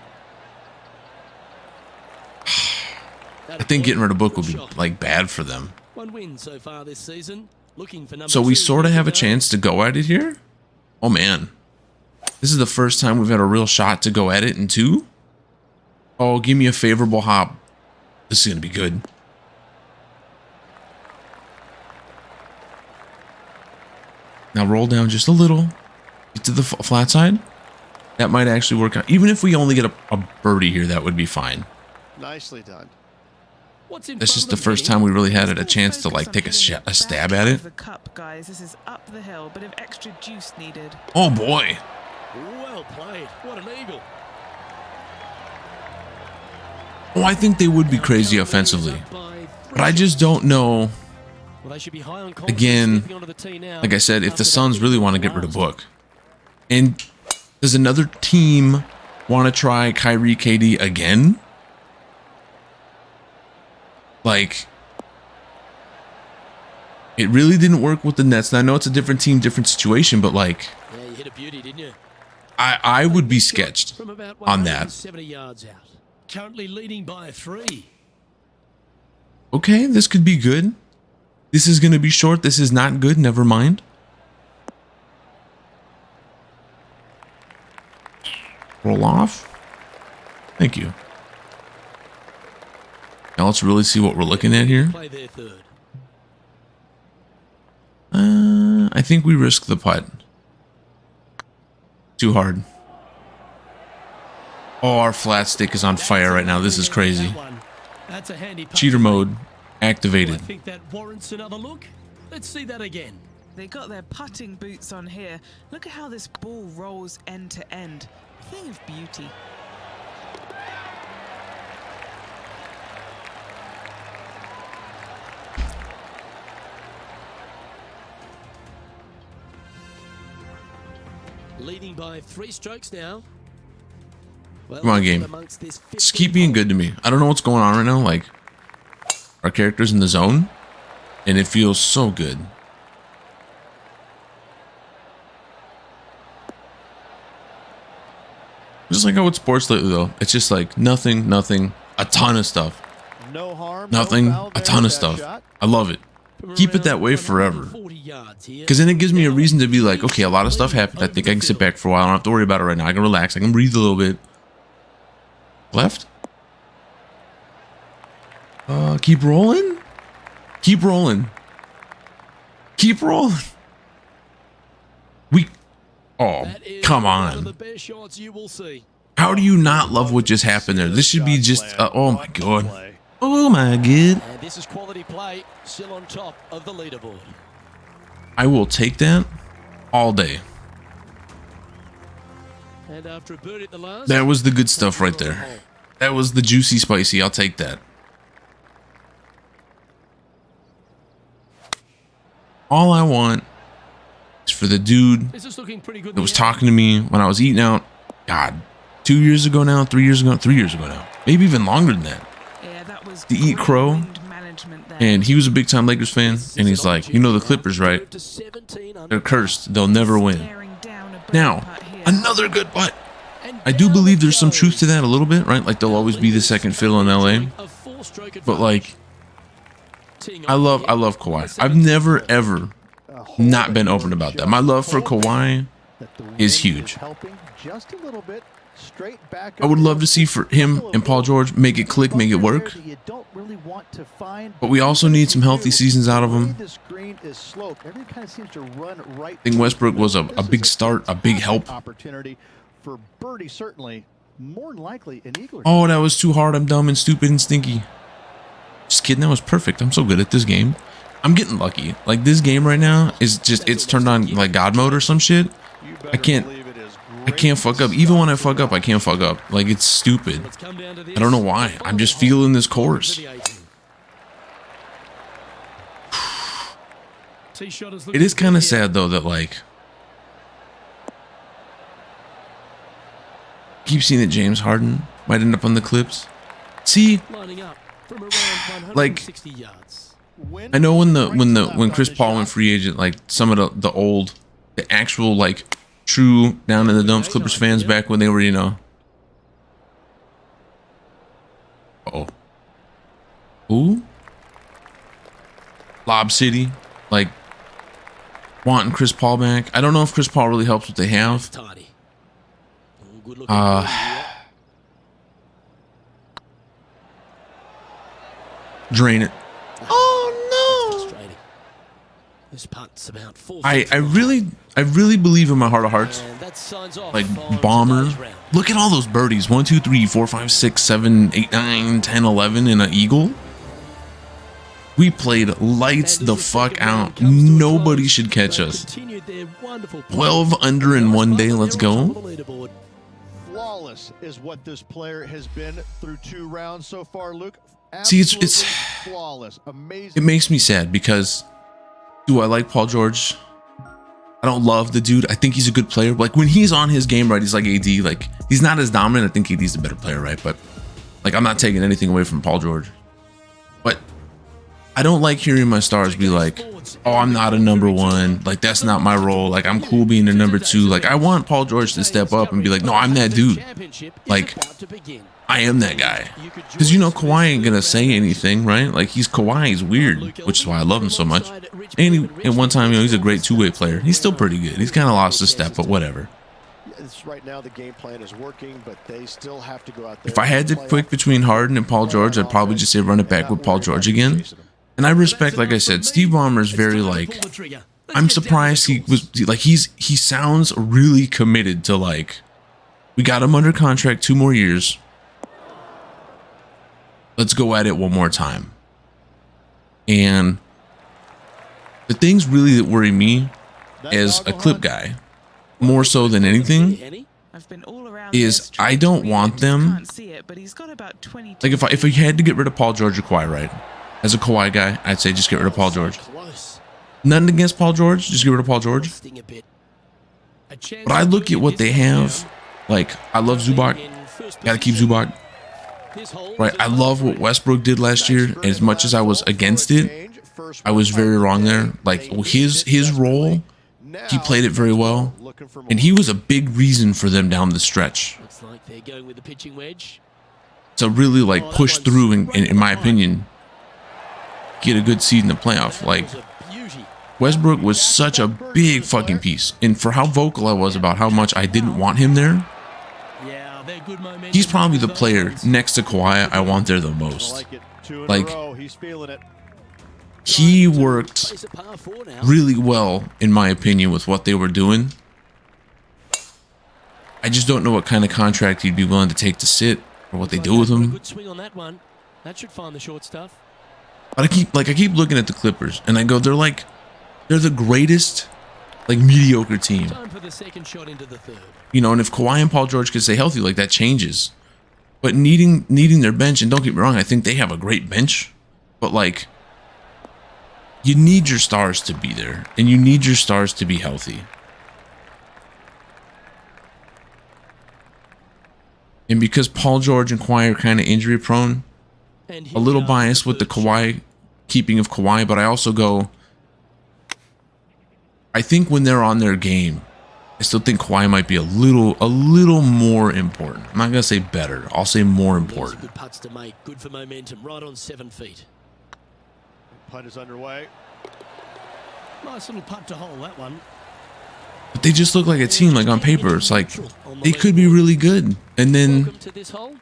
I think getting rid of Book would be like bad for them. One win so far this season. Looking for number So we 2 sort of have a today. chance to go at it here. Oh man, this is the first time we've had a real shot to go at it in 2. Oh, give me a favorable hop. This is gonna be good. Now roll down just a little. Get to the flat side. That might actually work out. Even if we only get a birdie here, that would be fine. Nicely done. What's in That's front just of the them, first Kenny? time we really had a Let's chance to focus like on take hitting a the stab back at of it. The cup, guys. This is up the hill, bit of extra juice needed. Oh boy. Well played. What an eagle. Oh, I think they would be crazy offensively, but I just don't know. Well, they should be high on confidence Again, stepping onto the tee now Like I said, if after the that Suns really big want to win get rid of last. Book, and does another team want to try Kyrie KD again? Like, it really didn't work with the Nets. And I know it's a different team, different situation, but like, Yeah, you hit a beauty, didn't you? I would be sketched From about on that. 170 yards out. Currently leading by 3. Okay, this could be good. This is going to be short. This is not good. Never mind. Roll off. Thank you. Now let's really see what we're looking at here. Play their third. I think we risk the putt. Too hard. Oh, our flat stick is on fire right now. This is crazy. That's a handy putt Cheater to make. mode activated. I think that warrants another look. Let's see that again. They got their putting boots on here. Look at how this ball rolls end to end. Thing of beauty. Leading by 3 strokes now. Well, Come on, game. amongst this Just keep being good to me. I don't know what's going on right now. Like, our character's in the zone, and it feels so good. Just like how with sports lately, though, it's just like nothing, a ton of stuff. No harm. Nothing, no foul a there ton of with that stuff. shot. I love it. Keep it that way forever. 140 yards here. Because then it gives me a reason to be like, okay, a lot of stuff happened. I think I can sit back for a while. I don't have to worry about it right now. I can relax. I can breathe a little bit. Left. Keep rolling. Keep rolling. Keep rolling. Oh, That is come one of the on. best shots you will see. How do you not love what just happened there? This should be just, oh my God. Play. Oh my God. And this is quality play, still on top of the leaderboard. I will take that all day. And after a birdie at the last, That was the good stuff right there. That was the juicy spicy. I'll take that. All I want is for the dude this is looking pretty good. that was talking to me when I was eating out, God, 2 years ago now, 3 years ago, 3 years ago now, maybe even longer than that. Yeah, that was To eat great crow, wind management there. And he was a big time Lakers fan, and he's like, you know the Clippers, right? They're cursed. They'll never win. Staring down a birdie Now, putt here. another good putt. I do believe there's some truth to that a little bit, right? Like they'll always be the second fiddle in LA. But like, I love Kawhi. I've never ever A hole not that been you're open about that. just My love for hoping Kawhi that the is wind huge. helping just a little bit. Straight back I would up love to see for him just a and Paul little George make it click, make it bunker work. there that you don't really want to find, But we also need some healthy seasons out of the way him. this green is sloped, everything kind of seems to run right. I think Westbrook was a This big is start, a big fantastic help. Opportunity for birdie, certainly more than likely an eagle. Oh, that was too hard. I'm dumb and stupid and stinky. Just kidding. That was perfect. I'm so good at this game. I'm getting lucky. Like this game right now is just, it's turned on like God mode or some shit. I can't fuck up. Even when I fuck up, I can't fuck up. Like it's stupid. I don't know why. I'm just feeling this course. It is kind of sad though that like keep seeing that James Harden might end up on the Clips. See, like I know when Chris Paul went free agent, like some of the actual like true down in the dumps Clippers fans back when they were, you know. Ooh. Lob City, like wanting Chris Paul back. I don't know if Chris Paul really helps what they have. Drain it. Oh no! This putt's about 4 I really believe in my heart of hearts. Like bomber. Look at all those birdies. 1, 2, 3, 4, 5, 6, 7, 8, 9, 10, 11 in an eagle. We played lights the fuck out. Nobody should catch us. 12 under in one day. Let's go. Flawless is what this player has been through 2 rounds so far, Luke. See, it's flawless, amazing. It makes me sad because do I like Paul George? I don't love the dude. I think he's a good player. Like when he's on his game right, he's like AD. Like he's not as dominant. I think AD's a better player, right? But like I'm not taking anything away from Paul George. But I don't like hearing my stars be like, oh, I'm not a number 1. Like that's not my role. Like I'm cool being a number 2. Like I want Paul George to step up and be like, no, I'm that dude. Like I am that guy. Because you know Kawhi ain't gonna say anything, right? Like he's Kawhi, he's weird, which is why I love him so much. And at one time, you know, he's a great 2-way player. He's still pretty good. He's kind of lost his step, but whatever. Right now the game plan is working, but they still have to go out there. If I had to pick between Harden and Paul George, I'd probably just say run it back with Paul George again. And I respect, like I said, Steve Ballmer's very like, I'm surprised he sounds really committed to like, we got him under contract 2 more years. Let's go at it one more time. And the things really that worry me as a clip guy, more so than anything, is I don't want them. Like if I had to get rid of Paul George or Kawhi, right? As a Kawhi guy, I'd say just get rid of Paul George. Nothing against Paul George, just get rid of Paul George. But I look at what they have. Like I love Zubac. Gotta keep Zubac. Right, I love what Westbrook did last year. And as much as I was against it, I was very wrong there. Like his role, he played it very well, and he was a big reason for them down the stretch. Looks like they're going with the pitching wedge. To really like push through and in my opinion, get a good seed in the playoff. Like Westbrook was such a big fucking piece, and for how vocal I was about how much I didn't want him there. He's probably the player next to Kawhi I want there the most. Like, he worked really well, in my opinion, with what they were doing. I just don't know what kind of contract he'd be willing to take to sit, or what they do with him. But I keep looking at the Clippers, and I go, they're the greatest, like, mediocre team. You know, and if Kawhi and Paul George could stay healthy, like, that changes. But needing their bench, and don't get me wrong, I think they have a great bench, but like, you need your stars to be there, and you need your stars to be healthy. And because Paul George and Kawhi are kind of injury prone, a little biased with the Kawhi keeping of Kawhi, but I also go, I think when they're on their game, I still think Kawhi might be a little more important. I'm not gonna say better. I'll say more important. Good putts to make. Good for momentum. Right on 7 feet. Putt is underway. Nice little putt to hole that one. But they just look like a team. Like on paper, it's like they could be really good, and then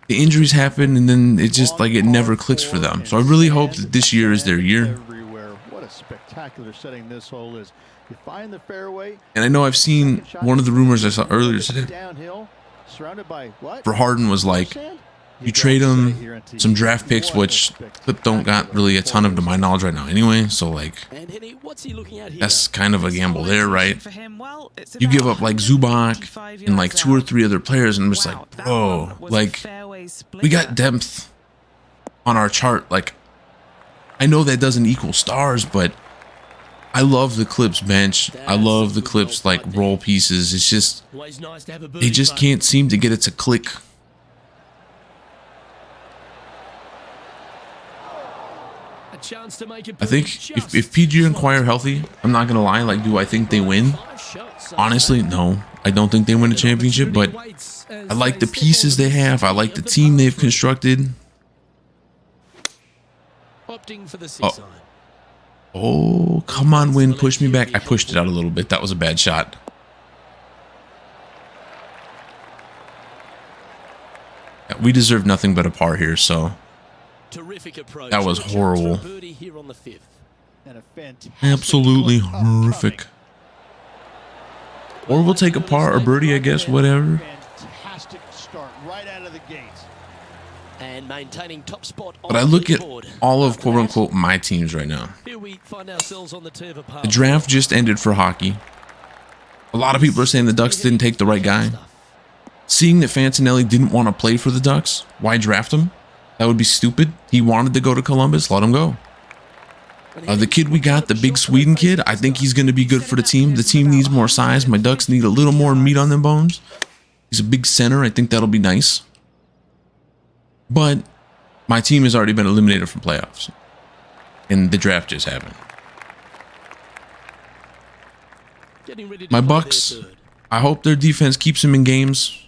the injuries happen, and then it just like it never clicks for them. So I really hope that this year is their year. What a spectacular setting this hole is. You find the fairway. And I know I've seen one of the rumors I saw earlier today Downhill, surrounded by what? for Harden was like, You trade him some draft picks, which Clip don't got really a ton of to my knowledge right now anyway. So like, And Henny, what's he looking at here? that's kind of a gamble there, right? For him, well, it's You about give up like Zubac 185 and like yards 2 or out. 3 other players, and I'm just Wow, like, that bro, one was a like fairway we got splitter. depth on our chart. Like, I know that doesn't equal stars, but I love the Clips bench. I love the Clips like role pieces. It's just Always nice to have a they birdie just putt. can't seem to get it to click. A chance to make a I think birdie if PGA and Quire healthy, I'm not gonna lie. Like, do I think they win? 5 shots so Honestly, far. no. I don't think they win a championship, but I like the pieces they have. I like the team they've constructed. Opting for the Oh. seaside. Oh, come on, wind, push me back. I pushed it out a little bit. That was a bad shot. Yeah, we deserve nothing but a par here, so Terrific approach. that was And a chance for a horrible. birdie here on the 5th. And a fantastic Absolutely look upcoming. horrific. Or we'll take a par or birdie, I guess, whatever. Fantastic start right out of the gates. And maintaining top spot on But I the look at leaderboard. all of After quote that, unquote my teams right now. Here we find ourselves on the tee of a par. The draft just ended for hockey. A lot of people are saying the Ducks didn't take the right guy. Seeing that Fantinelli didn't want to play for the Ducks, why draft him? That would be stupid. He wanted to go to Columbus, let him go. The kid we got, the big Sweden kid, I think he's going to be good for the team. The team needs more size. My Ducks need a little more meat on them bones. He's a big center. I think that'll be nice. But my team has already been eliminated from playoffs. And the draft just happened. Getting ready to My play Bucks, their third. I hope their defense keeps them in games.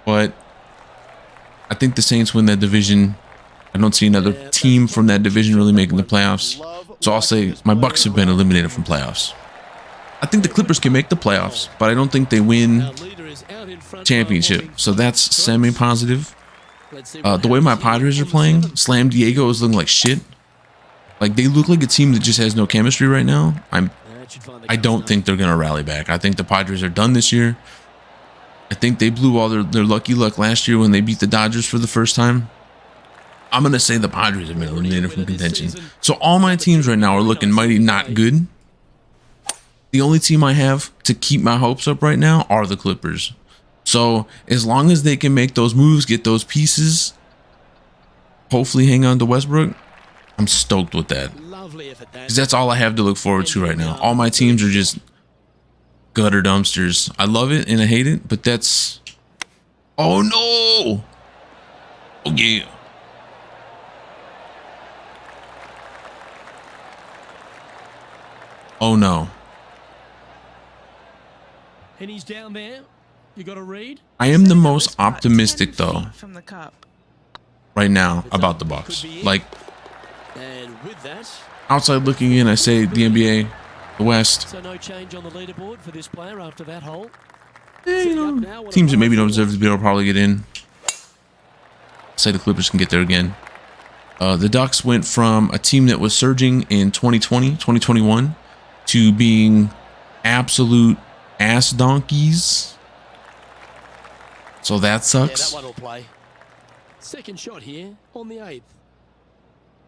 But I think the Saints win that division. I don't see another team from that division really making the playoffs. So I'll say my Bucks have been eliminated from playoffs. I think the Clippers can make the playoffs, but I don't think they win Our leader is out in front by championship. one. So that's semi-positive. Let's see what The way my happens here Padres are on the playing, seventh. Slam Diego is looking like shit. Like, they look like a team that just has no chemistry right now. That should find the I don't customer. think they're going to rally back. I think the Padres are done this year. I think they blew all their lucky luck last year when they beat the Dodgers for the first time. I'm going to say the Padres have been eliminated from contention. So all my teams right now are looking mighty not good. The only team I have to keep my hopes up right now are the Clippers. So as long as they can make those moves, get those pieces, hopefully hang on to Westbrook, I'm stoked with that. Lovely effort that. Because that's all I have to look forward to right now. All my teams are just gutter dumpsters. I love it and I hate it, but that's... Oh no! Oh yeah. Oh no. And he's down there. You got to read. I am the Saying that most was about optimistic 10 though feet from the cup. right now about the Bucks. Like, And with that, outside looking in, I say the NBA, the West. so no change on the leaderboard for this player after that hole. You know, teams that maybe don't deserve to be able to probably get in. Say the Clippers can get there again. The Ducks went from a team that was surging in 2020, 2021 to being absolute ass donkeys. So that Yeah, sucks. that one will play. Second shot here on the 8th.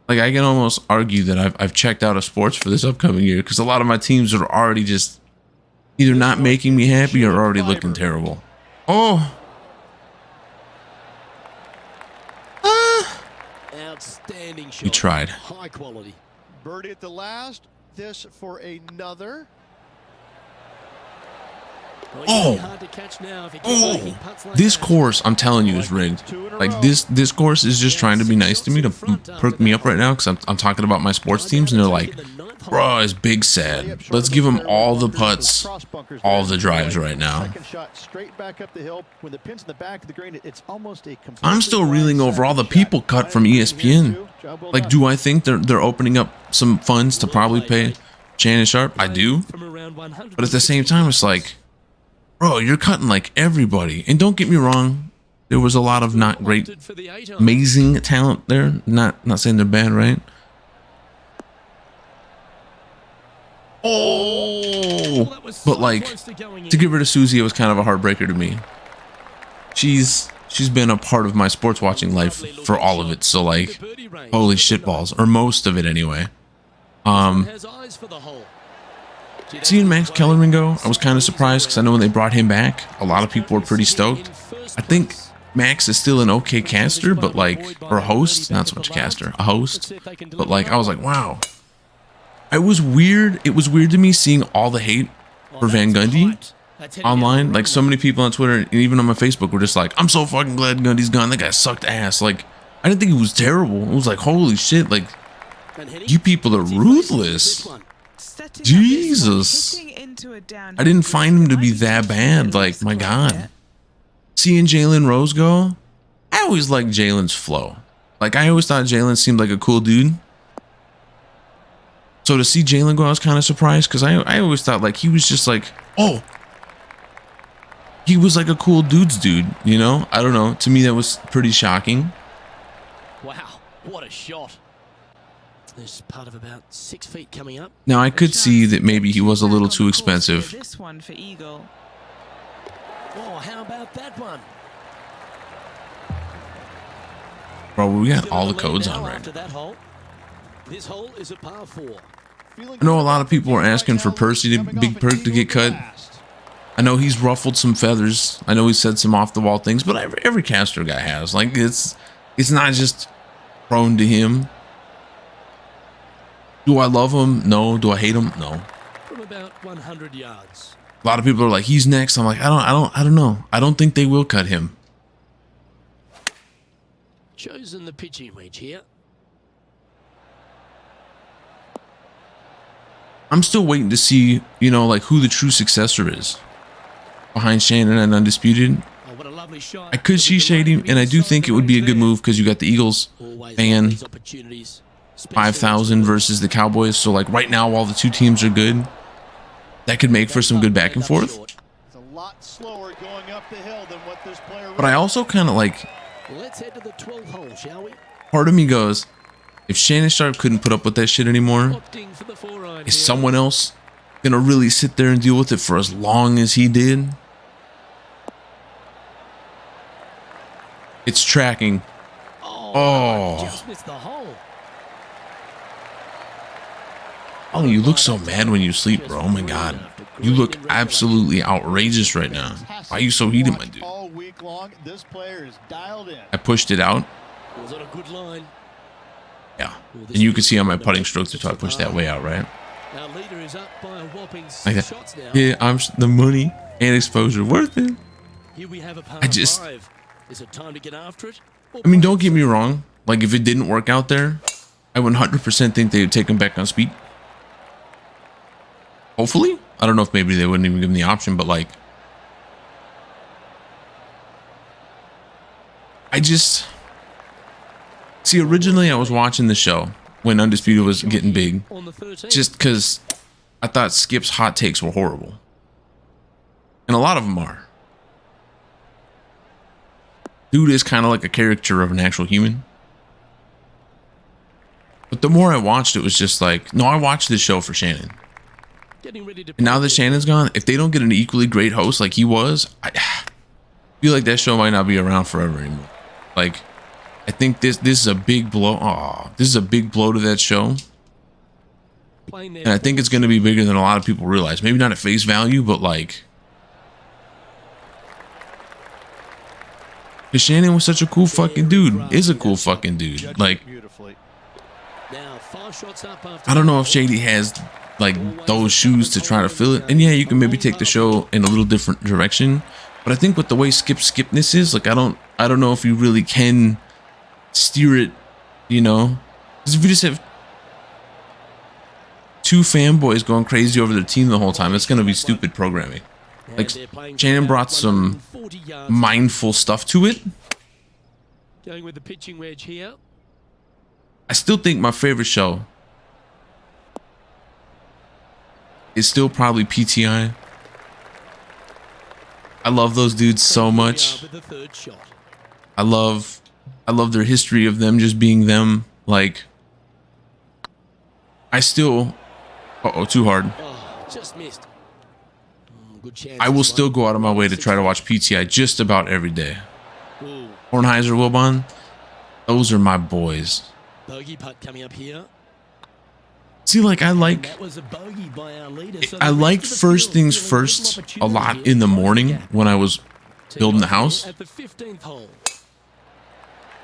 Like, I can almost argue that I've checked out of sports for this upcoming year because a lot of my teams are already just either not making me happy or already looking terrible. Oh. Outstanding shot. We tried. High quality. Birdie at the last. This for another. Well, Oh. it's hard to catch now if he keeps making putts like This that. course, I'm telling you, is rigged. Like, this course is just trying to be nice to me, to perk me up right now, because I'm talking about my sports teams, and they're like, bro, it's big sad. Let's give them all the putts, all the drives right now. Second shot straight back up the hill. When the pin's in the back of the green, it's almost a complete. I'm still reeling over all the people cut from ESPN. Like, do I think they're opening up some funds to probably pay Shannon Sharp? I do. From around 100. But at the same time, it's like, bro, you're cutting like everybody. And don't get me wrong, there was a lot of not great, Opted for the 8-iron. amazing talent there. Not saying they're bad, right? Oh, That was but so like, close to going to in. get rid of Susie, it was kind of a heartbreaker to me. She's she's been a part of my sports watching life for all of it. So like, holy shit balls, or most of it anyway. Seeing Max Kellerman go, I was kind of surprised because I know when they brought him back, a lot of people were pretty stoked. I think Max is still an okay caster, but like, or a host, not so much a caster, a host. But like, I was like, wow. It was weird. It was weird to me seeing all the hate for Van Gundy online. Like, so many people on Twitter and even on my Facebook were just like, I'm so fucking glad Gundy's gone. That guy sucked ass. Like, I didn't think he was terrible. It was like, holy shit. Like, you people are ruthless. Jesus. I didn't find him to be that bad. Like, my God. Seeing Jalen Rose go, I always liked Jalen's flow. Like, I always thought Jalen seemed like a cool dude. So to see Jalen go, I was kind of surprised because I always thought like he was just like, oh, he was like a cool dude's dude, you know? I don't know. To me, that was pretty shocking. Wow, what a shot. There's part of about 6 feet coming up. Now, I could see that maybe he was a little too expensive. This one for Eagle. Oh, how about that one? Bro, we got all the codes on right after that hole. This hole is a par 4. I know a lot of people are asking for Percy to Big Perk to get cut. I know he's ruffled some feathers. I know he said some off the wall things, but every caster guy has. Like, it's not just prone to him. Do I love him? No. Do I hate him? No. From about 100 yards. A lot of people are like, he's next. I'm like, I don't know. I don't think they will cut him. Chosen the pitching wedge here. I'm still waiting to see, you know, like who the true successor is behind Shannon and Undisputed. Oh, what a lovely shot. I could see Shady, and I do think it would be a good move because you got the Eagles paying 5,000 versus the Cowboys. So like right now, while the two teams are good, that could make for some good back and forth. It's a lot slower going up the hill than what this player. But I also kind of like, Let's head to the 12th hole, shall we? part of me goes, if Shannon Sharp couldn't put up with that shit anymore, is someone else gonna really sit there and deal with it for as long as he did? It's tracking. Oh. Just missed the hole. Oh, you look so mad when you sleep, bro. Oh my God. You look absolutely outrageous right now. Why are you so heated, my dude? All week long, this player is dialed in. I pushed it out. Was on a good line. Yeah. And you can see on my putting stroke that I pushed that way out, right? Our leader is up by a whopping 6 Like that. shots now. Yeah, I'm the money and exposure worth it. Here we have a par I just- 5. Is it time to get after it? I mean, don't get me wrong. Like, if it didn't work out there, I would 100% think they would take him back on speed. Hopefully. I don't know if maybe they wouldn't even give him the option, but like, I just see, originally I was watching the show when Undisputed was getting big, On the 13th. just because I thought Skip's hot takes were horrible. And a lot of them are. Dude is kind of like a caricature of an actual human. But the more I watched, it was just like, no, I watched this show for Shannon. Getting ready to And now that Shannon's gone, if they don't get an equally great host like he was, I feel like that show might not be around forever anymore. Like, I think this is a big blow. Oh, this is a big blow to that show. playing their And I think it's going to be bigger than a lot of people realize. Maybe not at face value, but like, because Shannon was such a cool fucking dude. Is a cool fucking dude. Like, Beautifully. Now 5 shots up after I don't know if Shady has like those shoes to try to fill it. And yeah, you can maybe take the show in a little different direction. But I think with the way Skipness is, like, I don't know if you really can steer it, you know? Because if you just have two fanboys going crazy over their team the whole time, it's going to be stupid programming. Like, Shannon brought some mindful stuff to it. Going with the pitching wedge here. I still think my favorite show is still probably PTI. I love those dudes so much. With the 3rd shot. I love their history of them just being them. Like, I still, too hard. Oh, just missed. Good chance. I will still go out of my way to try to watch PTI just about every day. Ooh, Kornheiser, Wilbon. Those are my boys. Bogey putt coming up here. See, like, I like That was a bogey by our leader. So I the rest liked of the first field things feeling first little a lot opportunity in the here to morning close the gap. when I was building the house. At the 15th hole.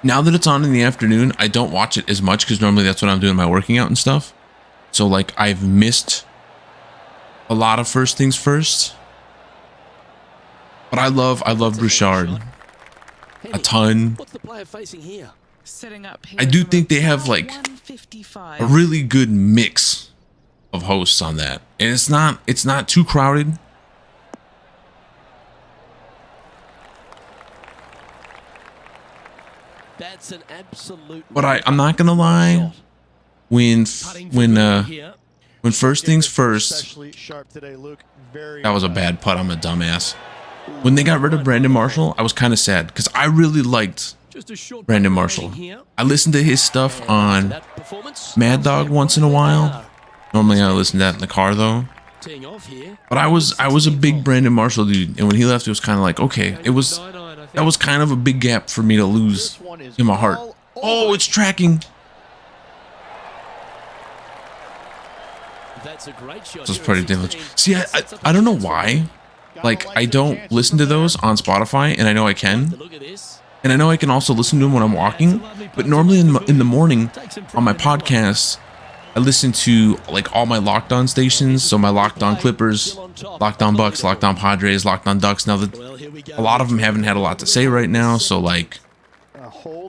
Now that it's on in the afternoon, I don't watch it as much because normally that's when I'm doing my working out and stuff. So like I've missed a lot of first things first. But I love Bouchard a ton. What's the player facing here? Sitting up here I do from think they have about like 155. a really good mix of hosts on that. And it's not too crowded. That's an absolute. But I'm not gonna lie, when first things first, Especially sharp today, Luke. Very that was a bad putt. I'm a dumbass. When they got rid of Brandon Marshall, I was kind of sad because I really liked Just a short Brandon putt Marshall. remaining here. I listened to his stuff And on that performance Mad Dog once in a while. Normally I listen to that in the car though. Teeing off here. But I was a big Brandon Marshall dude, and when he left, it was kind of like, okay, that was kind of a big gap for me to lose in my heart. Oh, it's tracking. That's a great shot. This is pretty damage. See, I don't know why. Like, I don't listen to those on Spotify, and I know I can. Look at this. And I know I can also listen to them when I'm walking. But normally in the morning on my podcast, I listen to like all my Locked On stations. So my Locked On Clippers, Locked On Bucks, Locked On Padres, Locked On Ducks. Now that Well, here we go. a lot of them haven't had a lot to say right now, so like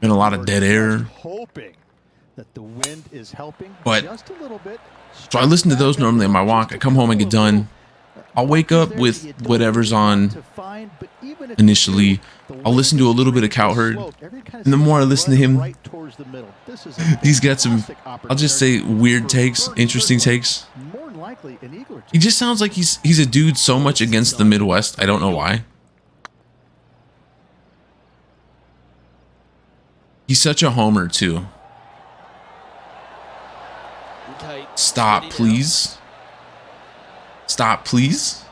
been a lot of dead air. Hoping that the wind is helping But just a little bit. so I listen to those normally on my walk. I come home and get done. I'll wake up with whatever's on initially. I'll listen to a little bit of Cowherd. And the more I listen to him, he's got some, I'll just say, weird takes, interesting takes. He just sounds like he's a dude so much against the Midwest. I don't know why. He's such a homer, too. Okay, Stop, steady now. please. Stop, please.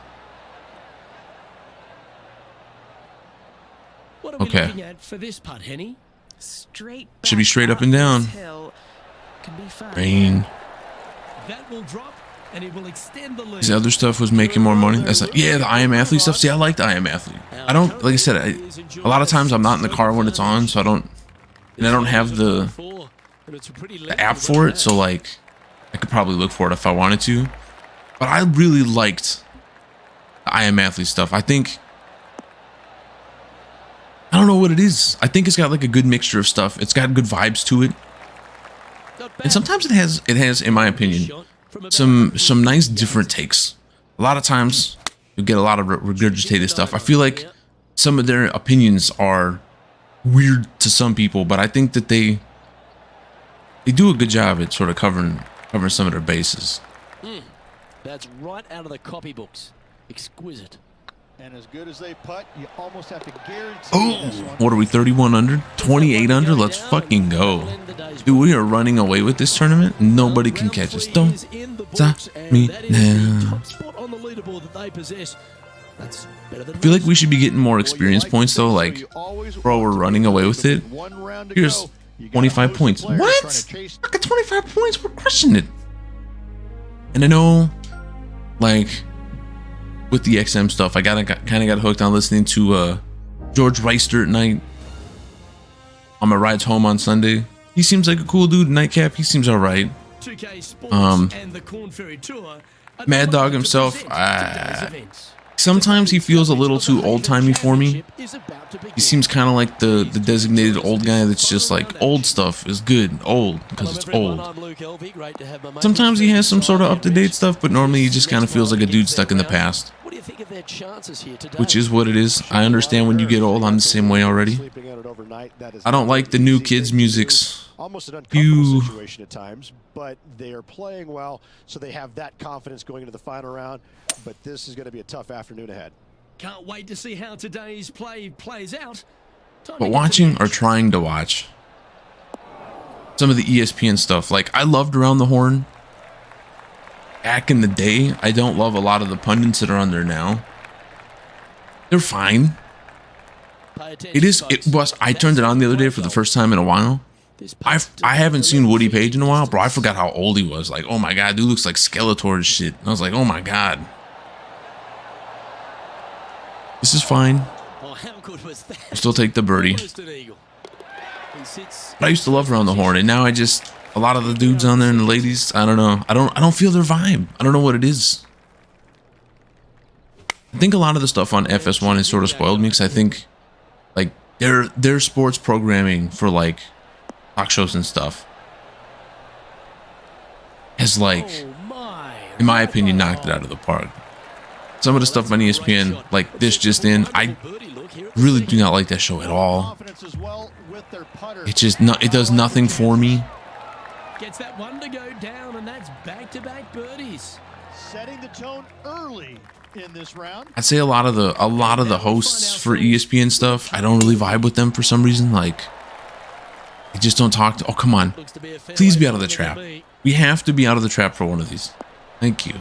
What are we Okay. looking at for this putt, Henny? Straight Should be back straight up and down. this hill. Can be fun. Rain. That will drop, and it will extend the lead. His other stuff was making more money. That's like, yeah, the I Am Athlete stuff. See, I like the I Am Athlete. I don't, like I said, a lot of times I'm not in the car when it's on, so I don't have the app for it, so like I could probably look for it if I wanted to. But I really liked the I Am Athlete stuff. I think, I don't know what it is. I think it's got like a good mixture of stuff. It's got good vibes to it. And sometimes it has, in my opinion, some nice different takes. A lot of times you get a lot of regurgitated stuff. I feel like some of their opinions are weird to some people, but I think that they do a good job at sort of covering some of their bases. That's right out of the copybooks. Exquisite. And as good as they putt, you almost have to guarantee Oh, this one. what are we, 31 under? 28 under? Let's fucking go. Dude, we are running away with this tournament. Nobody can catch us. Don't stop me now. I feel like we should be getting more experience points though. Like, bro, we're running away with it. Here's 25 points. What? I got 25 points. We're crushing it. And I know, like, with the XM stuff, I kind of got hooked on listening to George Reister at night on my rides home on Sunday. He seems like a cool dude. Nightcap, he seems all right. Mad Dog himself, sometimes he feels a little too old-timey for me. He seems kind of like the designated old guy that's just like, old stuff is good, old, because it's old. Sometimes he has some sort of up-to-date stuff, but normally he just kind of feels like a dude stuck in the past. Which is what it is. I understand when you get old, I'm the same way already. I don't like the new kids' musics. Almost an uncomfortable situation at times, but they are playing well, so they have that confidence going into the final round. But this is going to be a tough afternoon ahead. Can't wait to see how today's play plays out. But watching or trying to watch some of the ESPN stuff, like I loved Around the Horn back in the day. I don't love a lot of the pundits that are on there now. They're fine. Pay attention, It is. folks. It was. I turned it on the other day for the first time in a while. I haven't seen Woody Page in a while, bro. I forgot how old he was. Like, oh my god, dude looks like Skeletor and shit. And I was like, oh my god. This is fine. Oh, how good was that? I'll still take the birdie. Almost an eagle. He sits But I used to love Around the Horn, and now I just, a lot of the dudes on there and the ladies, I don't know. I don't feel their vibe. I don't know what it is. I think a lot of the stuff on FS1 has sort of spoiled me, because I think like their sports programming for like talk shows and stuff has, like, in my opinion, knocked it out of the park. Some of the stuff on ESPN, like this just in, I really do not like that show at all. It's just not, it does nothing for me. gets that one to go down, and that's back-to-back birdies. Setting the tone early in this round. I'd say a lot of the hosts for ESPN stuff, I don't really vibe with them for some reason. Like, they just don't talk to. Oh, come on, please be out of the trap. We have to be out of the trap for one of these. Thank you.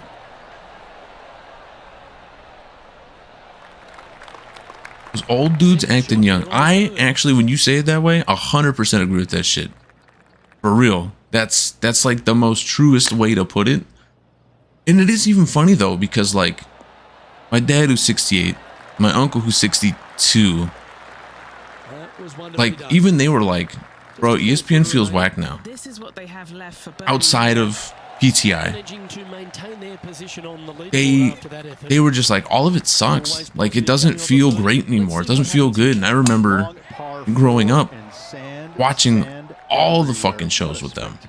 Those old dudes acting young. I actually, when you say it that way, 100% agree with that shit. For real. That's like the most truest way to put it. And it is even funny though, because like my dad who's 68, my uncle who's 62, like even they were like, bro, ESPN feels whack now. This is what they have left for Outside of PTI, they were just like, all of it sucks. Like, it doesn't feel great anymore. It doesn't feel good. And I remember growing up watching all the fucking shows with them.